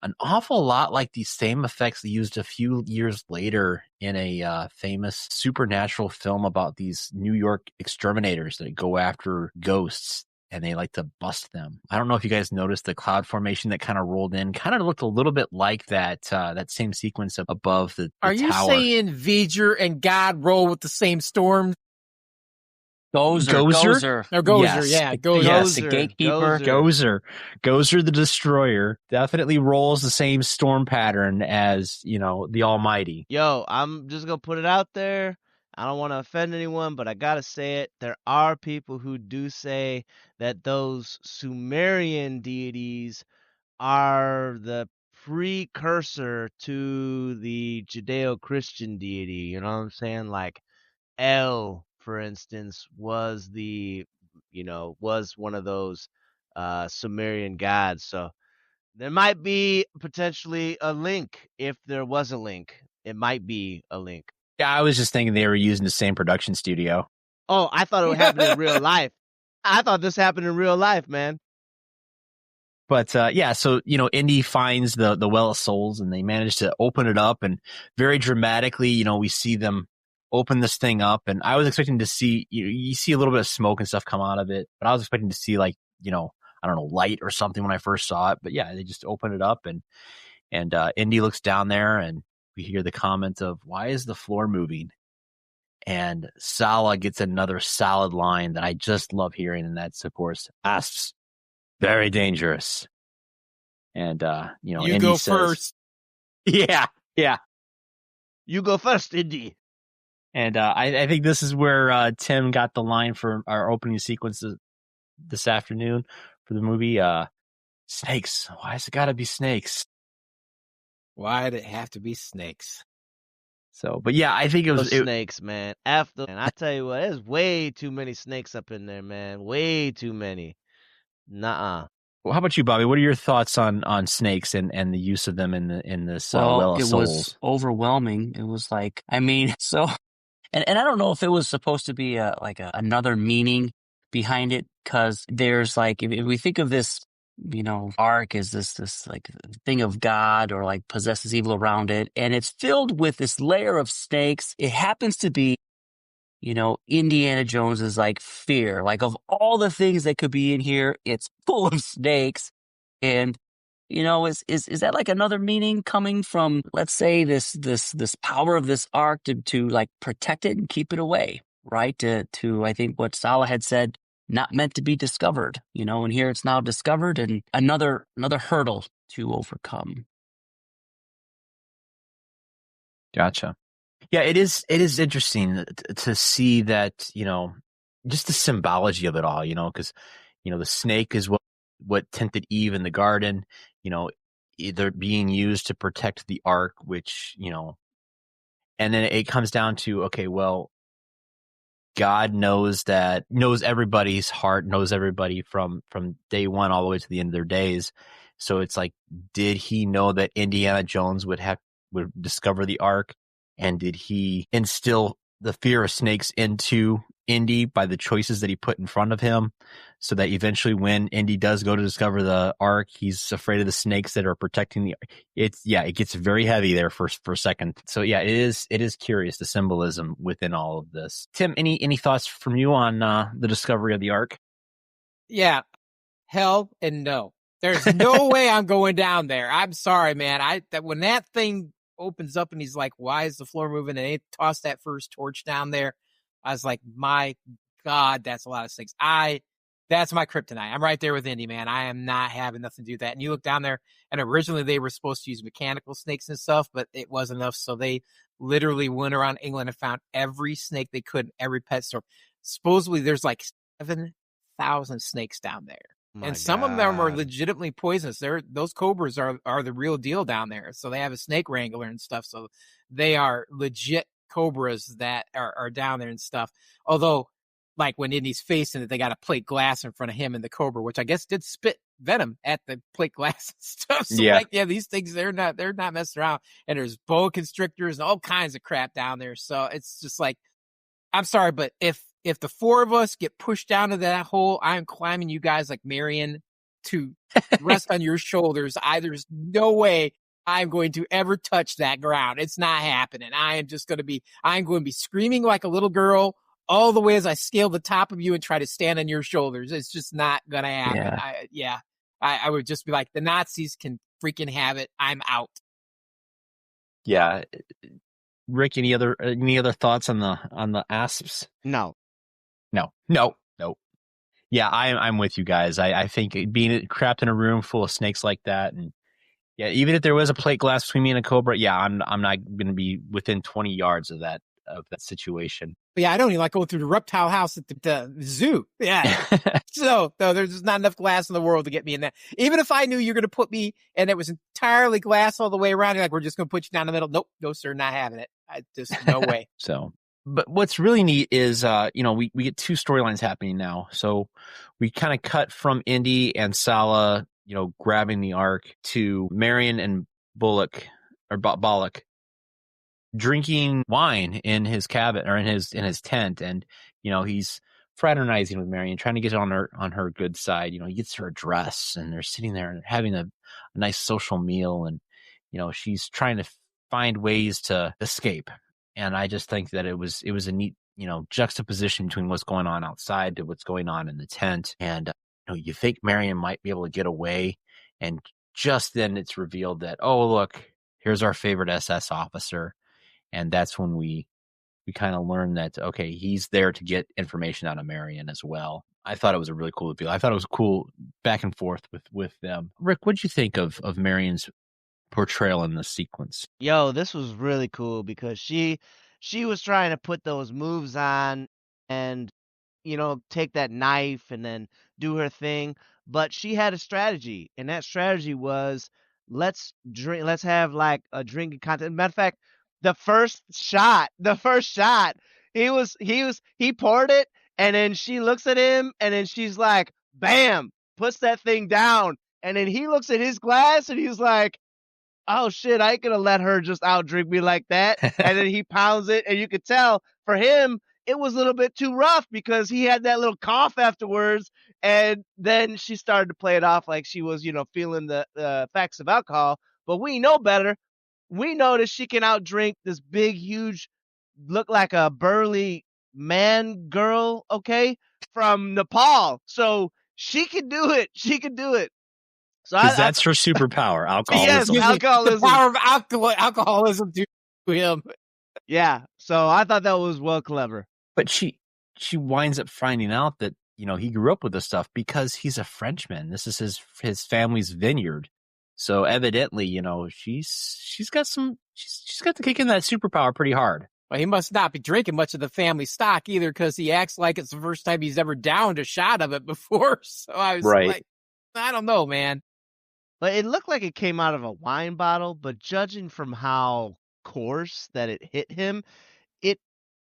an awful lot like the same effects they used a few years later in a famous supernatural film about these New York exterminators that go after ghosts and they like to bust them. I don't know if you guys noticed the cloud formation that kind of rolled in. Kind of looked a little bit like that same sequence above the Are tower. you saying V'ger and God roll with the same storm? Gozer. Or Gozer, Yes. yeah. Gozer. Yes, the Gozer, gatekeeper. Gozer the destroyer definitely rolls the same storm pattern as, the Almighty. Yo, I'm just gonna put it out there. I don't want to offend anyone, but I gotta say it. There are people who do say that those Sumerian deities are the precursor to the Judeo-Christian deity. You know what I'm saying? Like El, for instance, was was one of those Sumerian gods. So there might be potentially a link. If there was a link, it might be a link. Yeah, I was just thinking they were using the same production studio. Oh, I thought it would happen in real life. I thought this happened in real life, man. But so Indy finds the Well of Souls, and they manage to open it up, and very dramatically, we see them open this thing up. And I was expecting to see you see a little bit of smoke and stuff come out of it, but I was expecting to see I don't know, light or something when I first saw it. But yeah, they just open it up, and Indy looks down there, and we hear the comment of, "Why is the floor moving?" And Sala gets another solid line that I just love hearing, and that's, of course, asps. Very dangerous. And, You Indy go says, first. Yeah. You go first, Indy. And I think this is where Tim got the line for our opening sequence this afternoon for the movie. Snakes. Why has it got to be snakes? Why'd it have to be snakes? So, but yeah, I think it was... snakes, man. And I tell you what, there's way too many snakes up in there, man. Way too many. Nuh-uh. Well, how about you, Bobby? What are your thoughts on snakes and the use of them in this Well of Souls? It was overwhelming. It was like, so, and I don't know if it was supposed to be another meaning behind it, because there's if we think of this, Ark as this like thing of God, or like possesses evil around it, and it's filled with this layer of snakes. It happens to be, Indiana Jones is fear. Of all the things that could be in here, it's full of snakes. And, is that another meaning coming from, let's say, this power of this Ark to protect it and keep it away, right? To I think what Sala had said, not meant to be discovered, and here it's now discovered, and another hurdle to overcome. Gotcha. Yeah, it is interesting to see that, just the symbology of it all, because, the snake is what tempted Eve in the garden, either being used to protect the Ark, which, and then it comes down to, okay, well, God knows everybody's heart, knows everybody from day one all the way to the end of their days. So it's did he know that Indiana Jones would discover the Ark? And did he instill the fear of snakes into Indy by the choices that he put in front of him, so that eventually when Indy does go to discover the Ark, he's afraid of the snakes that are protecting the... It gets very heavy there for a second. So yeah, it is curious, the symbolism within all of this. Tim, any thoughts from you on the discovery of the Ark? Yeah. Hell and no. There's no way I'm going down there. I'm sorry, man. When that thing opens up and he's like, "Why is the floor moving?" and they toss that first torch down there, I was like, my God, that's a lot of snakes. That's my kryptonite. I'm right there with Indy, man. I am not having nothing to do with that. And you look down there, and originally they were supposed to use mechanical snakes and stuff, but it wasn't enough. So they literally went around England and found every snake they could in every pet store. Supposedly there's 7,000 snakes down there. And some of them are legitimately poisonous. Those cobras are the real deal down there. So they have a snake wrangler and stuff. So they are legit cobras that are down there and stuff. Although, when Indy's facing it, they got a plate glass in front of him and the cobra, which I guess did spit venom at the plate glass and stuff. So these things, they're not messing around. And there's boa constrictors and all kinds of crap down there. So it's just I'm sorry, but if the four of us get pushed down to that hole, I'm climbing you guys like Marion to rest on your shoulders. There's no way I'm going to ever touch that ground. It's not happening. I'm going to be screaming like a little girl all the way as I scale the top of you and try to stand on your shoulders. It's just not going to happen. Yeah. I would just be like, the Nazis can freaking have it. I'm out. Yeah. Rick, any other thoughts on the asps? No. No. Yeah, I'm with you guys. I think being trapped in a room full of snakes like that, and yeah, even if there was a plate glass between me and a cobra, yeah, I'm not going to be within 20 yards of that situation. But yeah, I don't even like going through the reptile house at the zoo. Yeah. So no, there's not enough glass in the world to get me in that. Even if I knew you're going to put me and it was entirely glass all the way around, you're like, we're just going to put you down the middle. Nope, no, sir, not having it. Just no way. So, but what's really neat is, we get two storylines happening now. So we kind of cut from Indy and Sala, grabbing the Ark, to Marion and Bullock drinking wine in his cabin or in his tent, and he's fraternizing with Marion, trying to get on her good side. He gets her a dress, and they're sitting there and having a nice social meal, and she's trying to find ways to escape. And I just think that it was a neat juxtaposition between what's going on outside to what's going on in the tent. And you think Marion might be able to get away, and just then it's revealed that, oh, look, here's our favorite SS officer. And that's when we kind of learn that, okay, he's there to get information out of Marion as well. I thought it was a really cool reveal. I thought it was cool back and forth with them. Rick, what did you think of Marion's portrayal in this sequence? Yo, this was really cool because she was trying to put those moves on and take that knife and then do her thing, but she had a strategy, and that strategy was, let's have like a drinking contest. Matter of fact, the first shot, he poured it, and then she looks at him, and then she's like, bam, puts that thing down, and then he looks at his glass, and he's like, oh shit, I ain't gonna let her just outdrink me like that. And then he pounds it, and you could tell for him it was a little bit too rough because he had that little cough afterwards, and then she started to play it off like she was, feeling the effects of alcohol. But we know better. We know that she can outdrink this big, huge, look like a burly man girl, okay, from Nepal. So she can do it. So that's her superpower, alcoholism. Yes, alcoholism. The power of alcoholism to him. Yeah, so I thought that was well clever. But she winds up finding out that he grew up with this stuff because he's a Frenchman. This is his family's vineyard. So evidently, she's got to kick in that superpower pretty hard. Well, he must not be drinking much of the family stock either, because he acts like it's the first time he's ever downed a shot of it before. So I was like, I don't know, man. But it looked like it came out of a wine bottle, but judging from how coarse that it hit him, it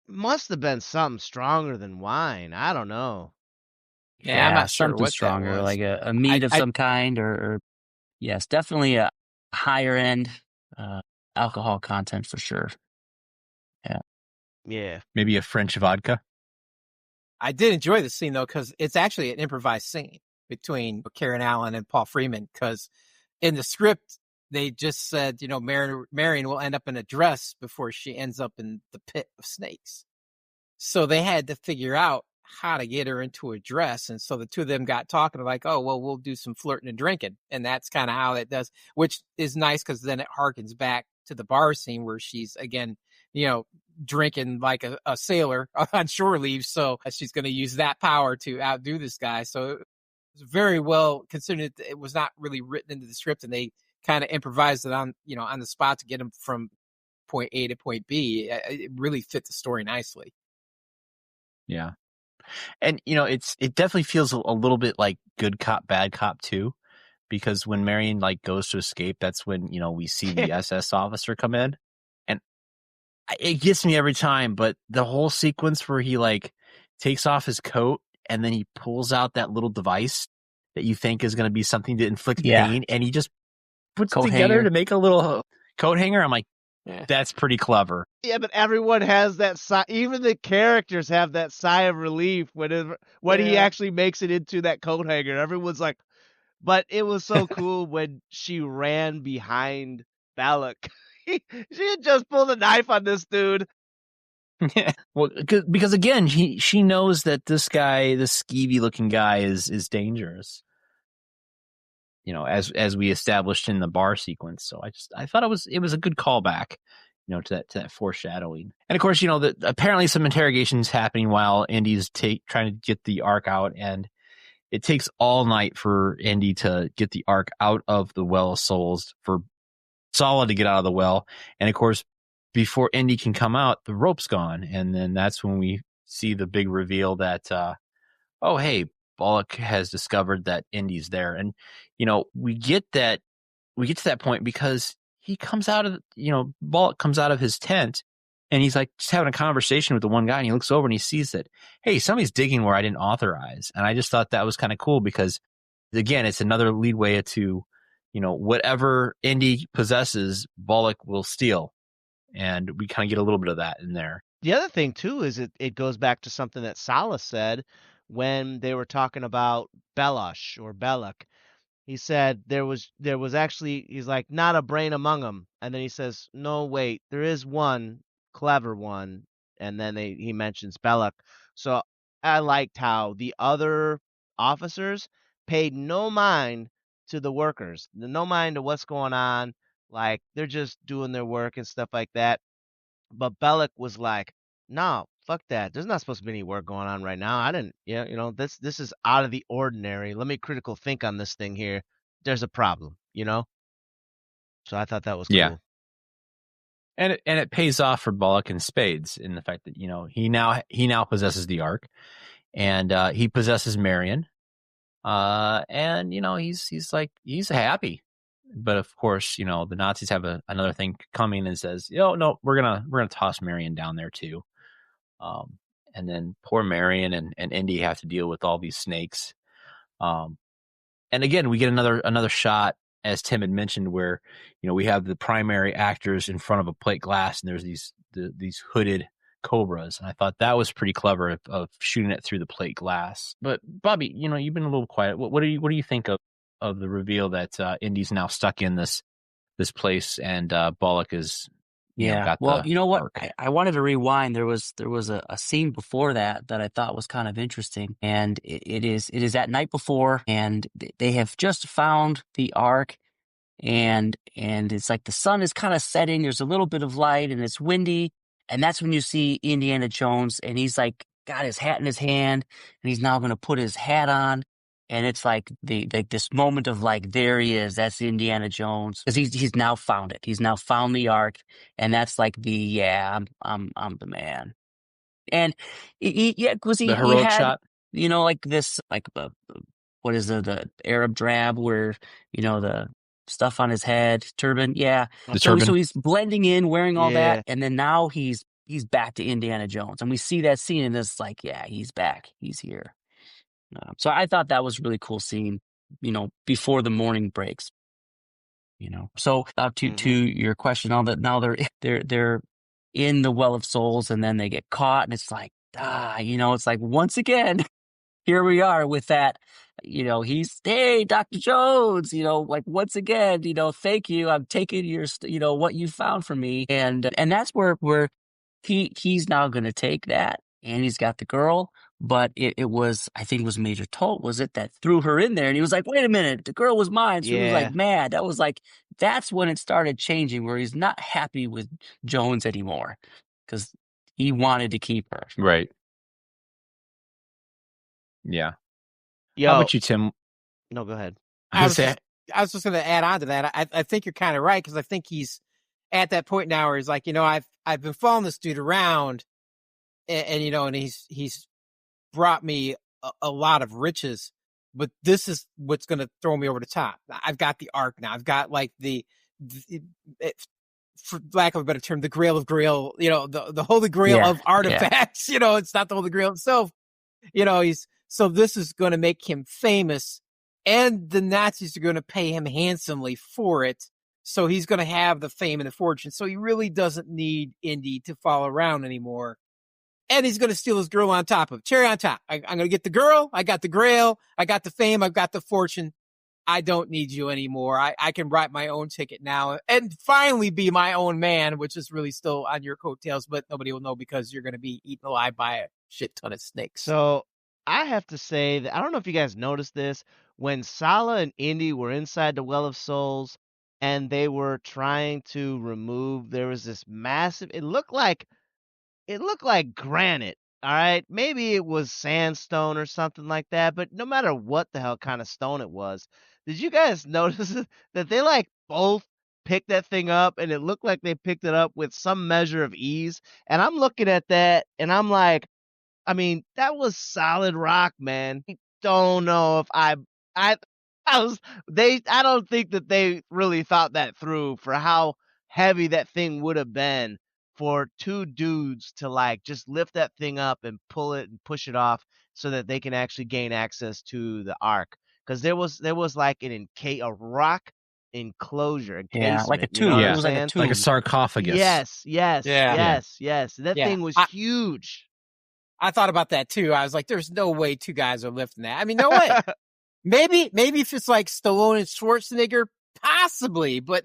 must have been something stronger than wine. I don't know. Yeah, I'm not sure something what stronger, that was. like a mead of some kind, or yes, definitely a higher end alcohol content for sure. Yeah. Maybe a French vodka. I did enjoy the scene, though, because it's actually an improvised scene between Karen Allen and Paul Freeman, because in the script, they just said, Marion will end up in a dress before she ends up in the pit of snakes. So they had to figure out how to get her into a dress. And so the two of them got talking like, oh, well, we'll do some flirting and drinking. And that's kind of how it does, which is nice because then it harkens back to the bar scene where she's, again, drinking like a sailor on shore leave. So she's going to use that power to outdo this guy. So it was very well considered. It was not really written into the script, and they kind of improvised it on the spot to get him from point A to point B. It really fit the story nicely. Yeah. And, it definitely feels a little bit like good cop, bad cop too, because when Marion goes to escape, that's when, we see the SS officer come in, and it gets me every time. But the whole sequence where he takes off his coat and then he pulls out that little device that you think is going to be something to inflict pain, and he just puts it together to make a little coat hanger. I'm like, that's pretty clever. Yeah, but everyone has that sigh. Even the characters have that sigh of relief when he actually makes it into that coat hanger. Everyone's like, but it was so cool when she ran behind Balak. She had just pulled a knife on this dude. Yeah, well, because again, she knows that this guy, this skeevy looking guy, is dangerous. As we established in the bar sequence. So I thought it was a good callback. to that foreshadowing. And of course, apparently some interrogations happening while Indy's trying to get the Ark out, and it takes all night for Indy to get the Ark out of the Well of Souls, for Sala to get out of the well. And of course, before Indy can come out, the rope's gone. And then that's when we see the big reveal that, oh, hey, Bullock has discovered that Indy's there. And, we get to that point because he comes out of, Bullock comes out of his tent, and he's like just having a conversation with the one guy, and he looks over and he sees that, hey, somebody's digging where I didn't authorize. And I just thought that was kind of cool because, again, it's another leadway to, whatever Indy possesses, Bullock will steal. And we kind of get a little bit of that in there. The other thing, too, is it goes back to something that Sala said when they were talking about Belush or Belloc. He said there was actually, he's like, not a brain among them. And then he says, no, wait, there is one clever one. And then he mentions Belloc. So I liked how the other officers paid no mind to the workers, no mind to what's going on. Like, they're just doing their work and stuff like that. But Belloc was like, no, fuck that. There's not supposed to be any work going on right now. I didn't, this is out of the ordinary. Let me critical think on this thing here. There's a problem, So I thought that was cool. Yeah. And it pays off for Bullock in spades in the fact that, he now possesses the Ark, and he possesses Marion. And, he's happy. But of course, the Nazis have another thing coming and says, no, we're gonna toss Marion down there too. And then poor Marion and Indy have to deal with all these snakes. And again, we get another shot, as Tim had mentioned, where we have the primary actors in front of a plate glass, and there's these hooded cobras, and I thought that was pretty clever of shooting it through the plate glass. But Bobby, you've been a little quiet. What do you think of the reveal that Indy's now stuck in this place, and Bullock is got well, the you know what? Ark. I wanted to rewind. There was a scene before that I thought was kind of interesting, and it is that night before, and they have just found the Ark, and it's like the sun is kind of setting. There's a little bit of light, and it's windy, and that's when you see Indiana Jones, and he's like got his hat in his hand, and he's now going to put his hat on. And it's like this moment of like, there he is. That's Indiana Jones, because he's now found it. He's now found the Ark, and that's like I'm the man. And because the heroic had, shot, like this, like what is the Arab drab where the stuff on his head, turban, the so turban. he's blending in, wearing all that, and then now he's back to Indiana Jones, and we see that scene, and it's like, he's back, he's here. So I thought that was a really cool scene, before the morning breaks. So to your question, now they're in the Well of Souls, and then they get caught, and it's like it's like once again, here we are with that. He's, hey, Dr. Jones, like once again, thank you. I'm taking your, what you found for me, and that's where he's now going to take that, and he's got the girl. But it was, I think it was Major Tolt, was it, that threw her in there? And he was like, wait a minute, the girl was mine. So he was like mad. That was like, that's when it started changing, where he's not happy with Jones anymore, because he wanted to keep her. Right. Yeah. Yo, how about you, Tim? No, go ahead. I was just going to add on to that. I think you're kind of right, because I think he's at that point now where he's like, I've been following this dude around, and he's brought me a lot of riches, but this is what's going to throw me over the top. I've got the Ark now. I've got like the for lack of a better term, the Grail of Grail, the Holy Grail of artifacts. It's not the Holy Grail itself. So this is going to make him famous, and the Nazis are going to pay him handsomely for it. So he's going to have the fame and the fortune. So he really doesn't need Indy to follow around anymore. And he's going to steal his girl on top of it. Cherry on top. I'm going to get the girl. I got the Grail. I got the fame. I've got the fortune. I don't need you anymore. I can write my own ticket now and finally be my own man, which is really still on your coattails, but nobody will know because you're going to be eaten alive by a shit ton of snakes. So I have to say that I don't know if you guys noticed this. When Sala and Indy were inside the Well of Souls, and they were trying to remove. There was this massive. It looked like granite. All right, maybe it was sandstone or something like that. But no matter what the hell kind of stone it was, did you guys notice that they like both picked that thing up, and it looked like they picked it up with some measure of ease? And I'm looking at that, and I'm like, I mean, that was solid rock, man. I don't know if I was I don't think that they really thought that through for how heavy that thing would have been for two dudes to like just lift that thing up and pull it and push it off so that they can actually gain access to the Ark. Because there was like a rock enclosure, Yeah, like a encasement, you know tube. what It I'm was like a saying? tube. Like a sarcophagus. Yes, yes, Yeah. yes, yes. That Yeah. thing was huge. I thought about that too. I was like, there's no way two guys are lifting that. I mean, no way. Maybe if it's like Stallone and Schwarzenegger, possibly. But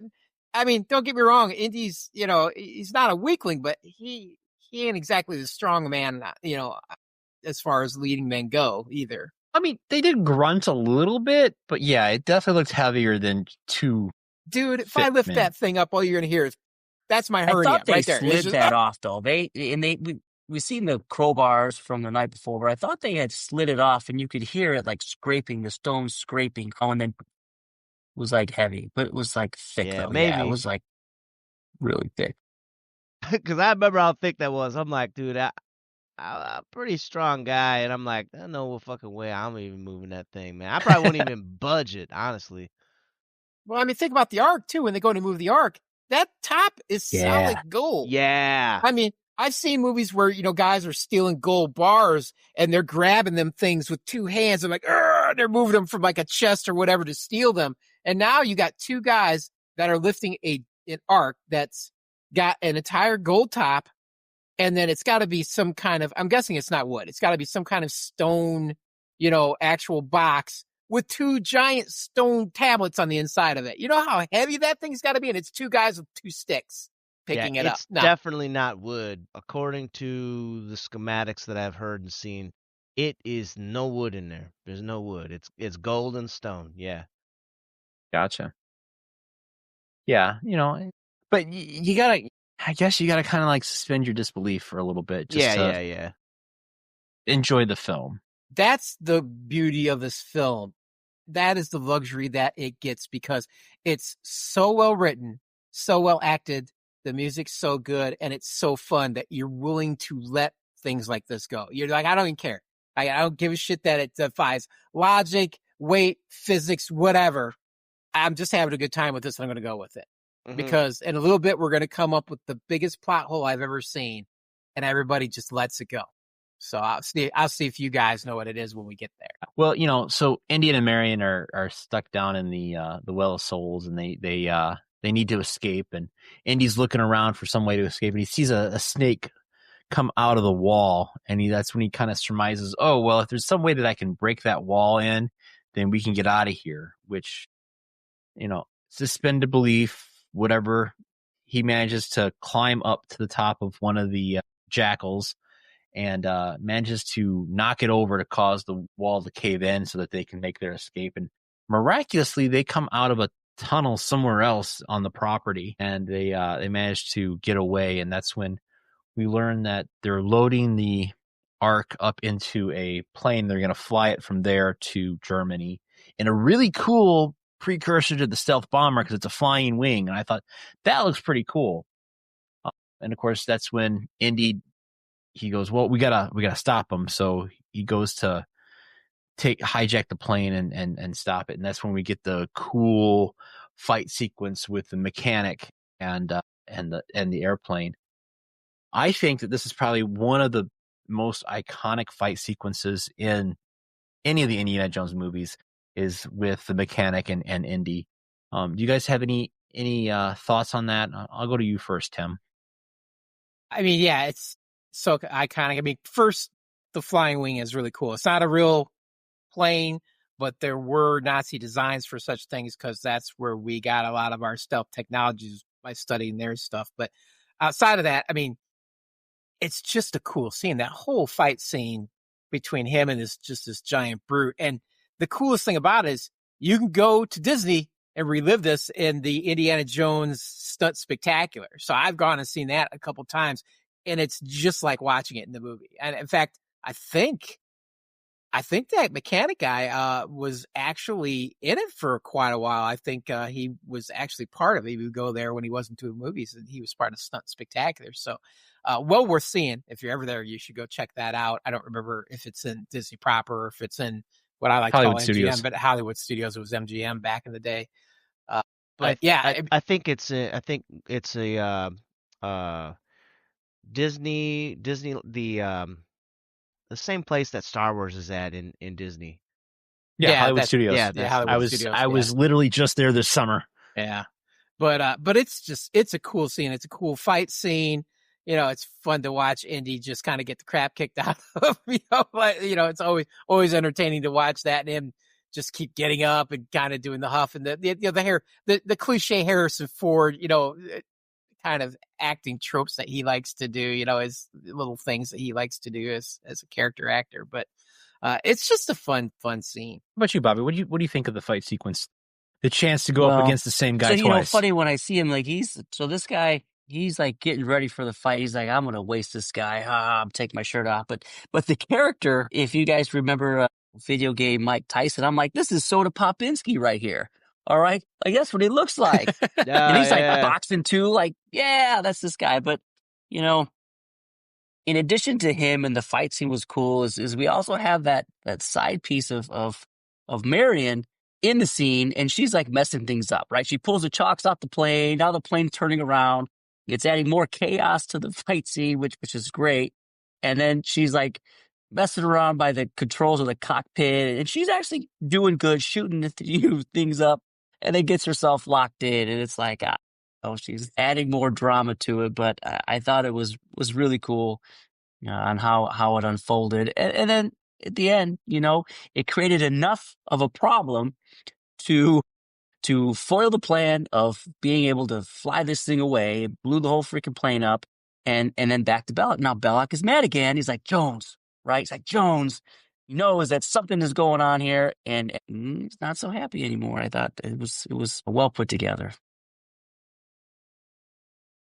I mean, don't get me wrong. Indy's, he's not a weakling, but he ain't exactly the strong man, as far as leading men go either. I mean, they did grunt a little bit, but yeah, it definitely looked heavier than two. Dude, if I lift that thing up, all you're going to hear is, that's my I hernia thought they right there. slid that off though. We've seen the crowbars from the night before, but I thought they had slid it off, and you could hear it like scraping, the stone scraping. Oh, and then it was like heavy, but it was like thick Yeah, though. maybe. Yeah, it was like really thick. Because I remember how thick that was. I'm like, dude, I'm a pretty strong guy, and I'm like, I know what fucking way I'm even moving that thing, man. I probably wouldn't even budge it, honestly. Well, I mean, think about the Ark too. When they go to move the Ark, that top is solid gold. Yeah. I mean, I've seen movies where, guys are stealing gold bars and they're grabbing them things with two hands. And like, they're moving them from like a chest or whatever to steal them. And now you got two guys that are lifting an Ark that's got an entire gold top. And then it's got to be some kind of, I'm guessing it's not wood. It's got to be some kind of stone, actual box with two giant stone tablets on the inside of it. You know how heavy that thing's got to be? And it's two guys with two sticks picking it up. It's definitely not wood. According to the schematics that I've heard and seen, it is no wood in there. There's no wood. It's gold and stone. Yeah. Gotcha. Yeah, but you gotta, I guess you gotta kind of like suspend your disbelief for a little bit. Just yeah. Enjoy the film. That's the beauty of this film. That is the luxury that it gets because it's so well written, so well acted. The music's so good, and it's so fun that you're willing to let things like this go. You're like, I don't even care. I don't give a shit that it defies logic, weight, physics, whatever. I'm just having a good time with this, and I'm going to go with it. Mhm. Because in a little bit, we're going to come up with the biggest plot hole I've ever seen, and everybody just lets it go. So I'll see if you guys know what it is when we get there. Well, so Indian and Marion are stuck down in the Well of Souls, and they need to escape. And Indy's looking around for some way to escape, and he sees a snake come out of the wall, and that's when he kind of surmises, oh well, if there's some way that I can break that wall in, then we can get out of here. Which, suspended belief, whatever. He manages to climb up to the top of one of the jackals. And manages to knock it over to cause the wall to cave in so that they can make their escape. And miraculously, they come out of a tunnel somewhere else on the property, and they manage to get away. And that's when we learn that they're loading the Ark up into a plane. They're going to fly it from there to Germany in a really cool precursor to the stealth bomber because it's a flying wing. And I thought that looks pretty cool. And of course, that's when Indy, he goes, well, we gotta stop him. So he goes to hijack the plane and stop it. And that's when we get the cool fight sequence with the mechanic and the airplane. I think that this is probably one of the most iconic fight sequences in any of the Indiana Jones movies, is with the mechanic and Indy. Do you guys have any thoughts on that? I'll go to you first, Tim. I mean, yeah, it's so iconic. I mean, first, the flying wing is really cool. It's not a real plane, but there were Nazi designs for such things because that's where we got a lot of our stealth technologies by studying their stuff. But outside of that, I mean, it's just a cool scene. That whole fight scene between him and this giant brute. And the coolest thing about it is you can go to Disney and relive this in the Indiana Jones Stunt Spectacular. So I've gone and seen that a couple times, and it's just like watching it in the movie. And in fact, I think that mechanic guy was actually in it for quite a while. I think he was actually part of it. He would go there when he wasn't doing movies, and he was part of Stunt Spectacular. So well worth seeing. If you're ever there, you should go check that out. I don't remember if it's in Disney proper or if it's in what I like to call Hollywood Studios. MGM, but Hollywood Studios, it was MGM back in the day. But I think it's a Disney the same place that Star Wars is at in Disney. Yeah, Hollywood Studios. Yeah, Yes. Hollywood Studios. I was literally just there this summer. Yeah. But it's a cool scene. It's a cool fight scene. It's fun to watch Indy just kind of get the crap kicked out of him. It's always entertaining to watch that, and him just keep getting up and kind of doing the huff and the cliche Harrison Ford, kind of acting tropes that he likes to do, his little things that he likes to do as a character actor. But it's just a fun scene. How about you, Bobby? What do you think of the fight sequence? The chance to go up against the same guy twice. Funny when I see him, like this guy, he's like getting ready for the fight. He's like, I'm going to waste this guy. I'm taking my shirt off. But the character, if you guys remember video game Mike Tyson, I'm like, this is Soda Popinski right here. All right. Like, that's what he looks like. And he's like boxing too. Like, yeah, that's this guy. But, in addition to him, and the fight scene was cool, is we also have that side piece of Marion in the scene, and she's like messing things up, right? She pulls the chalks off the plane. Now the plane's turning around. It's adding more chaos to the fight scene, which is great. And then she's like messing around by the controls of the cockpit, and she's actually doing good, shooting things up, and then gets herself locked in. And it's like, she's adding more drama to it. But I thought it was really cool on how it unfolded. And then at the end, it created enough of a problem to foil the plan of being able to fly this thing away. It blew the whole freaking plane up, and then back to Belloc. Now Belloc is mad again. He's like, Jones, right? He's like, Jones, he knows that something is going on here, and he's not so happy anymore. I thought it was well put together.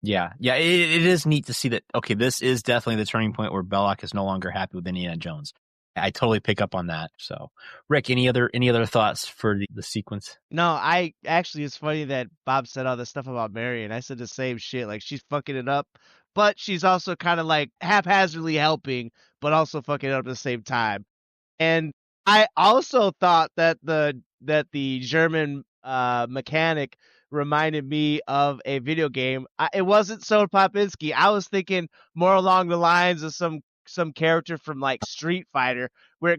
Yeah, it is neat to see that. Okay, this is definitely the turning point where Belloc is no longer happy with Indiana Jones. I totally pick up on that. So, Rick, any other thoughts for the sequence? No, it's funny that Bob said all this stuff about Marion. I said the same shit. Like, she's fucking it up, but she's also kind of like haphazardly helping, but also fucking it up at the same time. And I also thought that the German mechanic reminded me of a video game. It wasn't Soda Popinski. I was thinking more along the lines of some character from like Street Fighter,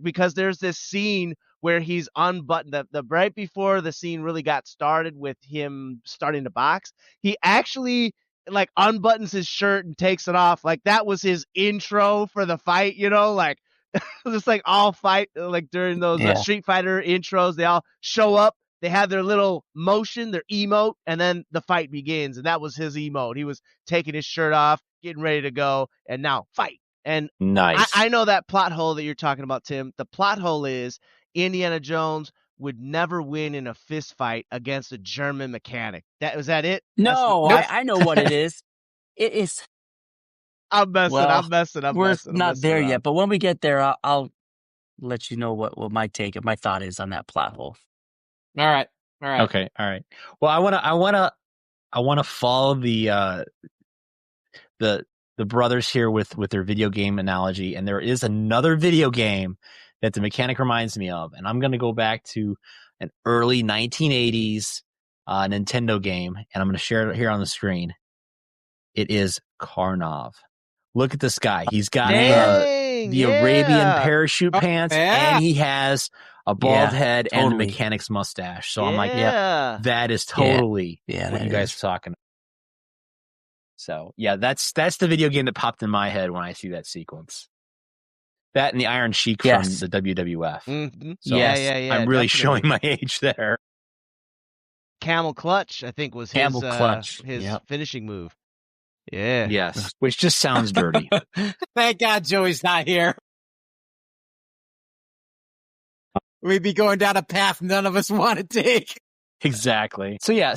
because there's this scene where he's unbuttoned the right before the scene really got started with him starting to box. He actually like unbuttons his shirt and takes it off. Like that was his intro for the fight, like just like all fight, like during those Street Fighter intros, they all show up. They have their little motion, their emote, and then the fight begins. And that was his emote. He was taking his shirt off, getting ready to go, and now fight. And nice. I know that plot hole that you're talking about, Tim. The plot hole is Indiana Jones would never win in a fist fight against a German mechanic. Was that it? No, I know what it is. It is. I'm messing. We're not there yet, but when we get there, I'll let you know what my thought is on that plot hole. All right. Okay. All right. Well, I want to follow the brothers here with their video game analogy, and there is another video game that the mechanic reminds me of, and I'm going to go back to an early 1980s Nintendo game, and I'm going to share it here on the screen. It is Karnov. Look at this guy. He's got the Arabian parachute pants, and he has a bald head and a mechanic's mustache. So I'm like, that is totally what you guys are talking about. So yeah, that's the video game that popped in my head when I see that sequence. That and the Iron Sheik from the WWF. Mm-hmm. So I'm really showing my age there. Camel Clutch, I think, was his finishing move. Yeah. Yes, which just sounds dirty. Thank God Joey's not here. We'd be going down a path none of us want to take. Exactly. So yeah,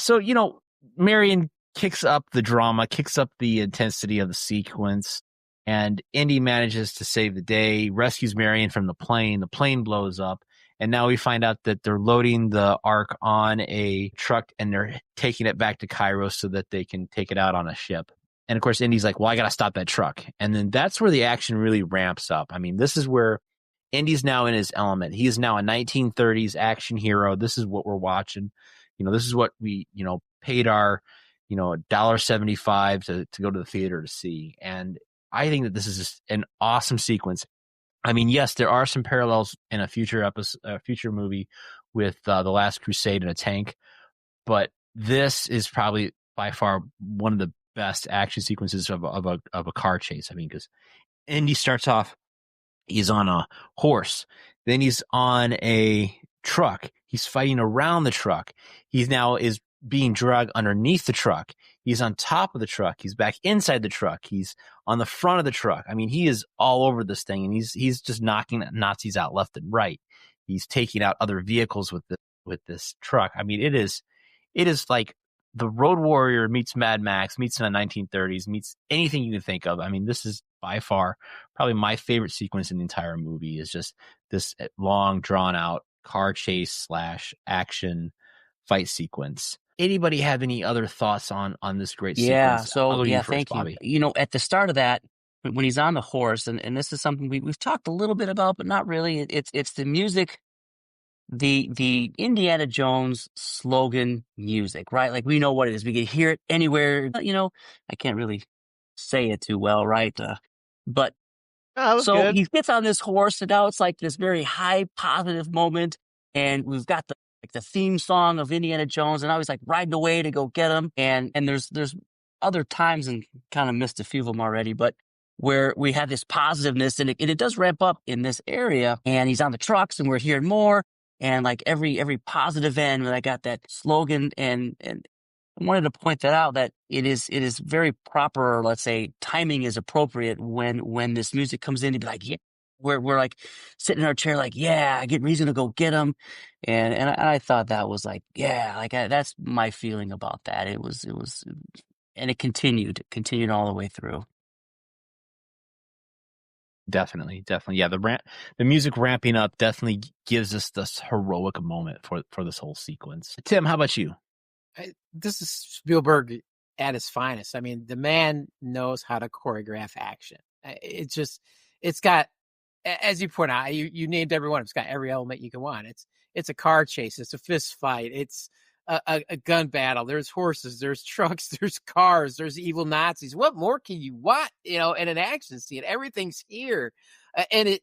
Marion kicks up the drama, kicks up the intensity of the sequence, and Indy manages to save the day, rescues Marion from the plane. The plane blows up, and now we find out that they're loading the Ark on a truck and they're taking it back to Cairo so that they can take it out on a ship. And of course, Indy's like, well, I got to stop that truck. And then that's where the action really ramps up. I mean, this is where Indy's now in his element. He is now a 1930s action hero. This is what we're watching. This is what we, paid our, $1.75 to go to the theater to see. And I think that this is just an awesome sequence. I mean, yes, there are some parallels in a future movie with The Last Crusade in a tank, but this is probably by far one of the best action sequences of a car chase. I mean, because Indy starts off, he's on a horse, then he's on a truck, he's fighting around the truck, he's now is being dragged underneath the truck, he's on top of the truck, he's back inside the truck, he's on the front of the truck. I mean, he is all over this thing, and he's just knocking Nazis out left and right. He's taking out other vehicles with this truck. I mean, it is like the Road Warrior meets Mad Max meets in the 1930s meets anything you can think of. I mean, this is by far probably my favorite sequence in the entire movie, is just this long drawn out car chase / action fight sequence. Anybody have any other thoughts on this great sequence? So you first, thank Bobby. you. At the start of that, when he's on the horse, and this is something we've talked a little bit about, but not really. It's the music, the Indiana Jones slogan music, right? Like, we know what it is. We can hear it anywhere. I can't really say it too well, right? But that was so good. he gets on this horse, and now it's like this very high positive moment, and we've got the theme song of Indiana Jones, and I was like riding away to go get him. And there's other times, and kind of missed a few of them already, but where we have this positiveness, and it does ramp up in this area. And he's on the trucks, and we're hearing more, and like every positive end, when I got that slogan, and I wanted to point that out, that it is very proper. Let's say timing is appropriate when this music comes in to be like, yeah, we're like sitting in our chair, like, yeah, I get reason to go get him. And I thought that was like, yeah, like that's my feeling about that. It was, and it continued all the way through. Definitely. Yeah, the music ramping up definitely gives us this heroic moment for this whole sequence. Tim, how about you? This is Spielberg at his finest. I mean, the man knows how to choreograph action. It's got, as you point out, you named every one. It's got every element you can want. It's a car chase. It's a fist fight. It's a gun battle. There's horses. There's trucks. There's cars. There's evil Nazis. What more can you want? In an action scene, everything's here, and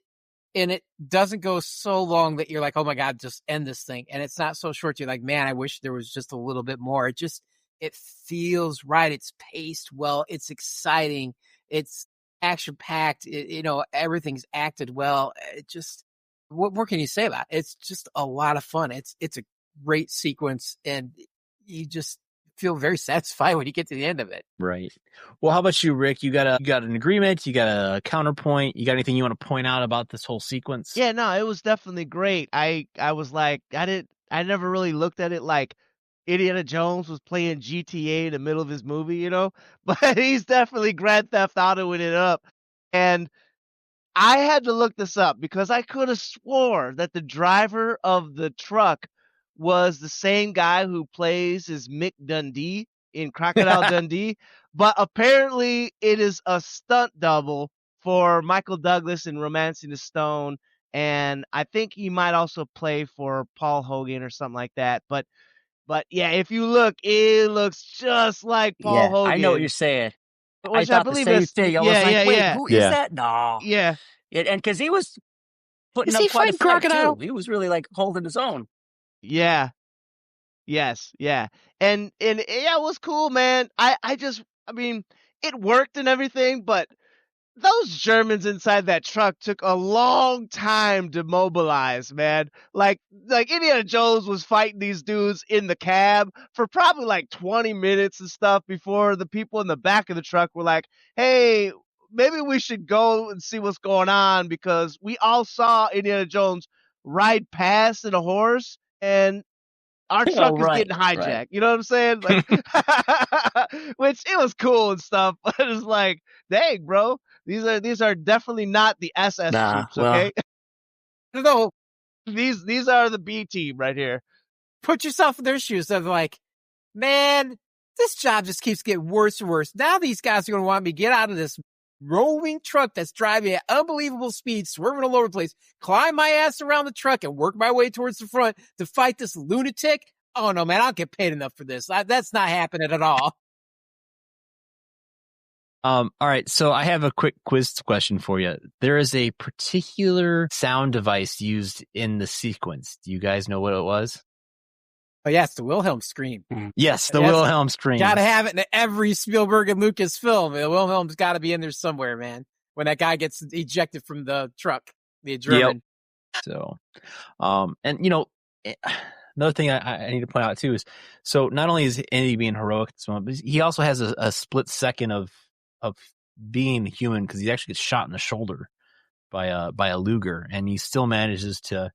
it doesn't go so long that you're like, oh my God, just end this thing. And it's not so short. You're like, man, I wish there was just a little bit more. It feels right. It's paced well. It's exciting. It's action packed. Everything's acted well. What more can you say about it? It's just a lot of fun. It's a great sequence, and you just feel very satisfied when you get to the end of it. Right. Well, how about you, Rick? You got an agreement? You got a counterpoint? You got anything you want to point out about this whole sequence? Yeah, no, it was definitely great. I was like, I never really looked at it like Indiana Jones was playing GTA in the middle of his movie, but he's definitely Grand Theft Autoing it up. And I had to look this up because I could have swore that the driver of the truck was the same guy who plays as Mick Dundee in Crocodile Dundee, but apparently it is a stunt double for Michael Douglas in Romancing the Stone, and I think he might also play for Paul Hogan or something like that. But yeah, if you look, it looks just like Paul Hogan. I know what you're saying. Which I thought the same thing. I was like, wait, who is that? No. Yeah. And because he was putting up quite a fight, crocodile? Too. He was really like holding his own. Yeah. Yes. Yeah. And yeah, it was cool, man. I mean, it worked and everything, but those Germans inside that truck took a long time to mobilize, man. Like Indiana Jones was fighting these dudes in the cab for probably like 20 minutes and stuff before the people in the back of the truck were like, hey, maybe we should go and see what's going on, because we all saw Indiana Jones ride past in a horse, and our truck is right, getting hijacked. right. You know what I'm saying? Like, which it was cool and stuff, but it's like, dang, bro, these are definitely not the SS Nah, troops, well, okay? No, These are the B team right here. put yourself in their shoes. They're like, man, this job just keeps getting worse and worse. Now these guys are going to want me to get out of this rolling truck that's driving at unbelievable speed, swerving all over the place, climb my ass around the truck and work my way towards the front to fight this lunatic. Oh no, man, I don't get paid enough for this. That's not happening at all. All right, so I have a quick quiz question for you. There is a particular sound device used in the sequence. Do you guys know what it was? Oh yeah, it's the Wilhelm scream. Yes, the Yes. Wilhelm scream. Gotta have it in every Spielberg and Lucas film. The Wilhelm's gotta be in there somewhere, man. When that guy gets ejected from the truck, the German. So, and you know, another thing I need to point out too is, so not only is Indy being heroic at this moment, but he also has a split second of being human, because he actually gets shot in the shoulder by a Luger, and he still manages to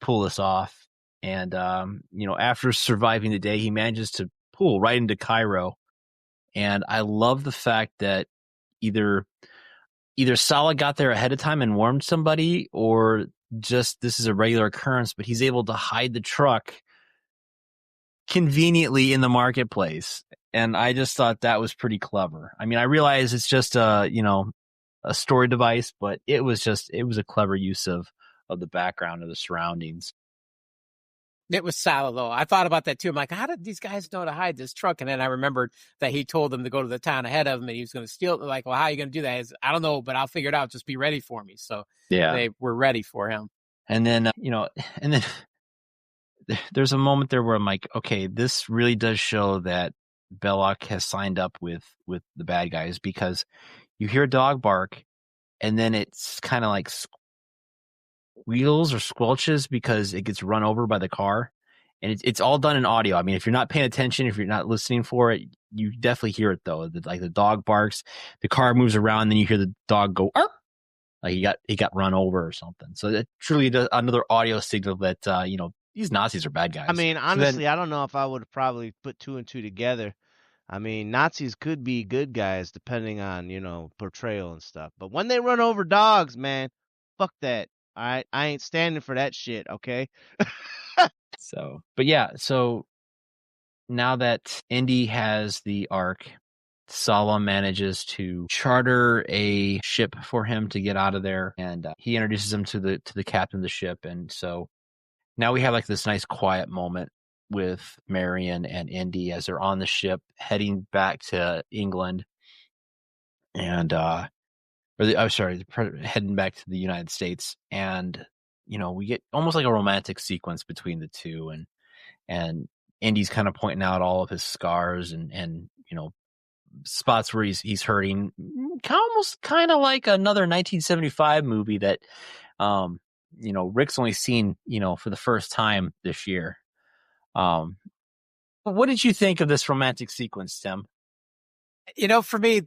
pull this off. And you know, after surviving the day, he manages to pull right into Cairo. And I love the fact that either Saleh got there ahead of time and warned somebody, or just this is a regular occurrence, but he's able to hide the truck conveniently in the marketplace. And I just thought that was pretty clever. I mean, I realize it's just a story device, but it was a clever use of the background of the surroundings. It was Saleh, though. I thought about that too. I'm like, how did these guys know to hide this truck? And then I remembered that he told them to go to the town ahead of him and he was going to steal it. Like, well, how are you going to do that? I don't know, but I'll figure it out. Just be ready for me. So Yeah. they were ready for him. And then, there's a moment there where I'm like, okay, this really does show that Belloc has signed up with the bad guys, because you hear a dog bark and then it's kind of like squeals or squelches because it gets run over by the car. And it's all done in audio. I mean, if you're not paying attention, if you're not listening for it, you definitely hear it though. Like the dog barks, the car moves around, then you hear the dog go, "Arr!" Like he got run over or something. So that truly does another audio signal that these Nazis are bad guys. I mean, honestly, I don't know if I would have probably put two and two together. I mean, Nazis could be good guys depending on, portrayal and stuff. But when they run over dogs, man, fuck that. All right, I ain't standing for that shit, okay? So now that Indy has the Ark, Saleh manages to charter a ship for him to get out of there, and he introduces him to the captain of the ship. And so now we have like this nice quiet moment with Marion and Indy as they're on the ship heading back to England, and heading back to the United States. And we get almost like a romantic sequence between the two, and Indy's kind of pointing out all of his scars and spots where he's hurting, almost kind of like another 1975 movie that Rick's only seen for the first time this year. What did you think of this romantic sequence, Tim? For me,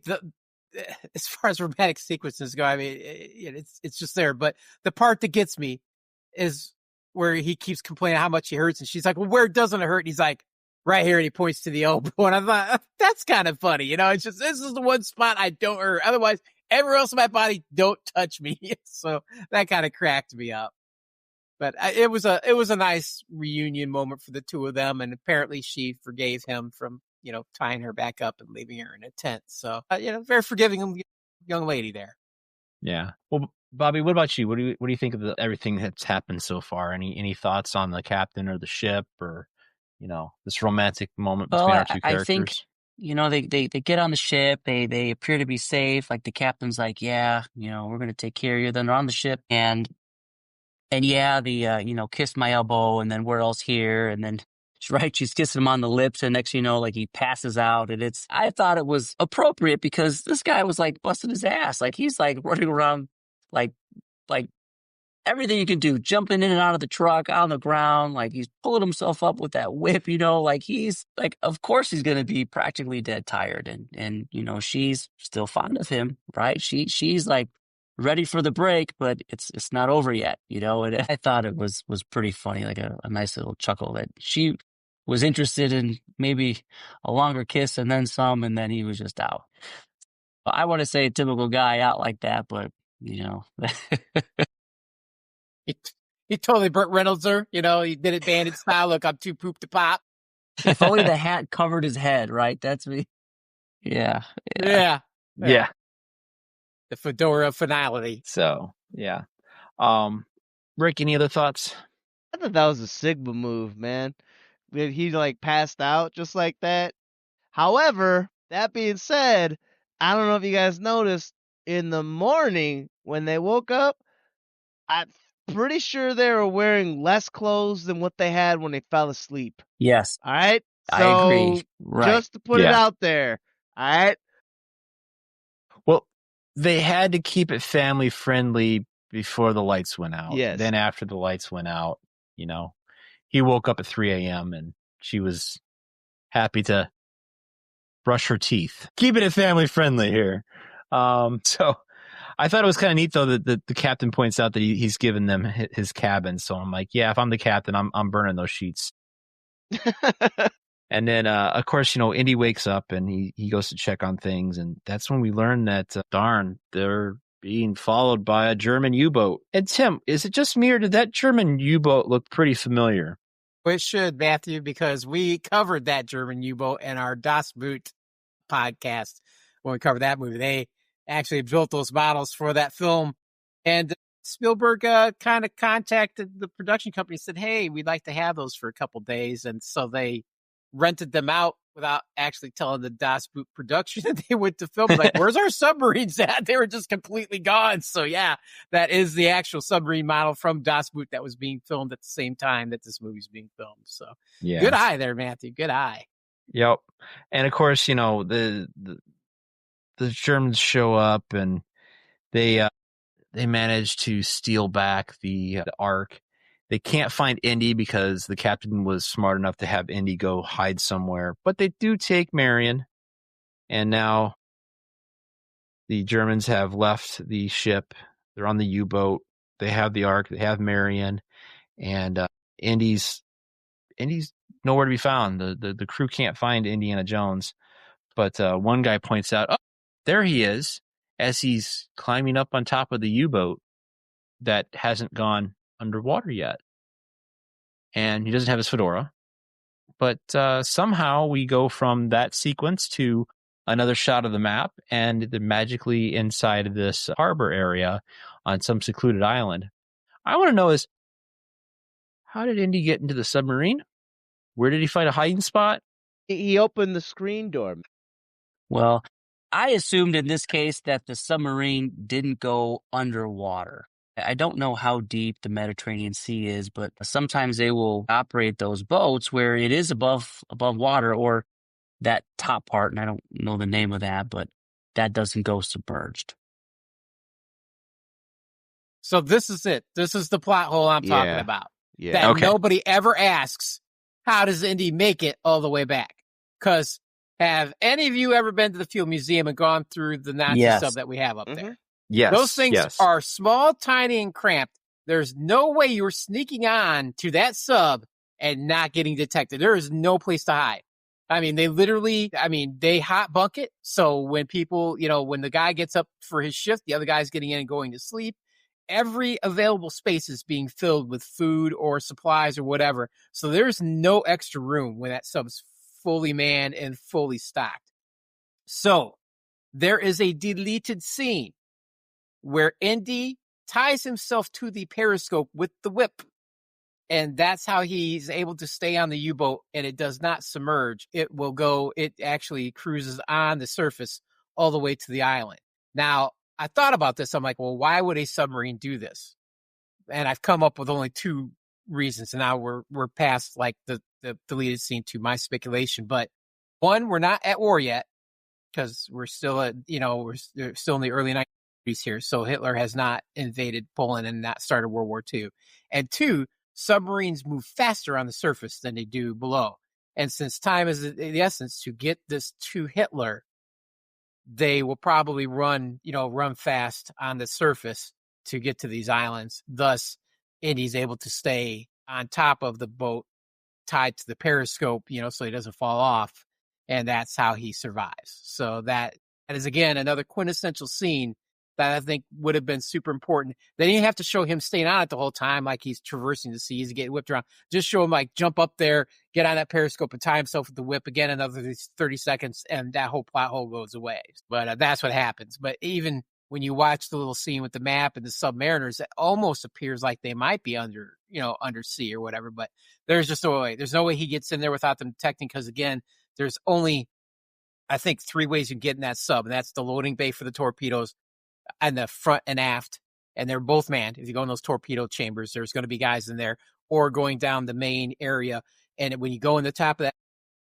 as far as romantic sequences go, I mean, it's just there. But the part that gets me is where he keeps complaining how much he hurts, and she's like, "Well, where doesn't it hurt?" And he's like, "Right here," and he points to the elbow. And I thought, that's kind of funny. It's just, this is the one spot I don't hurt. Otherwise, everywhere else in my body, don't touch me. So that kind of cracked me up. But it was a nice reunion moment for the two of them, and apparently she forgave him from tying her back up and leaving her in a tent. So very forgiving young lady there. Yeah. Well, Bobby, what about you? What do you think of everything that's happened so far? Any thoughts on the captain or the ship, or this romantic moment between our two characters? I think they get on the ship. They appear to be safe. Like the captain's like, yeah, we're gonna take care of you. Then they're on the ship, and yeah, the kiss my elbow, and then where else here, and then she's kissing him on the lips, and next like he passes out, and I thought it was appropriate because this guy was like busting his ass, like he's like running around like everything you can do, jumping in and out of the truck, on the ground, like he's pulling himself up with that whip, like he's like, of course he's gonna be practically dead tired, and she's still fond of him, right? She's like ready for the break, but it's not over yet, and I thought it was pretty funny, like a nice little chuckle that she was interested in maybe a longer kiss and then some, and then he was just out. I want to say a typical guy out like that, but you know. He totally Burt Reynolds her. You know, he did it bandit style. Look, I'm too poop to pop. If only the hat covered his head, right? That's me. Yeah. Yeah. Yeah. The fedora finality. So, yeah. Rick, any other thoughts? I thought that was a Sigma move, man. He like passed out just like that. However, that being said, I don't know if you guys noticed, in the morning when they woke up, I'm pretty sure they were wearing less clothes than what they had when they fell asleep. Yes. All right? I agree. Right. Just to put it Yeah. out there. All right? Well, they had to keep it family friendly before the lights went out. Yes. Then after the lights went out, you know, he woke up at 3 a.m. and she was happy to brush her teeth. Keeping it family friendly here. So I thought it was kind of neat though that the captain points out that he's given them his cabin. So I'm like, yeah, if I'm the captain, I'm burning those sheets. And then, of course, you know, Indy wakes up and he goes to check on things. And that's when we learn that, darn, they're being followed by a German U-boat. And Tim, is it just me or did that German U-boat look pretty familiar? Well, it should, Matthew, because we covered that German U-boat in our Das Boot podcast when we covered that movie. They actually built those models for that film. And Spielberg kind of contacted the production company and said, hey, we'd like to have those for a couple days. And so they rented them out without actually telling the Das Boot production that they went to film. Like, where's our submarines at? They were just completely gone. So yeah, that is the actual submarine model from Das Boot that was being filmed at the same time that this movie's being filmed. So Yeah. good eye there, Matthew. Good eye. Yep. And of course, you know, the Germans show up and they manage to steal back the Ark. They can't find Indy because the captain was smart enough to have Indy go hide somewhere. But they do take Marion. And now the Germans have left the ship. They're on the U-boat. They have the Ark. They have Marion. And Indy's nowhere to be found. The crew can't find Indiana Jones. But one guy points out, oh, there he is, as he's climbing up on top of the U-boat that hasn't gone underwater yet. And he doesn't have his fedora. But somehow we go from that sequence to another shot of the map, and they're magically inside of this harbor area on some secluded island. I want to know is, how did Indy get into the submarine? Where did he find a hiding spot? He opened the screen door. Well, I assumed in this case that the submarine didn't go underwater. I don't know how deep the Mediterranean Sea is, but sometimes they will operate those boats where it is above water, or that top part, and I don't know the name of that, but that doesn't go submerged. So this is it. This is the plot hole I'm talking about. Yeah. That Okay. nobody ever asks, how does Indy make it all the way back? Because have any of you ever been to the Field Museum and gone through the Nazi Yes. sub that we have up Mhm. there? Yes. Those things yes. are small, tiny, and cramped. There's no way you're sneaking on to that sub and not getting detected. There is no place to hide. I mean, they hot bunk it. So when people, when the guy gets up for his shift, the other guy's getting in and going to sleep. Every available space is being filled with food or supplies or whatever. So there's no extra room when that sub's fully manned and fully stocked. So there is a deleted scene where Indy ties himself to the periscope with the whip. And that's how he's able to stay on the U-boat, and it does not submerge. It actually cruises on the surface all the way to the island. Now, I thought about this. I'm like, well, why would a submarine do this? And I've come up with only two reasons. And now we're past like the deleted scene to my speculation. But one, we're not at war yet because we're still we're still in the early 1990s here. So Hitler has not invaded Poland and not started World War II. And two, submarines move faster on the surface than they do below. And since time is the essence to get this to Hitler, they will probably run fast on the surface to get to these islands. Thus, Indy's able to stay on top of the boat tied to the periscope, so he doesn't fall off. And that's how he survives. So that is, again, another quintessential scene that I think would have been super important. They didn't have to show him staying on it the whole time, like he's traversing the seas and getting whipped around. Just show him like jump up there, get on that periscope and tie himself with the whip again, another 30 seconds, and that whole plot hole goes away. But that's what happens. But even when you watch the little scene with the map and the submariners, it almost appears like they might be under sea or whatever. But there's just no way. There's no way he gets in there without them detecting, because, again, there's only, I think, 3 ways you get in that sub, and that's the loading bay for the torpedoes and the front and aft, and they're both manned. If you go in those torpedo chambers, there's going to be guys in there, or going down the main area. And when you go in the top of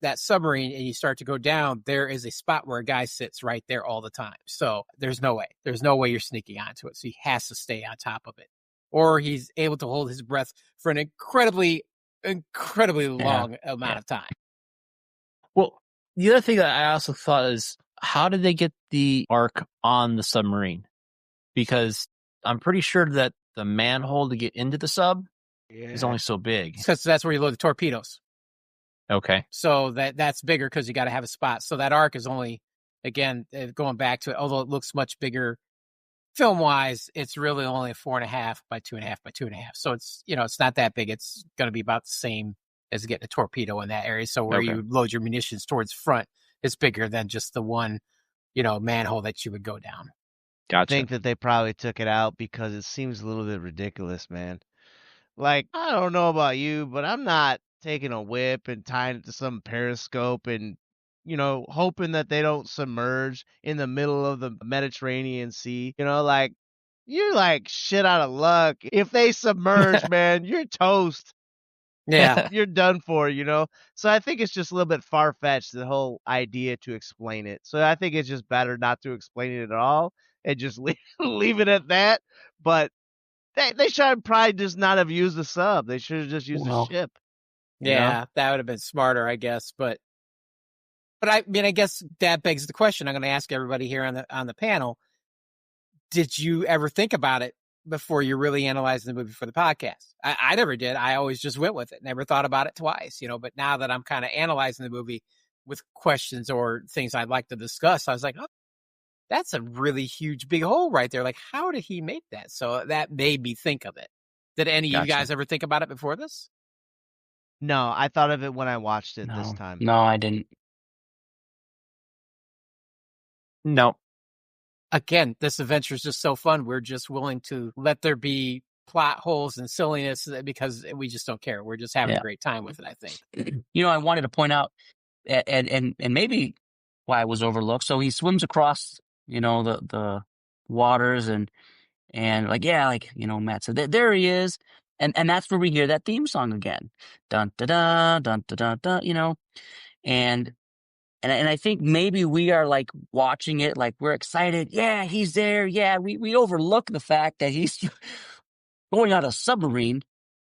that submarine and you start to go down, there is a spot where a guy sits right there all the time. So there's no way. There's no way you're sneaking onto it. So he has to stay on top of it. Or he's able to hold his breath for an incredibly long amount of time. Well, the other thing that I also thought is, how did they get the Ark on the submarine? Because I'm pretty sure that the manhole to get into the sub is only so big. Because that's where you load the torpedoes. Okay. So that's bigger because you got to have a spot. So that Ark is only, again, going back to it, although it looks much bigger film-wise, it's really only 4.5 by 2.5 by 2.5. So it's, it's not that big. It's going to be about the same as getting a torpedo in that area. So where you load your munitions towards front, it's bigger than just the one, manhole that you would go down. Gotcha. I think that they probably took it out because it seems a little bit ridiculous, man. Like, I don't know about you, but I'm not taking a whip and tying it to some periscope and, hoping that they don't submerge in the middle of the Mediterranean Sea. Like, you're like shit out of luck. If they submerge, man, you're toast. Yeah. You're done for, So I think it's just a little bit far-fetched, the whole idea to explain it. So I think it's just better not to explain it at all and just leave it at that. But they should probably just not have used the sub. They should have just used the ship. Yeah, that would have been smarter, I guess. But I mean, I guess that begs the question I'm going to ask everybody here on the panel. Did you ever think about it before you're really analyzing the movie for the podcast? I never did. I always just went with it. Never thought about it twice, But now that I'm kind of analyzing the movie with questions or things I'd like to discuss, I was like, oh, that's a really huge big hole right there. Like, how did he make that? So that made me think of it. Did any of you guys ever think about it before this? No, I thought of it when I watched it this time. No, I didn't. No. Again, this adventure is just so fun. We're just willing to let there be plot holes and silliness because we just don't care. We're just having a great time with it, I think. I wanted to point out, and maybe why it was overlooked. So he swims across, the waters and Matt said, there he is. And that's where we hear that theme song again. Dun, da, da, dun, da, da, da, And I think maybe we are like watching it, like we're excited. Yeah, he's there. Yeah, we overlook the fact that he's going on a submarine,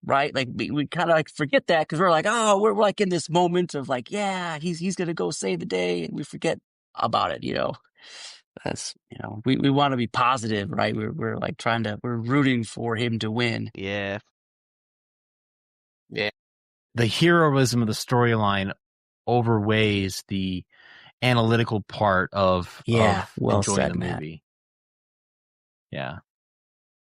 right? Like we kind of like forget that because we're like, oh, we're like in this moment of like, yeah, he's gonna go save the day, and we forget about it. That's we want to be positive, right? We're like we're rooting for him to win. Yeah. The heroism of the storyline overweighs the analytical part of well enjoying said, the Matt. movie. Yeah.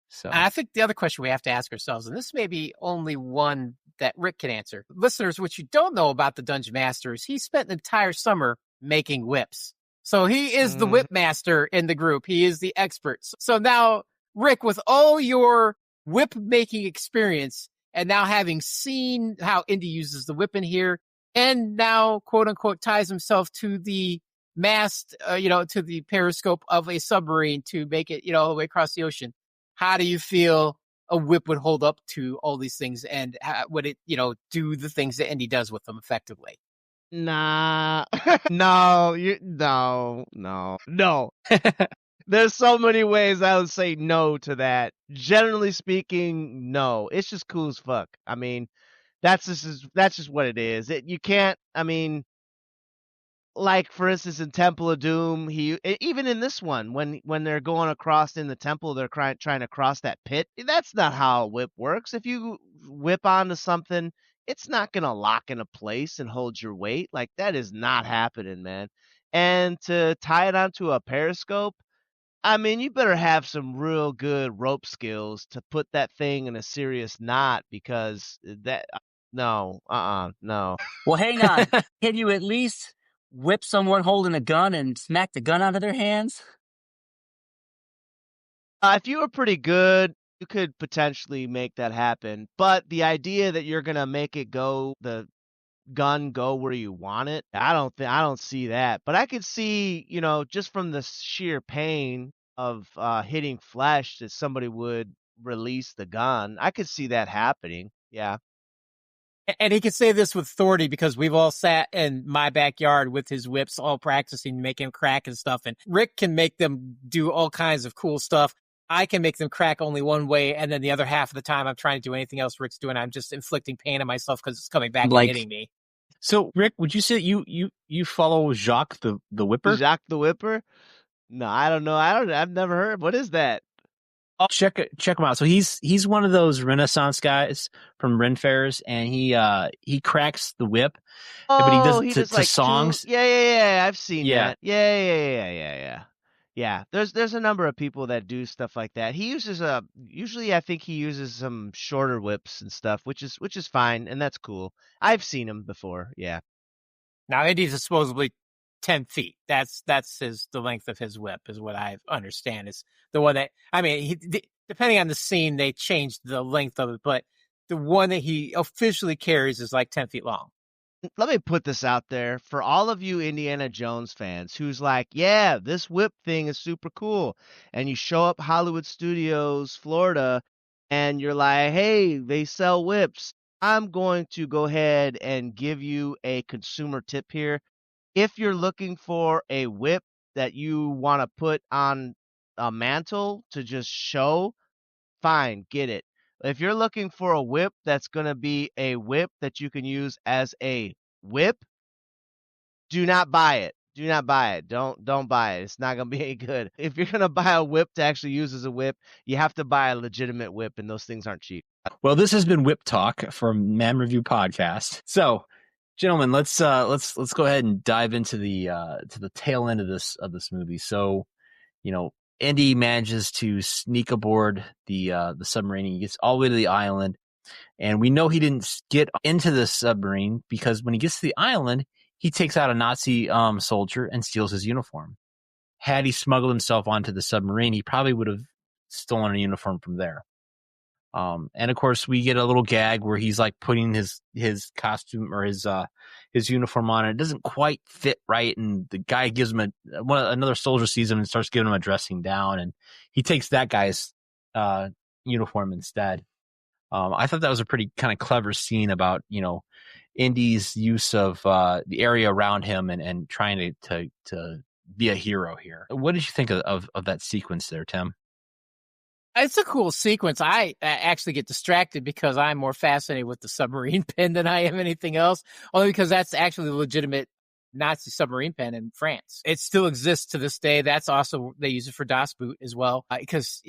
So I think the other question we have to ask ourselves, and this may be only one that Rick can answer. Listeners, what you don't know about the Dungeon Master is he spent the entire summer making whips. So he is the whip master in the group. He is the expert. So now, Rick, with all your whip making experience and now having seen how Indy uses the whip in here, and now, quote unquote, ties himself to the mast, to the periscope of a submarine to make it, all the way across the ocean. How do you feel a whip would hold up to all these things, and would it, do the things that Indy does with them effectively? Nah, no. There's so many ways I would say no to that. Generally speaking, no. It's just cool as fuck. I mean, that's just what it is. You can't. I mean, like for instance, in Temple of Doom, even in this one, when they're going across in the temple, they're trying to cross that pit. That's not how a whip works. If you whip onto something, it's not going to lock into place and hold your weight. Like, that is not happening, man. And to tie it onto a periscope, I mean, you better have some real good rope skills to put that thing in a serious knot, because no. Well, hang on. Can you at least whip someone holding a gun and smack the gun out of their hands? If you were pretty good, you could potentially make that happen. But the idea that you're going to make the gun go where you want it, I don't see that. But I could see, just from the sheer pain of hitting flesh, that somebody would release the gun. I could see that happening. Yeah. And he can say this with authority because we've all sat in my backyard with his whips, all practicing, making him crack and stuff. And Rick can make them do all kinds of cool stuff. I can make them crack only one way, and then the other half of the time I'm trying to do anything else Rick's doing. I'm just inflicting pain on myself because it's coming back and hitting me. So, Rick, would you say you follow Jacques the Whipper? Jacques the Whipper? No, I don't know. I've never heard. What is that? Oh, check him out. So he's one of those Renaissance guys from Ren Fairs, and he cracks the whip, but he does to songs. Yeah. I've seen that. Yeah. There's a number of people that do stuff like that. He uses usually I think he uses some shorter whips and stuff, which is fine, and that's cool. I've seen him before. Yeah. Now Indy's supposedly 10 feet. That's the length of his whip, is what I understand. Is the one that, I mean, depending on the scene, they changed the length of it, but the one that he officially carries is like 10 feet long. Let me put this out there for all of you Indiana Jones fans who's like, yeah, this whip thing is super cool. And you show up Hollywood Studios, Florida, and you're like, hey, they sell whips. I'm going to go ahead and give you a consumer tip here. If you're looking for a whip that you want to put on a mantle to just show, fine, get it. If you're looking for a whip that's going to be a whip that you can use as a whip, do not buy it. Do not buy it. Don't buy it. It's not going to be any good. If you're going to buy a whip to actually use as a whip, you have to buy a legitimate whip, and those things aren't cheap. Well, this has been Whip Talk from Man Review Podcast. So, gentlemen, let's go ahead and dive into the tail end of this movie. So, Indy manages to sneak aboard the submarine. He gets all the way to the island, and we know he didn't get into the submarine because when he gets to the island, he takes out a Nazi soldier and steals his uniform. Had he smuggled himself onto the submarine, he probably would have stolen a uniform from there. And of course, we get a little gag where he's like putting his costume or his uniform on. It doesn't quite fit right, and the guy gives him another soldier sees him and starts giving him a dressing down, and he takes that guy's uniform instead. I thought that was a pretty kind of clever scene about Indy's use of the area around him and trying to be a hero here. What did you think of that sequence there, Tim? It's a cool sequence. I actually get distracted because I'm more fascinated with the submarine pen than I am anything else, only because that's actually a legitimate Nazi submarine pen in France. It still exists to this day. That's also, they use it for Das Boot as well, because,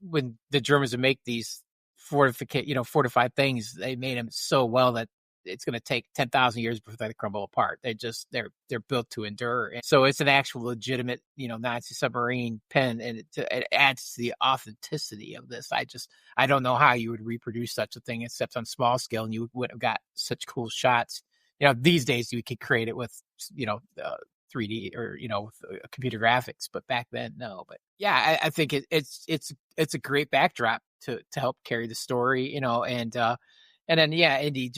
when the Germans would make these fortified things, they made them so well that it's going to take 10,000 years before they crumble apart. They're built to endure. And so it's an actual legitimate, Nazi submarine pen, and it adds to the authenticity of this. I don't know how you would reproduce such a thing except on small scale, and you wouldn't have got such cool shots. These days you could create it with, 3D or, with computer graphics, but back then, no. But yeah, I think it's a great backdrop to help carry the story, and then, yeah, Indy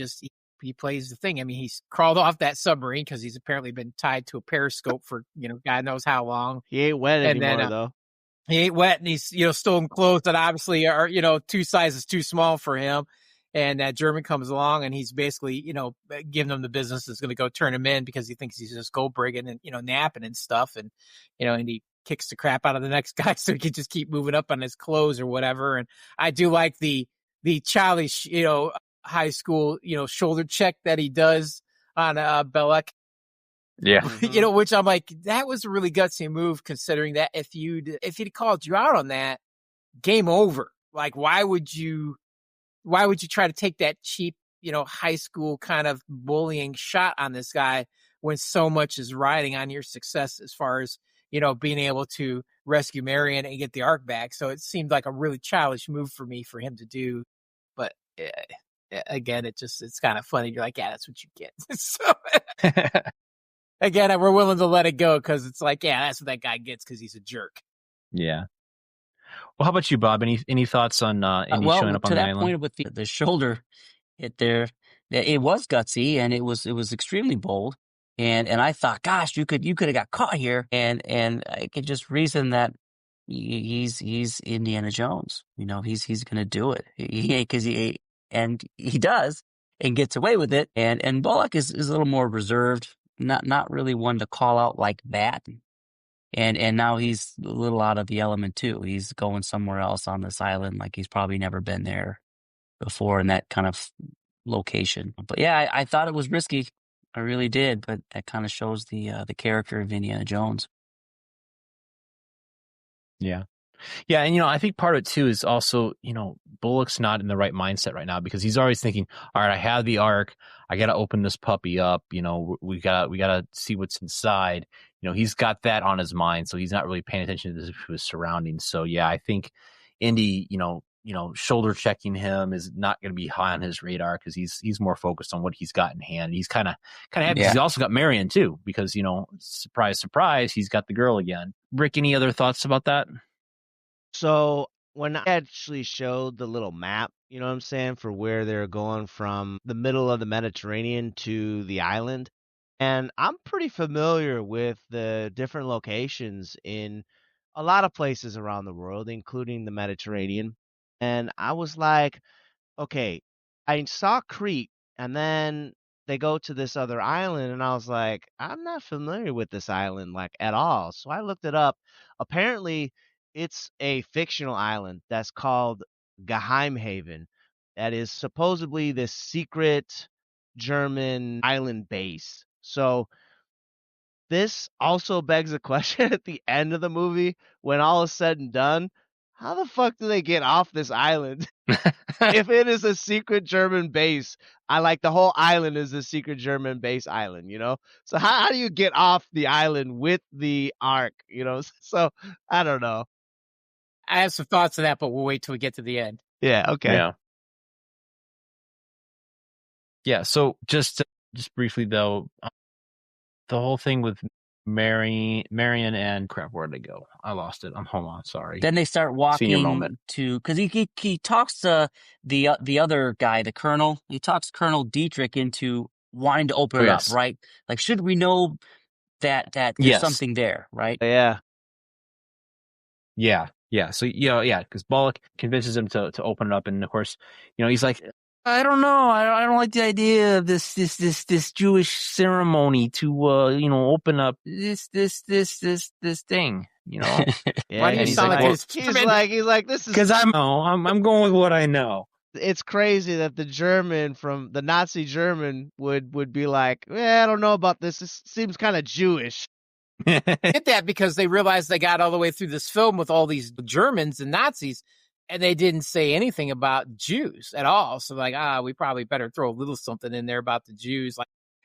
he plays the thing. I mean, he's crawled off that submarine because he's apparently been tied to a periscope for, God knows how long. He ain't wet anymore, though. He ain't wet, and he's, stolen clothes that obviously are, 2 sizes too small for him. And that German comes along, and he's basically, giving him the business that's going to go turn him in because he thinks he's just gold brigging and, napping and stuff. And, and he kicks the crap out of the next guy so he can just keep moving up on his clothes or whatever. And I do like the childish, high school, shoulder check that he does on Belek. Yeah. Which I'm like, that was a really gutsy move, considering that if he'd called you out on that, game over. Like, why would you try to take that cheap, high school kind of bullying shot on this guy when so much is riding on your success as far as, being able to rescue Marion and get the Ark back. So it seemed like a really childish move for him to do. But again, it's kind of funny. You're like, yeah, that's what you get. So again, we're willing to let it go because it's like, yeah, that's what that guy gets because he's a jerk. Yeah. Well, how about you, Bob? Any thoughts on Indy showing up on the island? To that point with the shoulder hit there, it was gutsy and it was extremely bold. And I thought, gosh, you could have got caught here, and I could just reason that he's Indiana Jones. He's gonna do it. He does and gets away with it. And Bullock is a little more reserved, not really one to call out like that. And now he's a little out of the element too. He's going somewhere else on this island, like he's probably never been there before in that kind of location. But yeah, I thought it was risky. I really did, but that kind of shows the character of Indiana Jones. Yeah. Yeah, and I think part of it too is also, Bullock's not in the right mindset right now because he's always thinking, all right, I have the Ark, I got to open this puppy up, we got to see what's inside. He's got that on his mind, so he's not really paying attention to his surroundings. So yeah, I think Indy, shoulder checking him is not going to be high on his radar because he's more focused on what he's got in hand. He's kind of happy. Yeah. He's also got Marion too because surprise, surprise, he's got the girl again. Rick, any other thoughts about that? So when I actually showed the little map, you know what I'm saying, for where they're going from the middle of the Mediterranean to the island, and I'm pretty familiar with the different locations in a lot of places around the world, including the Mediterranean. And I was like, okay, I saw Crete, and then they go to this other island, and I was like, I'm not familiar with this island, like, at all. So I looked it up. Apparently, it's a fictional island that's called Geheimhaven. That is supposedly this secret German island base. So this also begs a question at the end of the movie when all is said and done. How the fuck do they get off this island? If it is a secret German base, the whole island is a secret German base island, So how do you get off the island with the Ark, So I don't know. I have some thoughts on that, but we'll wait till we get to the end. Yeah, okay. Yeah. Yeah, so just briefly though, the whole thing with Marion and crap, where did I go? I lost it. Hold on, sorry. Then they start walking to because he talks to the other guy, the colonel. He talks Colonel Dietrich into wanting to open it up, right? Like, should we know that there's something there, right? Yeah. Yeah. So because Bullock convinces him to open it up, and of course, he's like, I don't know, I don't like the idea of this Jewish ceremony to open up this thing, Yeah, why do you sound like this? He's like this is because I'm going with what I know. It's crazy that the German from the Nazi German would be like, I don't know about this. This seems kind of Jewish. Get that because they realized they got all the way through this film with all these Germans and Nazis, and they didn't say anything about Jews at all. So we probably better throw a little something in there about the Jews.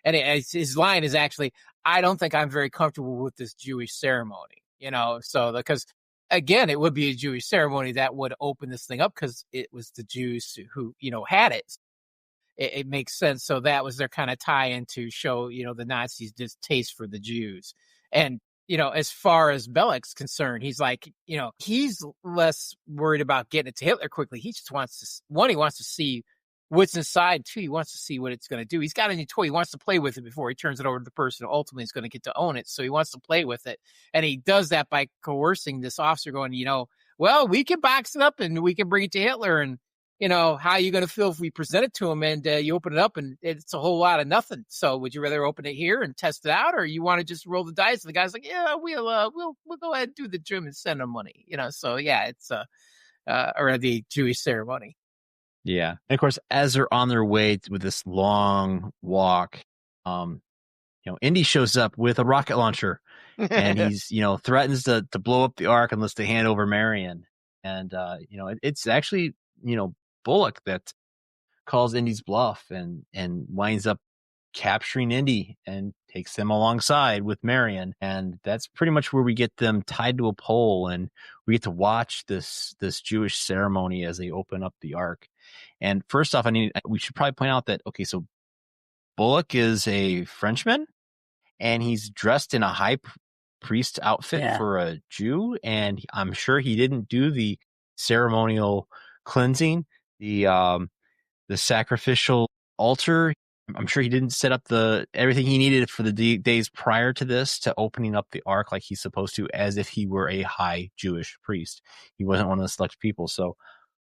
And his line is actually, I don't think I'm very comfortable with this Jewish ceremony, So because again, it would be a Jewish ceremony that would open this thing up because it was the Jews who had it. It makes sense. So that was their kind of tie-in to show the Nazis' distaste for the Jews. And, as far as Bellick's concerned, he's like, he's less worried about getting it to Hitler quickly. He just wants to, he wants to see what's inside. Two, he wants to see what it's going to do. He's got a new toy. He wants to play with it before he turns it over to the person who ultimately is going to get to own it. So he wants to play with it. And he does that by coercing this officer going, well, we can box it up and we can bring it to Hitler. And, how are you going to feel if we present it to him and you open it up and it's a whole lot of nothing? So would you rather open it here and test it out, or you want to just roll the dice? And the guy's like, yeah, we'll go ahead and do the Germans send them money, So yeah, it's or the Jewish ceremony. Yeah, and of course, as they're on their way with this long walk, Indy shows up with a rocket launcher, and he's threatens to blow up the Ark unless they hand over Marion, and it's actually Bullock that calls Indy's bluff and winds up capturing Indy and takes them alongside with Marion. And that's pretty much where we get them tied to a pole, and we get to watch this Jewish ceremony as they open up the Ark. And first off, we should probably point out that, okay, so Bullock is a Frenchman, and he's dressed in a high priest outfit for a Jew, and I'm sure he didn't do the ceremonial cleansing, the sacrificial altar. I'm sure he didn't set up everything he needed for the days prior to this to opening up the Ark like he's supposed to, as if he were a high Jewish priest. He wasn't one of the select people. So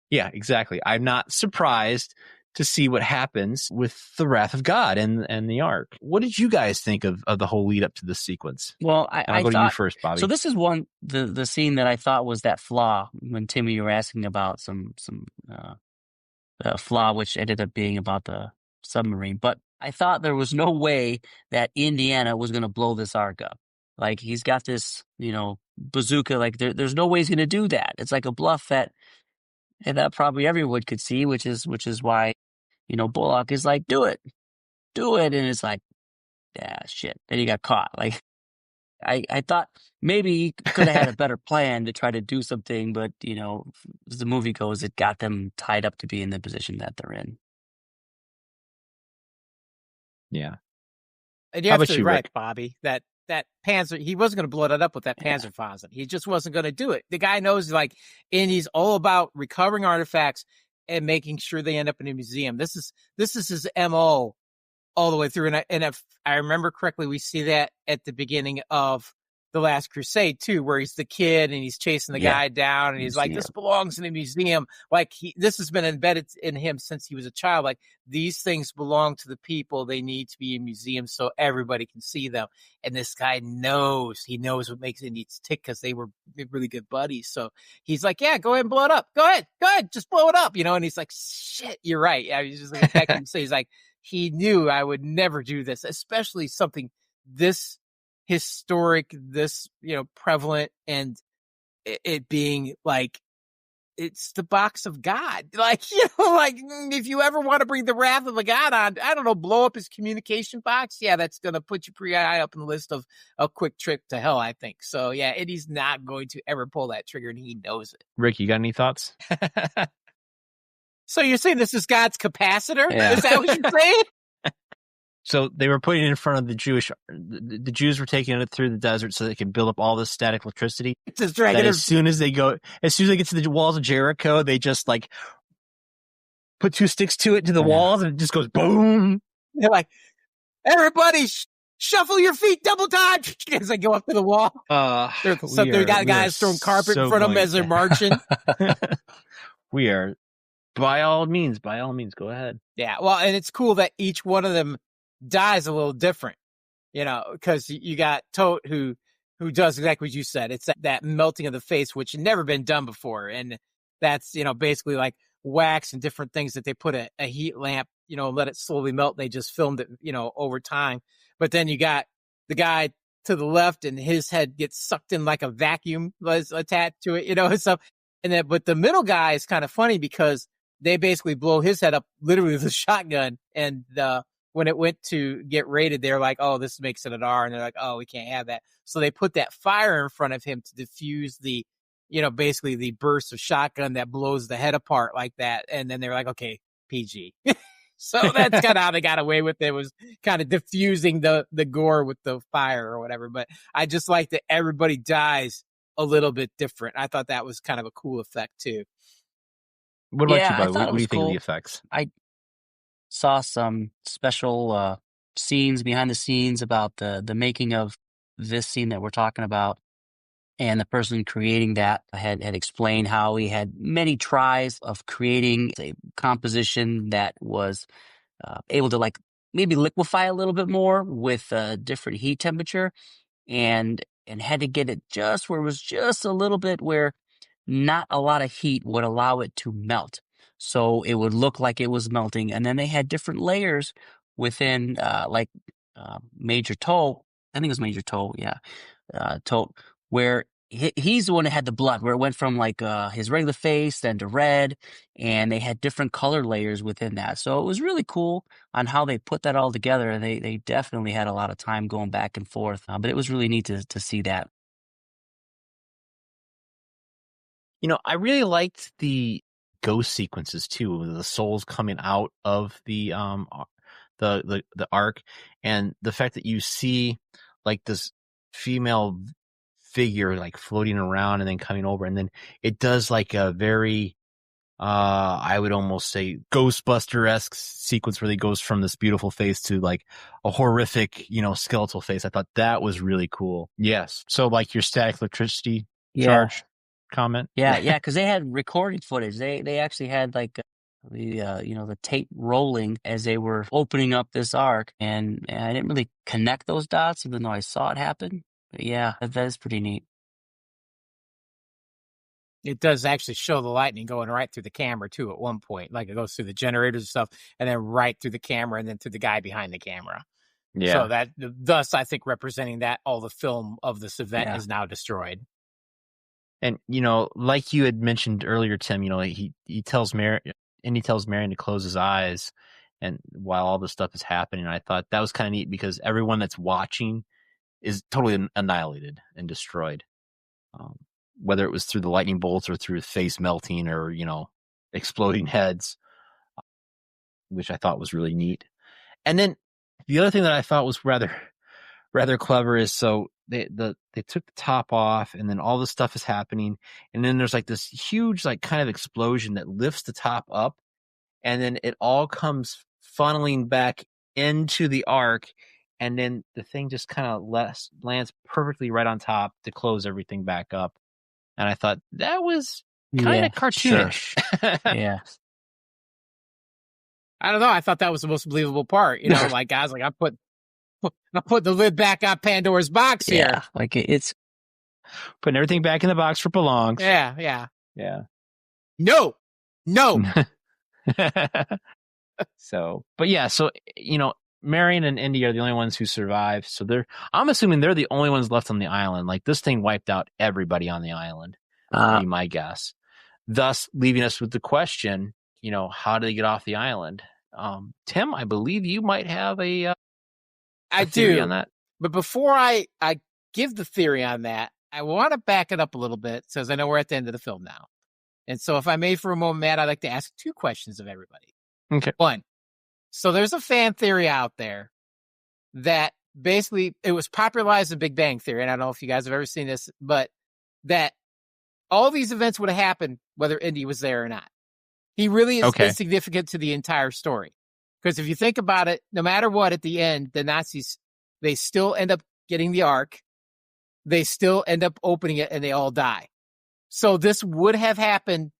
yeah, exactly. I'm not surprised to see what happens with the wrath of God and the Ark. What did you guys think of the whole lead up to this sequence? Well, I'll go to you first, Bobby. So this is the scene that I thought was that flaw when Timmy, you were asking about some flaw, which ended up being about the submarine. But I thought there was no way that Indiana was going to blow this Ark up. Like, he's got this, bazooka. Like, there's no way he's going to do that. It's like a bluff that probably everyone could see, which is why, Bullock is like, do it. And it's like, yeah, shit. Then he got caught. Like, I thought maybe he could have had a better plan to try to do something, but, as the movie goes, it got them tied up to be in the position that they're in. Yeah. And you're absolutely right, Bobby, that Panzer, he wasn't going to blow it up with that Panzerfaust. He just wasn't going to do it. The guy knows, like, and he's all about recovering artifacts and making sure they end up in a museum. This is his MO all the way through. And if I remember correctly, we see that at the beginning of The Last Crusade too, where he's the kid and he's chasing the guy down, and he's like, this belongs in a museum. Like, this has been embedded in him since he was a child. Like, these things belong to the people. They need to be in museums so everybody can see them. And this guy knows what makes Indy tick, because they were really good buddies. So he's like, yeah, go ahead and blow it up. Go ahead, just blow it up. And he's like, shit, you're right. I was just like, back and say, he's like, he knew I would never do this, especially something this historic, this, prevalent, and it being like, it's the box of God. Like, like, if you ever want to bring the wrath of the God on, I don't know, blow up his communication box. Yeah, that's going to put you pretty high up in the list of a quick trip to hell, I think. So yeah, and he's not going to ever pull that trigger, and he knows it. Rick, you got any thoughts? So you're saying this is God's capacitor? Yeah. Is that what you're saying? So they were putting it in front of the Jews were taking it through the desert so they can build up all this static electricity. Just dragging as soon as they get to the walls of Jericho, they just like put two sticks to the walls, and it just goes boom. They're like, everybody shuffle your feet double time as they go up to the wall. They got guys throwing carpet in front of them as they're marching. We are, by all means, go ahead. Yeah, well, and it's cool that each one of them dies a little different, because you got Tote who does exactly what you said. It's that melting of the face, which had never been done before. And that's, basically like wax and different things that they put a heat lamp, let it slowly melt. They just filmed it, over time. But then you got the guy to the left, and his head gets sucked in like a vacuum was attached to it, and stuff. But the middle guy is kind of funny, because they basically blow his head up literally with a shotgun. And when it went to get rated, they're like, oh, this makes it an R. And they're like, oh, we can't have that. So they put that fire in front of him to diffuse the, basically the burst of shotgun that blows the head apart like that. And then they're like, okay, PG. So that's kind of how they got away with it, was kind of diffusing the gore with the fire or whatever. But I just like that everybody dies a little bit different. I thought that was kind of a cool effect too. What about you, Bud? What do you think of the effects? I saw some special scenes behind the scenes about the making of this scene that we're talking about. And the person creating that had explained how he had many tries of creating a composition that was able to like maybe liquefy a little bit more with a different heat temperature, and had to get it just where it was just a little bit where not a lot of heat would allow it to melt. So it would look like it was melting. And then they had different layers within Major Toe. I think it was Major Toe, yeah. Toe, where he's the one that had the blood, where it went from like his regular face then to red, and they had different color layers within that. So it was really cool on how they put that all together. And they definitely had a lot of time going back and forth, but it was really neat to see that. I really liked the ghost sequences too, the souls coming out of the ark, and the fact that you see like this female figure like floating around and then coming over, and then it does like a very I would almost say Ghostbuster-esque sequence where he goes from this beautiful face to like a horrific, skeletal face. I thought that was really cool. Yes. So like your static electricity charge comment. Yeah, because they had recorded footage. They actually had like the tape rolling as they were opening up this ark, and I didn't really connect those dots, even though I saw it happen. But yeah, that is pretty neat. It does actually show the lightning going right through the camera too at one point. Like it goes through the generators and stuff, and then right through the camera, and then through the guy behind the camera. Yeah. So that, thus, I think representing that all the film of this event is now destroyed. And like you had mentioned earlier, Tim, he tells Marion to close his eyes, and while all this stuff is happening, I thought that was kind of neat because everyone that's watching is totally annihilated and destroyed. Whether it was through the lightning bolts or through face melting or, exploding heads, which I thought was really neat. And then the other thing that I thought was rather clever is so they took the top off, and then all this stuff is happening, and then there's like this huge like kind of explosion that lifts the top up, and then it all comes funneling back into the ark, and then the thing just kind of lands perfectly right on top to close everything back up. And I thought that was kind of cartoonish. Sure. Yeah. I don't know. I thought that was the most believable part. Like guys, like I put the lid back on Pandora's box here. Yeah, like it's putting everything back in the box where it belongs. Yeah. No. So Marion and Indy are the only ones who survive. So I'm assuming they're the only ones left on the island. Like this thing wiped out everybody on the island, would be my guess. Thus leaving us with the question, how do they get off the island? Tim, I believe you might have a theory on that. But before I give the theory on that, I want to back it up a little bit, because I know we're at the end of the film now. And so if I may for a moment, Matt, I'd like to ask 2 questions of everybody. Okay. 1. So there's a fan theory out there that basically it was popularized in Big Bang Theory, and I don't know if you guys have ever seen this, but that all these events would have happened whether Indy was there or not. He really is insignificant to the entire story. Because if you think about it, no matter what, at the end, the Nazis, they still end up getting the Ark. They still end up opening it, and they all die. So this would have happened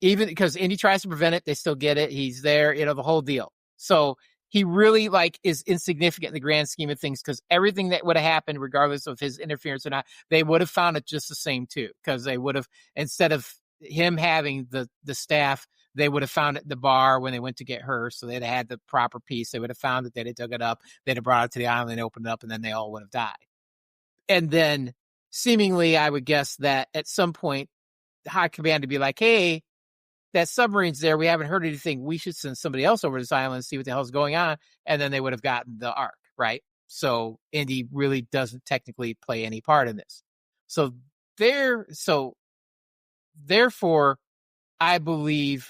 even because Indy tries to prevent it. They still get it. He's there, the whole deal. So he really is insignificant in the grand scheme of things, because everything that would have happened, regardless of his interference or not, they would have found it just the same too. Because they would have, instead of him having the staff, they would have found it at the bar when they went to get her. So they'd have had the proper piece. They would have found it. They'd have dug it up. They'd have brought it to the island and opened it up, and then they all would have died. And then seemingly, I would guess that at some point, the high command would be like, hey, that submarine's there. We haven't heard anything. We should send somebody else over to this island and see what the hell's going on. And then they would have gotten the Ark, right? So Indy really doesn't technically play any part in this. So therefore, I believe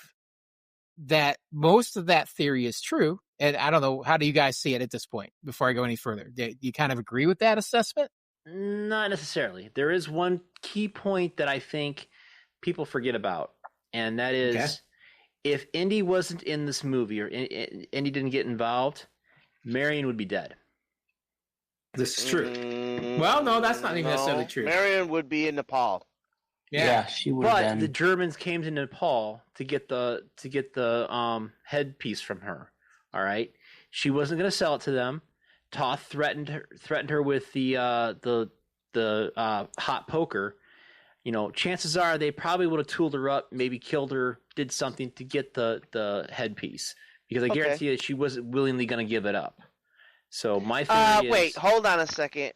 that most of that theory is true. And I don't know, how do you guys see it at this point before I go any further? Do you kind of agree with that assessment? Not necessarily. There is one key point that I think people forget about. And that is, if Indy wasn't in this movie or Indy didn't get involved, Marion would be dead. This is true. Well, no, that's not even necessarily true. Marion would be in Nepal. Yeah, she would. But the Germans came to Nepal to get the headpiece from her. All right, she wasn't going to sell it to them. Toth threatened her with the hot poker. Chances are they probably would have tooled her up, maybe killed her, did something to get the headpiece, because I guarantee that she wasn't willingly going to give it up. So my theory is... Wait, hold on a second.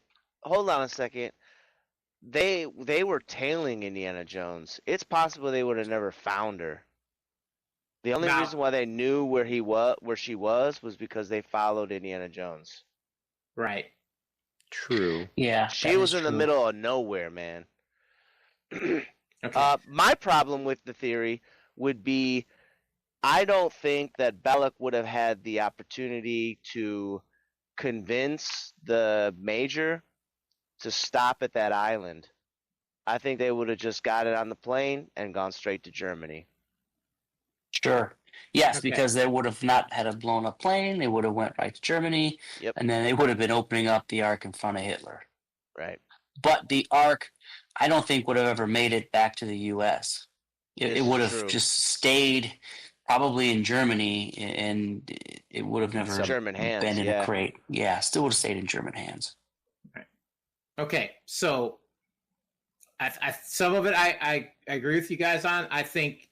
they were tailing Indiana Jones. It's possible they would have never found her. The only reason why they knew where she was because they followed Indiana Jones. Right. True. Yeah. She was in the middle of nowhere, man. Okay. My problem with the theory would be, I don't think that Belloc would have had the opportunity to convince the Major to stop at that island. I think they would have just got it on the plane and gone straight to Germany. Sure. Yes, Okay. because they would have not had a blown up plane. They would have went right to Germany. Yep. And then they would have been opening up the Ark in front of Hitler. Right. But the Ark, I don't think would have ever made it back to the U.S. It would have just stayed probably in Germany, and it would have never German hands, been in a crate. Yeah, still would have stayed in German hands. Right. Okay, so some of it I agree with you guys on. I think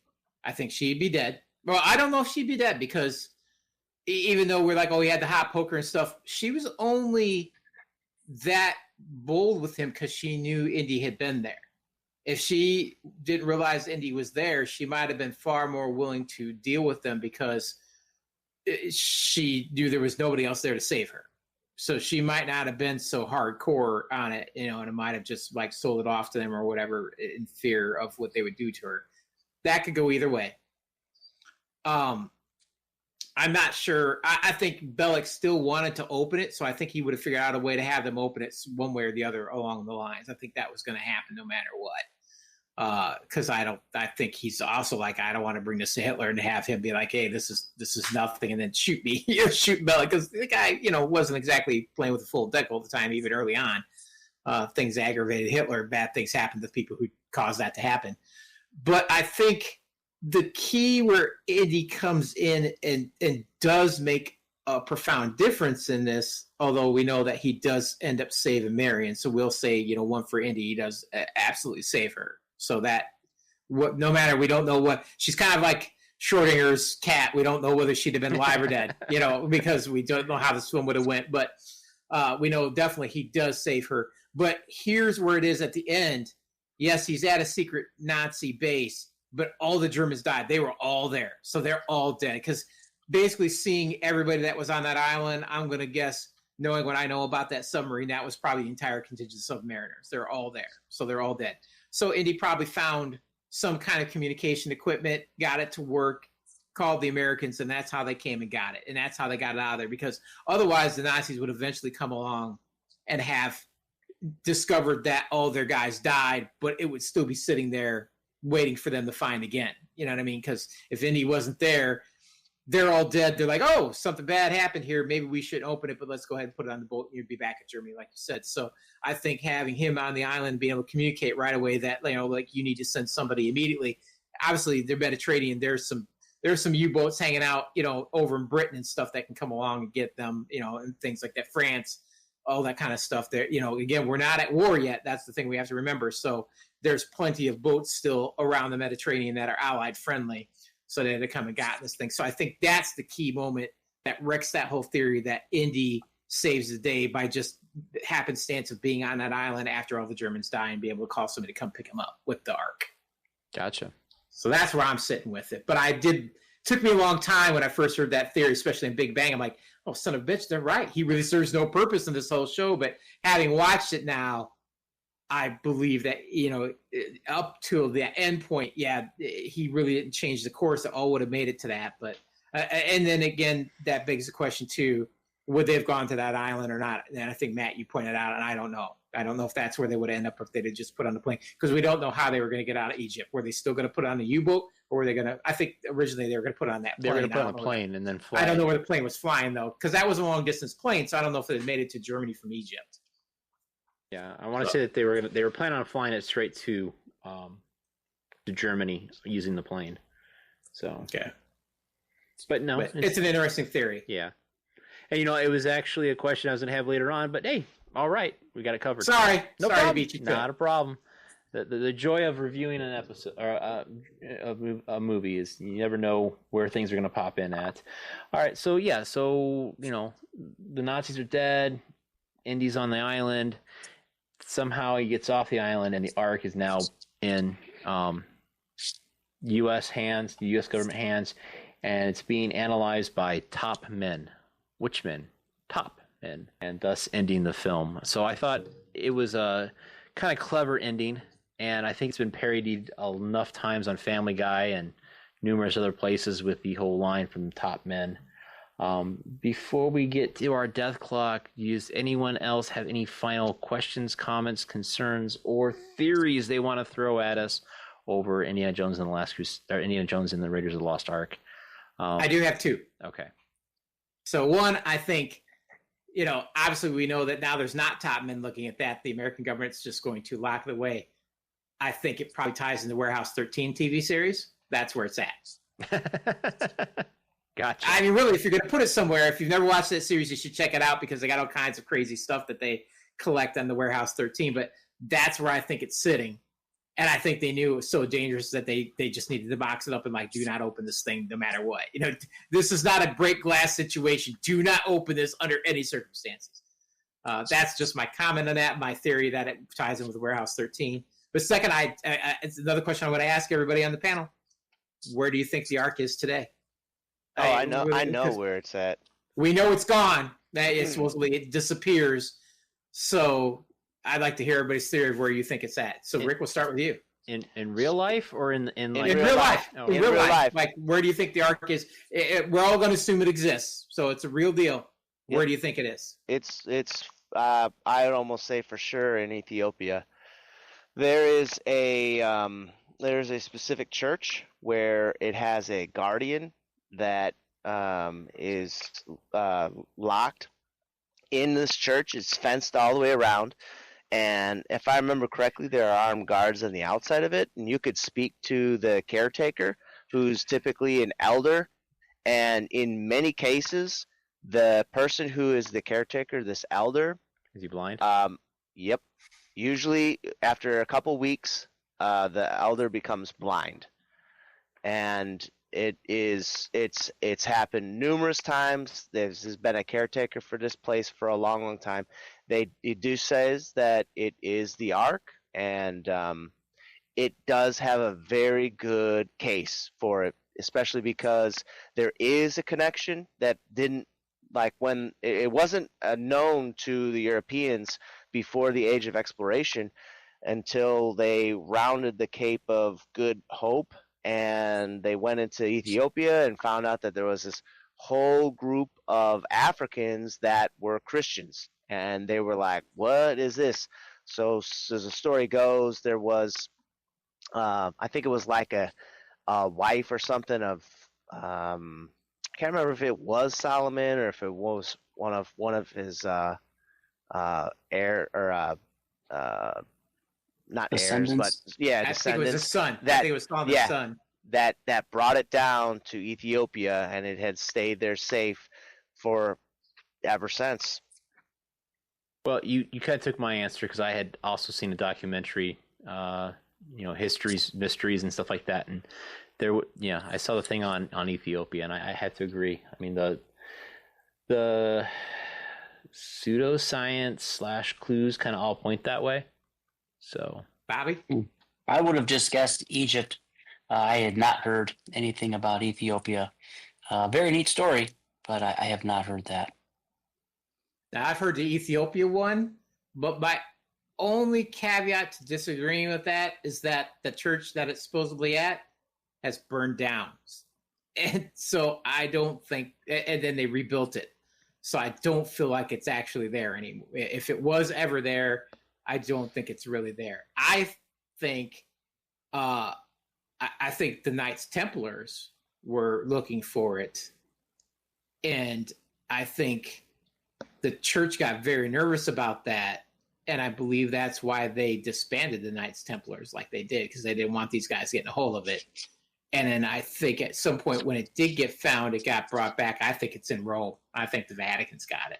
she'd be dead. Well, I don't know if she'd be dead because even though we're like, oh, he had the hot poker and stuff, she was only that bold with him because she knew Indy had been there. If she didn't realize Indy was there, she might have been far more willing to deal with them because she knew there was nobody else there to save her. So she might not have been so hardcore on it, and it might have just like sold it off to them or whatever in fear of what they would do to her. That could go either way. I'm not sure. I think Belloc still wanted to open it, so I think he would have figured out a way to have them open it one way or the other along the lines. I think that was going to happen no matter what. Because I think he's also like, I don't want to bring this to Hitler and have him be like, hey, this is nothing, and then shoot me, shoot Belloc, because the guy, wasn't exactly playing with a full deck all the time, even early on. Things aggravated Hitler, bad things happened to people who caused that to happen. But I think the key where Indy comes in and does make a profound difference in this, although we know that he does end up saving Marion, so we'll say, one for Indy, he does absolutely save her. So that, no matter, we don't know what, she's kind of like Schrodinger's cat. We don't know whether she'd have been alive or dead, because we don't know how this film would have went. But we know definitely he does save her. But here's where it is at the end. Yes, he's at a secret Nazi base, but all the Germans died. They were all there. So they're all dead. Because basically seeing everybody that was on that island, I'm going to guess, knowing what I know about that submarine, that was probably the entire contingent of submariners. They're all there. So they're all dead. So Indy probably found some kind of communication equipment, got it to work, called the Americans, and that's how they came and got it. And that's how they got it out of there. Because otherwise the Nazis would eventually come along and have discovered that all their guys died, but it would still be sitting there waiting for them to find again. You know what I mean? Because if Indy wasn't there, they're all dead. They're like, oh, something bad happened here. Maybe we shouldn't open it, but let's go ahead and put it on the boat and you'd be back in Germany, like you said. So I think having him on the island, being able to communicate right away that, like you need to send somebody immediately. Obviously, they're Mediterranean. There's some U-boats hanging out, over in Britain and stuff that can come along and get them, and things like that. France, all that kind of stuff there. Again, we're not at war yet. That's the thing we have to remember. So there's plenty of boats still around the Mediterranean that are Allied friendly. So they had to come and got this thing. So I think that's the key moment that wrecks that whole theory that Indy saves the day by just happenstance of being on that island after all the Germans die and be able to call somebody to come pick him up with the Ark. Gotcha. So that's where I'm sitting with it. But took me a long time when I first heard that theory, especially in Big Bang. I'm like, oh, son of a bitch, they're right. He really serves no purpose in this whole show. But having watched it now, I believe that, up to the end point, he really didn't change the course. That all would have made it to that. But and then again, that begs the question too: would they have gone to that island or not? And I think Matt, you pointed out, and I don't know. I don't know if that's where they would end up if they'd just put on the plane, because we don't know how they were going to get out of Egypt. Were they still going to put on the U-boat, or were they going to? I think originally they were going to put on that plane. They were going to put on a plane and then fly. I don't know where the plane was flying though, because that was a long distance plane. So I don't know if it had made it to Germany from Egypt. Yeah, I want to say that they were planning on flying it straight to Germany using the plane. So okay, but no, it's an interesting theory. Yeah, and it was actually a question I was going to have later on, but hey, all right, we got it covered. Sorry problem. to beat you. Not a problem. The joy of reviewing an episode or a movie is you never know where things are going to pop in at. All right, so the Nazis are dead. Indy's on the island. somehow he gets off the island, and the Ark is now in U.S. hands, the U.S. government hands, and it's being analyzed by top men. Which men? Top men, and thus ending the film. So I thought it was a kind of clever ending, and I think it's been parodied enough times on Family Guy and numerous other places with the whole line from top men. Before we get to our death clock, does anyone else have any final questions, comments, concerns, or theories they want to throw at us over Indiana Jones and the Last Crusade, or Indiana Jones and the Raiders of the Lost Ark? I do have two. Okay. So one, I think, obviously we know that now there's not top men looking at that. The American government's just going to lock it away. I think it probably ties into Warehouse 13 TV series. That's where it's at. Gotcha. I mean, really, if you're going to put it somewhere, if you've never watched that series, you should check it out because they got all kinds of crazy stuff that they collect on the Warehouse 13. But that's where I think it's sitting. And I think they knew it was so dangerous that they just needed to box it up and do not open this thing no matter what. This is not a break glass situation. Do not open this under any circumstances. That's just my comment on that, my theory that it ties in with Warehouse 13. But second, it's another question I want to ask everybody on the panel. Where do you think the Ark is today? Oh, I know where it's at. We know it's gone. That supposedly it disappears. So I'd like to hear everybody's theory of where you think it's at. So Rick, we'll start with you. In real life or in real life? Oh. In real life. Where do you think the Ark is? We're all going to assume it exists. So it's a real deal. Where do you think it is? It's I would almost say for sure in Ethiopia. There's a specific church where it has a guardian that is locked in this church. It's fenced all the way around, and if I remember correctly, there are armed guards on the outside of it, and you could speak to the caretaker, who's typically an elder, and in many cases, the person who is the caretaker, this elder, is he blind? Yep. Usually, after a couple weeks, the elder becomes blind, and it's happened numerous times. There's been a caretaker for this place for a long, long time. It do says that it is the Ark, and it does have a very good case for it, especially because there is a connection that didn't, when it wasn't known to the Europeans before the Age of Exploration until they rounded the Cape of Good Hope, and they went into Ethiopia and found out that there was this whole group of Africans that were Christians, and they were like, what is this? So as the story goes, there was I think it was like a wife or something of I can't remember if it was Solomon or if it was one of his heir or not heirs, but I think it was his son. I think it was Solomon's son. That brought it down to Ethiopia, and it had stayed there safe for ever since. Well, you kind of took my answer because I had also seen a documentary, histories, mysteries, and stuff like that, and I saw the thing on Ethiopia, and I had to agree. I mean, the pseudoscience / clues kind of all point that way. So, Bobby, I would have just guessed Egypt. I had not heard anything about Ethiopia. Very neat story, but I have not heard that. Now, I've heard the Ethiopia one, but my only caveat to disagreeing with that is that the church that it's supposedly at has burned down. And so I don't think, and then they rebuilt it. So I don't feel like it's actually there anymore. If it was ever there, I don't think it's really there. I think the Knights Templars were looking for it, and I think the church got very nervous about that, and I believe that's why they disbanded the Knights Templars like they did, because they didn't want these guys getting a hold of it. And then I think at some point when it did get found, it got brought back. I think it's in Rome. I think the Vatican's got it.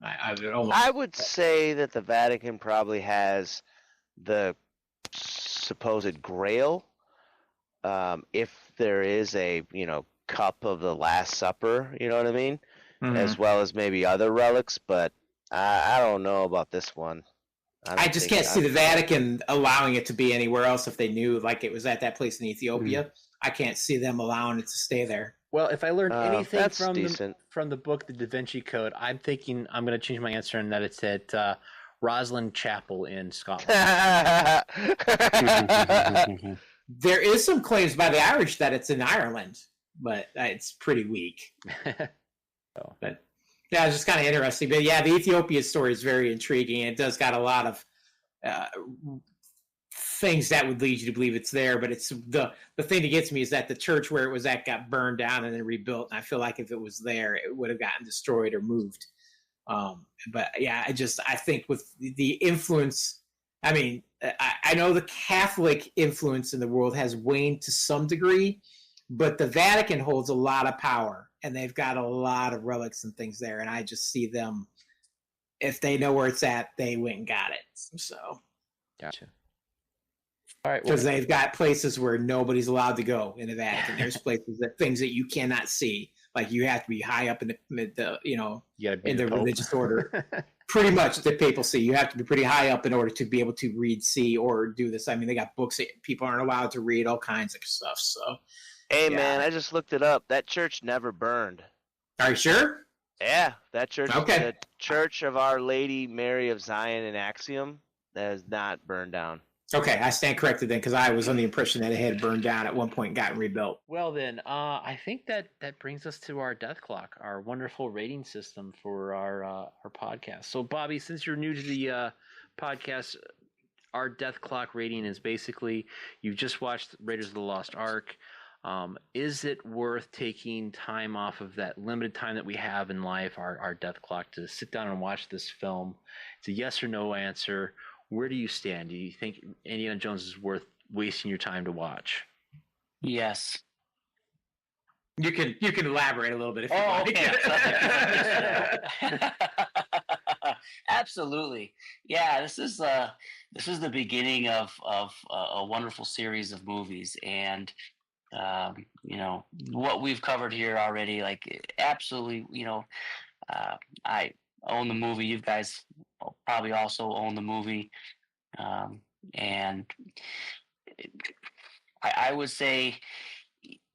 I would say that the Vatican probably has the supposed Grail, if there is a cup of the Last Supper, you know what I mean, as well as maybe other relics. But I don't know about this one. I just can't see the Vatican allowing it to be anywhere else if they knew, like, it was at that place in Ethiopia. I can't see them allowing it to stay there. Well, if I learned anything decent. from the book, The Da Vinci Code, I'm thinking I'm going to change my answer and that it's at Rosslyn Chapel in Scotland. There is some claims by the Irish that it's in Ireland, but it's pretty weak. But yeah, it's just kind of interesting. But yeah, the Ethiopia story is very intriguing. It does got a lot of things that would lead you to believe it's there. But it's the thing that gets me is that the church where it was at got burned down and then rebuilt. And I feel like if it was there, it would have gotten destroyed or moved. But yeah, I think with the influence, I mean, I know the Catholic influence in the world has waned to some degree, but the Vatican holds a lot of power and they've got a lot of relics and things there. And I just see them, if they know where it's at, they went and got it. So, gotcha. All right, because they've got places where nobody's allowed to go in the Vatican. There's places things that you cannot see. Like you have to be high up in the in the religious order. Pretty much the papacy. You have to be pretty high up in order to be able to read, see, or do this. I mean, they got books that people aren't allowed to read, all kinds of stuff. So, hey man, I just looked it up. That church never burned. Are you sure? Yeah, that church. Okay. The Church of Our Lady Mary of Zion in Axiom that has not burned down. Okay, I stand corrected then, because I was on the impression that it had burned down at one point and gotten rebuilt. Well then, I think that brings us to our death clock, our wonderful rating system for our podcast. So, Bobby, since you're new to the podcast, our death clock rating is basically you've just watched Raiders of the Lost Ark. Is it worth taking time off of that limited time that we have in life, our death clock, to sit down and watch this film? It's a yes or no answer. Where do you stand? Do you think Indiana Jones is worth wasting your time to watch? Yes. You can elaborate a little bit if you want. Absolutely. Yeah, this is the beginning of a wonderful series of movies, and what we've covered here already, like absolutely, I own the movie. You guys probably also own the movie, and I would say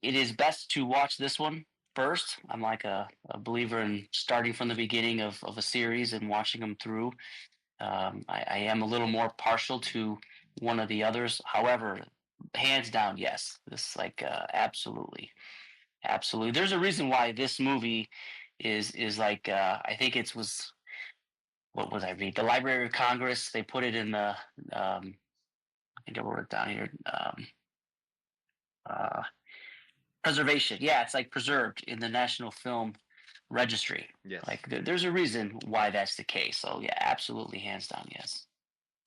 it is best to watch this one first. I'm like a believer in starting from the beginning of a series and watching them through. I am a little more partial to one of the others. However, hands down, yes, this absolutely. There's a reason why this movie is like I think it was. What was I read? The Library of Congress. They put it in the. I think I wrote it down here. Preservation. Yeah, it's like preserved in the National Film Registry. Yes. Like there's a reason why that's the case. So yeah, absolutely, hands down, yes.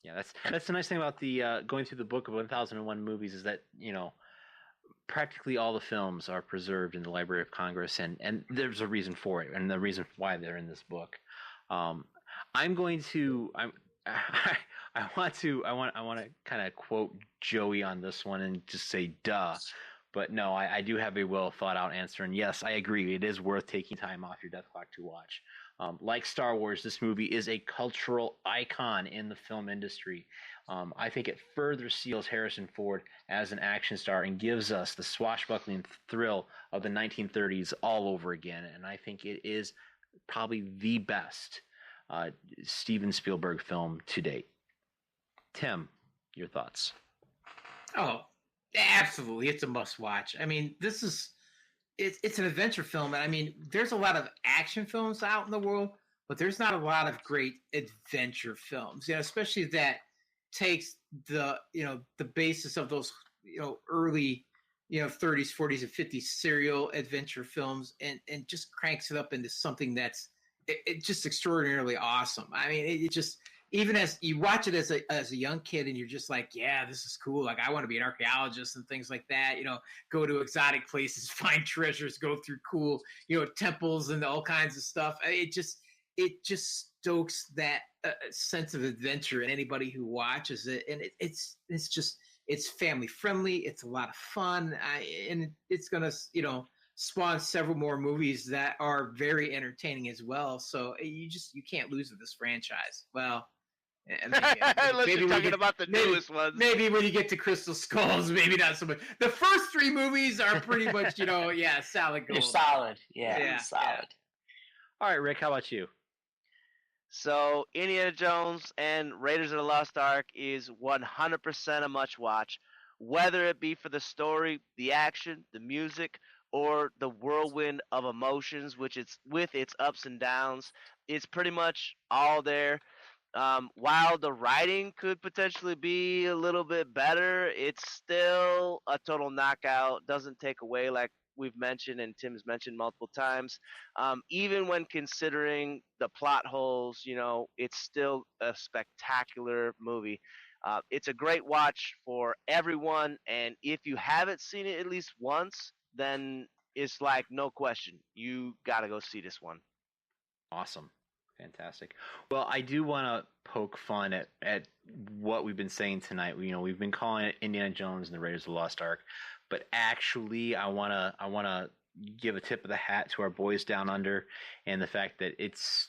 Yeah, that's the nice thing about the going through the book of 1001 movies is that practically all the films are preserved in the Library of Congress, and there's a reason for it, and the reason why they're in this book. I want to kind of quote Joey on this one and just say duh, but no, I do have a well thought out answer, and yes, I agree, it is worth taking time off your death clock to watch. Like Star Wars, this movie is a cultural icon in the film industry. I think it further seals Harrison Ford as an action star and gives us the swashbuckling thrill of the 1930s all over again, and I think it is probably the best Steven Spielberg film to date. Tim, your thoughts? Oh, absolutely. It's a must watch. I mean, it's an adventure film. And I mean, there's a lot of action films out in the world, but there's not a lot of great adventure films, especially that takes the basis of those, early, 30s, 40s, and 50s serial adventure films and just cranks it up into something that's it just extraordinarily awesome. I mean, it just, even as you watch it as a young kid and you're just like, yeah, this is cool. Like, I want to be an archaeologist and things like that, go to exotic places, find treasures, go through cool, temples and all kinds of stuff. It just stokes that sense of adventure in anybody who watches it. And it's family friendly. It's a lot of fun. And it's going to, spawn several more movies that are very entertaining as well. So you can't lose with this franchise. Well, And then, Unless maybe you're we talking get- about the maybe- newest ones. Maybe when you get to Crystal Skulls, maybe not so much. The first three movies are pretty much, solid gold. You're solid. Yeah, Yeah, solid. All right, Rick, how about you? So Indiana Jones and Raiders of the Lost Ark is 100% a must watch, whether it be for the story, the action, the music, or the whirlwind of emotions, which it's with its ups and downs. It's pretty much all there. While the writing could potentially be a little bit better, it's still a total knockout. Doesn't take away, like we've mentioned and Tim's mentioned multiple times. Even when considering the plot holes, it's still a spectacular movie. It's a great watch for everyone, and if you haven't seen it at least once, then it's like no question. You got to go see this one. Awesome. Fantastic. Well, I do want to poke fun at what we've been saying tonight. We've been calling it Indiana Jones and the Raiders of the Lost Ark, but actually, I wanna give a tip of the hat to our boys down under, and the fact that its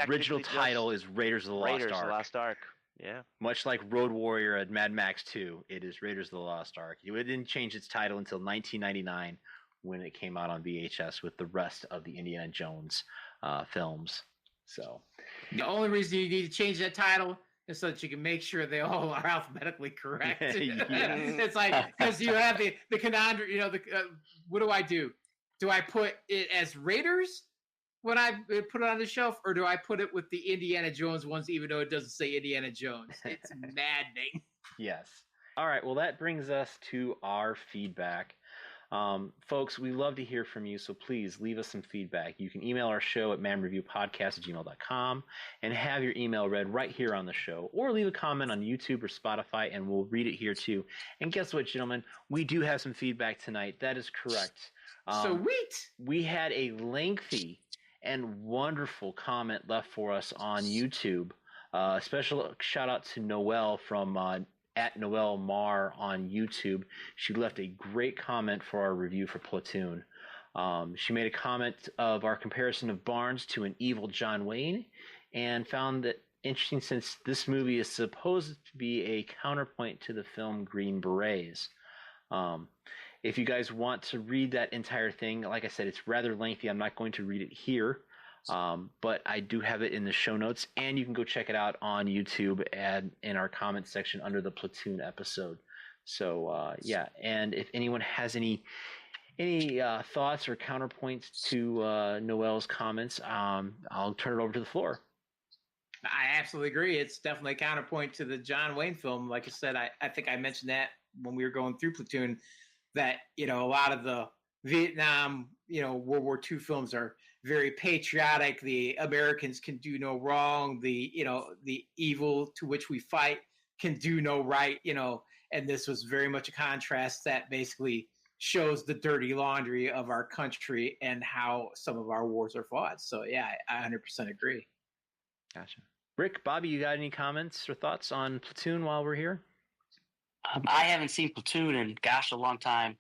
original title is Raiders of the Lost Ark. Raiders of the Lost Ark. Yeah. Much like Road Warrior and Mad Max 2, it is Raiders of the Lost Ark. It didn't change its title until 1999 when it came out on VHS with the rest of the Indiana Jones films. So The only reason you need to change that title is so that you can make sure they all are alphabetically correct. It's like, because you have the conundrum, what do I do? Do I put it as Raiders when I put it on the shelf, or do I put it with the Indiana Jones ones, even though it doesn't say Indiana Jones? It's maddening. yes. All right. Well, that brings us to our feedback. Folks, we love to hear from you, so please leave us some feedback. You can email our show at manreviewpodcast@gmail.com and have your email read right here on the show, or leave a comment on YouTube or Spotify and we'll read it here too. And guess what, gentlemen? We do have some feedback tonight. That is correct. Sweet. We had a lengthy and wonderful comment left for us on YouTube. Special shout out to Noelle from at Noelle Mar on YouTube. She left a great comment for our review for Platoon. She made a comment of our comparison of Barnes to an evil John Wayne and found that interesting since this movie is supposed to be a counterpoint to the film Green Berets. If you guys want to read that entire thing, like I said, it's rather lengthy. I'm not going to read it here. But I do have it in the show notes, and you can go check it out on YouTube and in our comment section under the Platoon episode. So yeah, and if anyone has any thoughts or counterpoints to Noelle's comments, I'll turn it over to the floor. I absolutely agree. It's definitely a counterpoint to the John Wayne film. Like I said, I think I mentioned that when we were going through Platoon, that a lot of the Vietnam, World War II films are very patriotic. The Americans can do no wrong. The evil to which we fight can do no right. And this was very much a contrast that basically shows the dirty laundry of our country and how some of our wars are fought. So yeah, I 100% agree. Gotcha. Rick, Bobby, you got any comments or thoughts on Platoon while we're here? I haven't seen Platoon in a long time.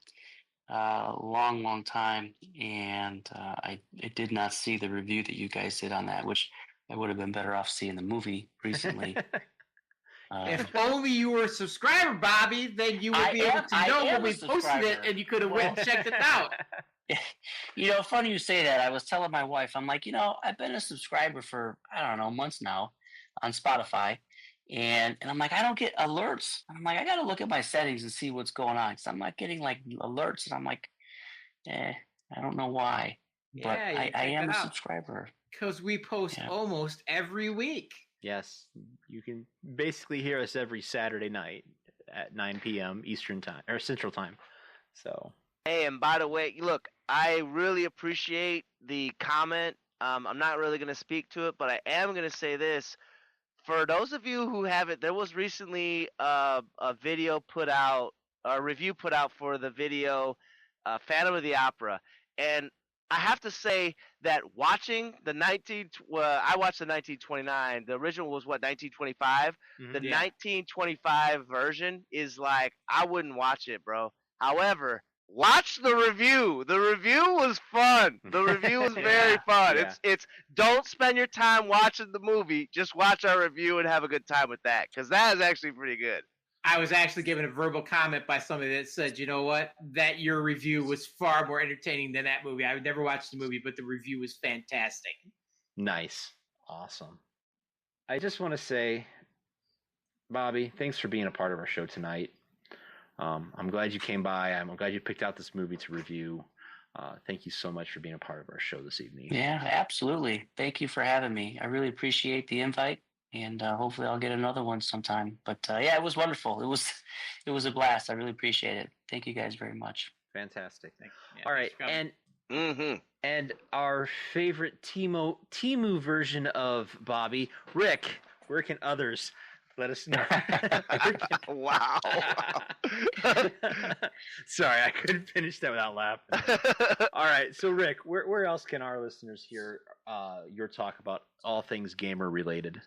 Long time, and I did not see the review that you guys did on that, which I would have been better off seeing the movie recently. If only you were a subscriber, Bobby, then you would be able to know when we posted it, and you could have went and checked it out. Funny you say that. I was telling my wife, I'm like, I've been a subscriber for, I don't know, months now on Spotify. And I'm like, I don't get alerts. I'm like, I got to look at my settings and see what's going on. Because I'm not getting like alerts. And I'm like, I don't know why. But Yeah, I am a subscriber. Because we post almost every week. Yes. You can basically hear us every Saturday night at 9 p.m. Eastern time or Central time. So. Hey, and by the way, look, I really appreciate the comment. I'm not really going to speak to it, but I am going to say this. For those of you who haven't, there was recently a video put out, a review put out for the video Phantom of the Opera. And I have to say that watching I watched the 1929. The original was 1925? Mm-hmm. The 1925 version is like, I wouldn't watch it, bro. However, watch the review. The review was fun. The review was very fun. Yeah. It's don't spend your time watching the movie. Just watch our review and have a good time with that, because that is actually pretty good. I was actually given a verbal comment by somebody that said, you know what, that your review was far more entertaining than that movie. I would never watch the movie, but the review was fantastic. Nice. Awesome. I just want to say, Bobby, thanks for being a part of our show tonight. I'm glad you came by. I'm glad you picked out this movie to review. Thank you so much for being a part of our show this evening. Yeah, absolutely. Thank you for having me. I really appreciate the invite, and hopefully I'll get another one sometime. But yeah, it was wonderful. It was a blast. I really appreciate it. Thank you guys very much. Fantastic. Yeah, All right, thanks for coming. and our favorite Timu version of Bobby, Rick. Where can others let us know? Wow. Sorry, I couldn't finish that without laughing. All right, so Rick, where else can our listeners hear your talk about all things gamer related?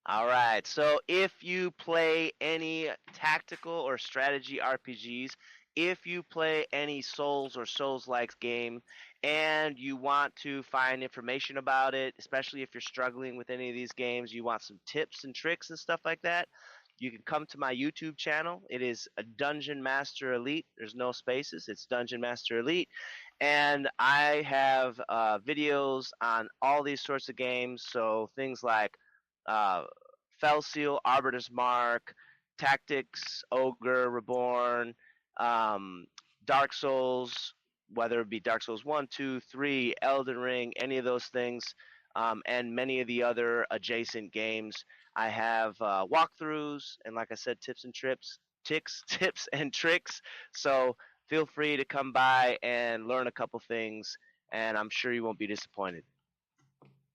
All right. So if you play any tactical or strategy RPGs, if you play any Souls or Souls-like game, and you want to find information about it, especially if you're struggling with any of these games, you want some tips and tricks and stuff like that, you can come to my YouTube channel. It is a Dungeon Master Elite. There's no spaces. It's Dungeon Master Elite. And I have videos on all these sorts of games. So things like Fell Seal, Arbiter's Mark, Tactics, Ogre, Reborn, Dark Souls, whether it be Dark Souls 1, 2, 3, Elden Ring, any of those things, and many of the other adjacent games. I have walkthroughs and, like I said, tips and tricks. So feel free to come by and learn a couple things, and I'm sure you won't be disappointed.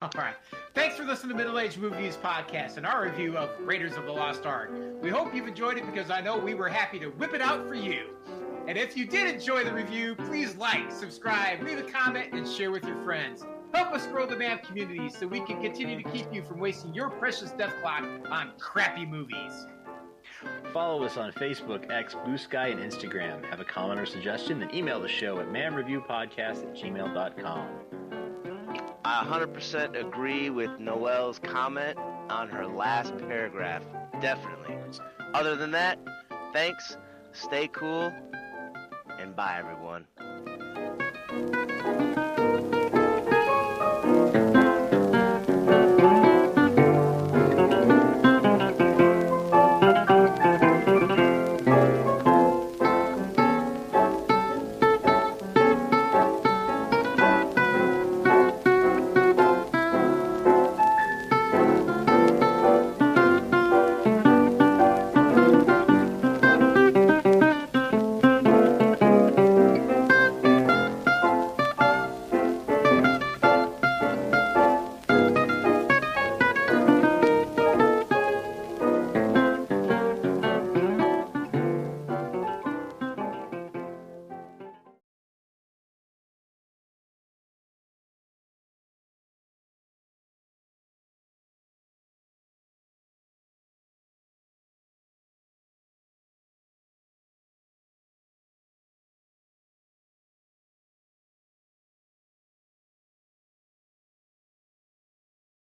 All right. Thanks for listening to Middle Age Movies Podcast and our review of Raiders of the Lost Ark. We hope you've enjoyed it because I know we were happy to whip it out for you. And if you did enjoy the review, please like, subscribe, leave a comment, and share with your friends. Help us grow the MAV community so we can continue to keep you from wasting your precious death clock on crappy movies. Follow us on Facebook, X, Blue Sky, and Instagram. Have a comment or suggestion, then email the show at manreviewpodcast@gmail.com. I 100% agree with Noelle's comment on her last paragraph. Definitely. Other than that, thanks, stay cool, and bye, everyone.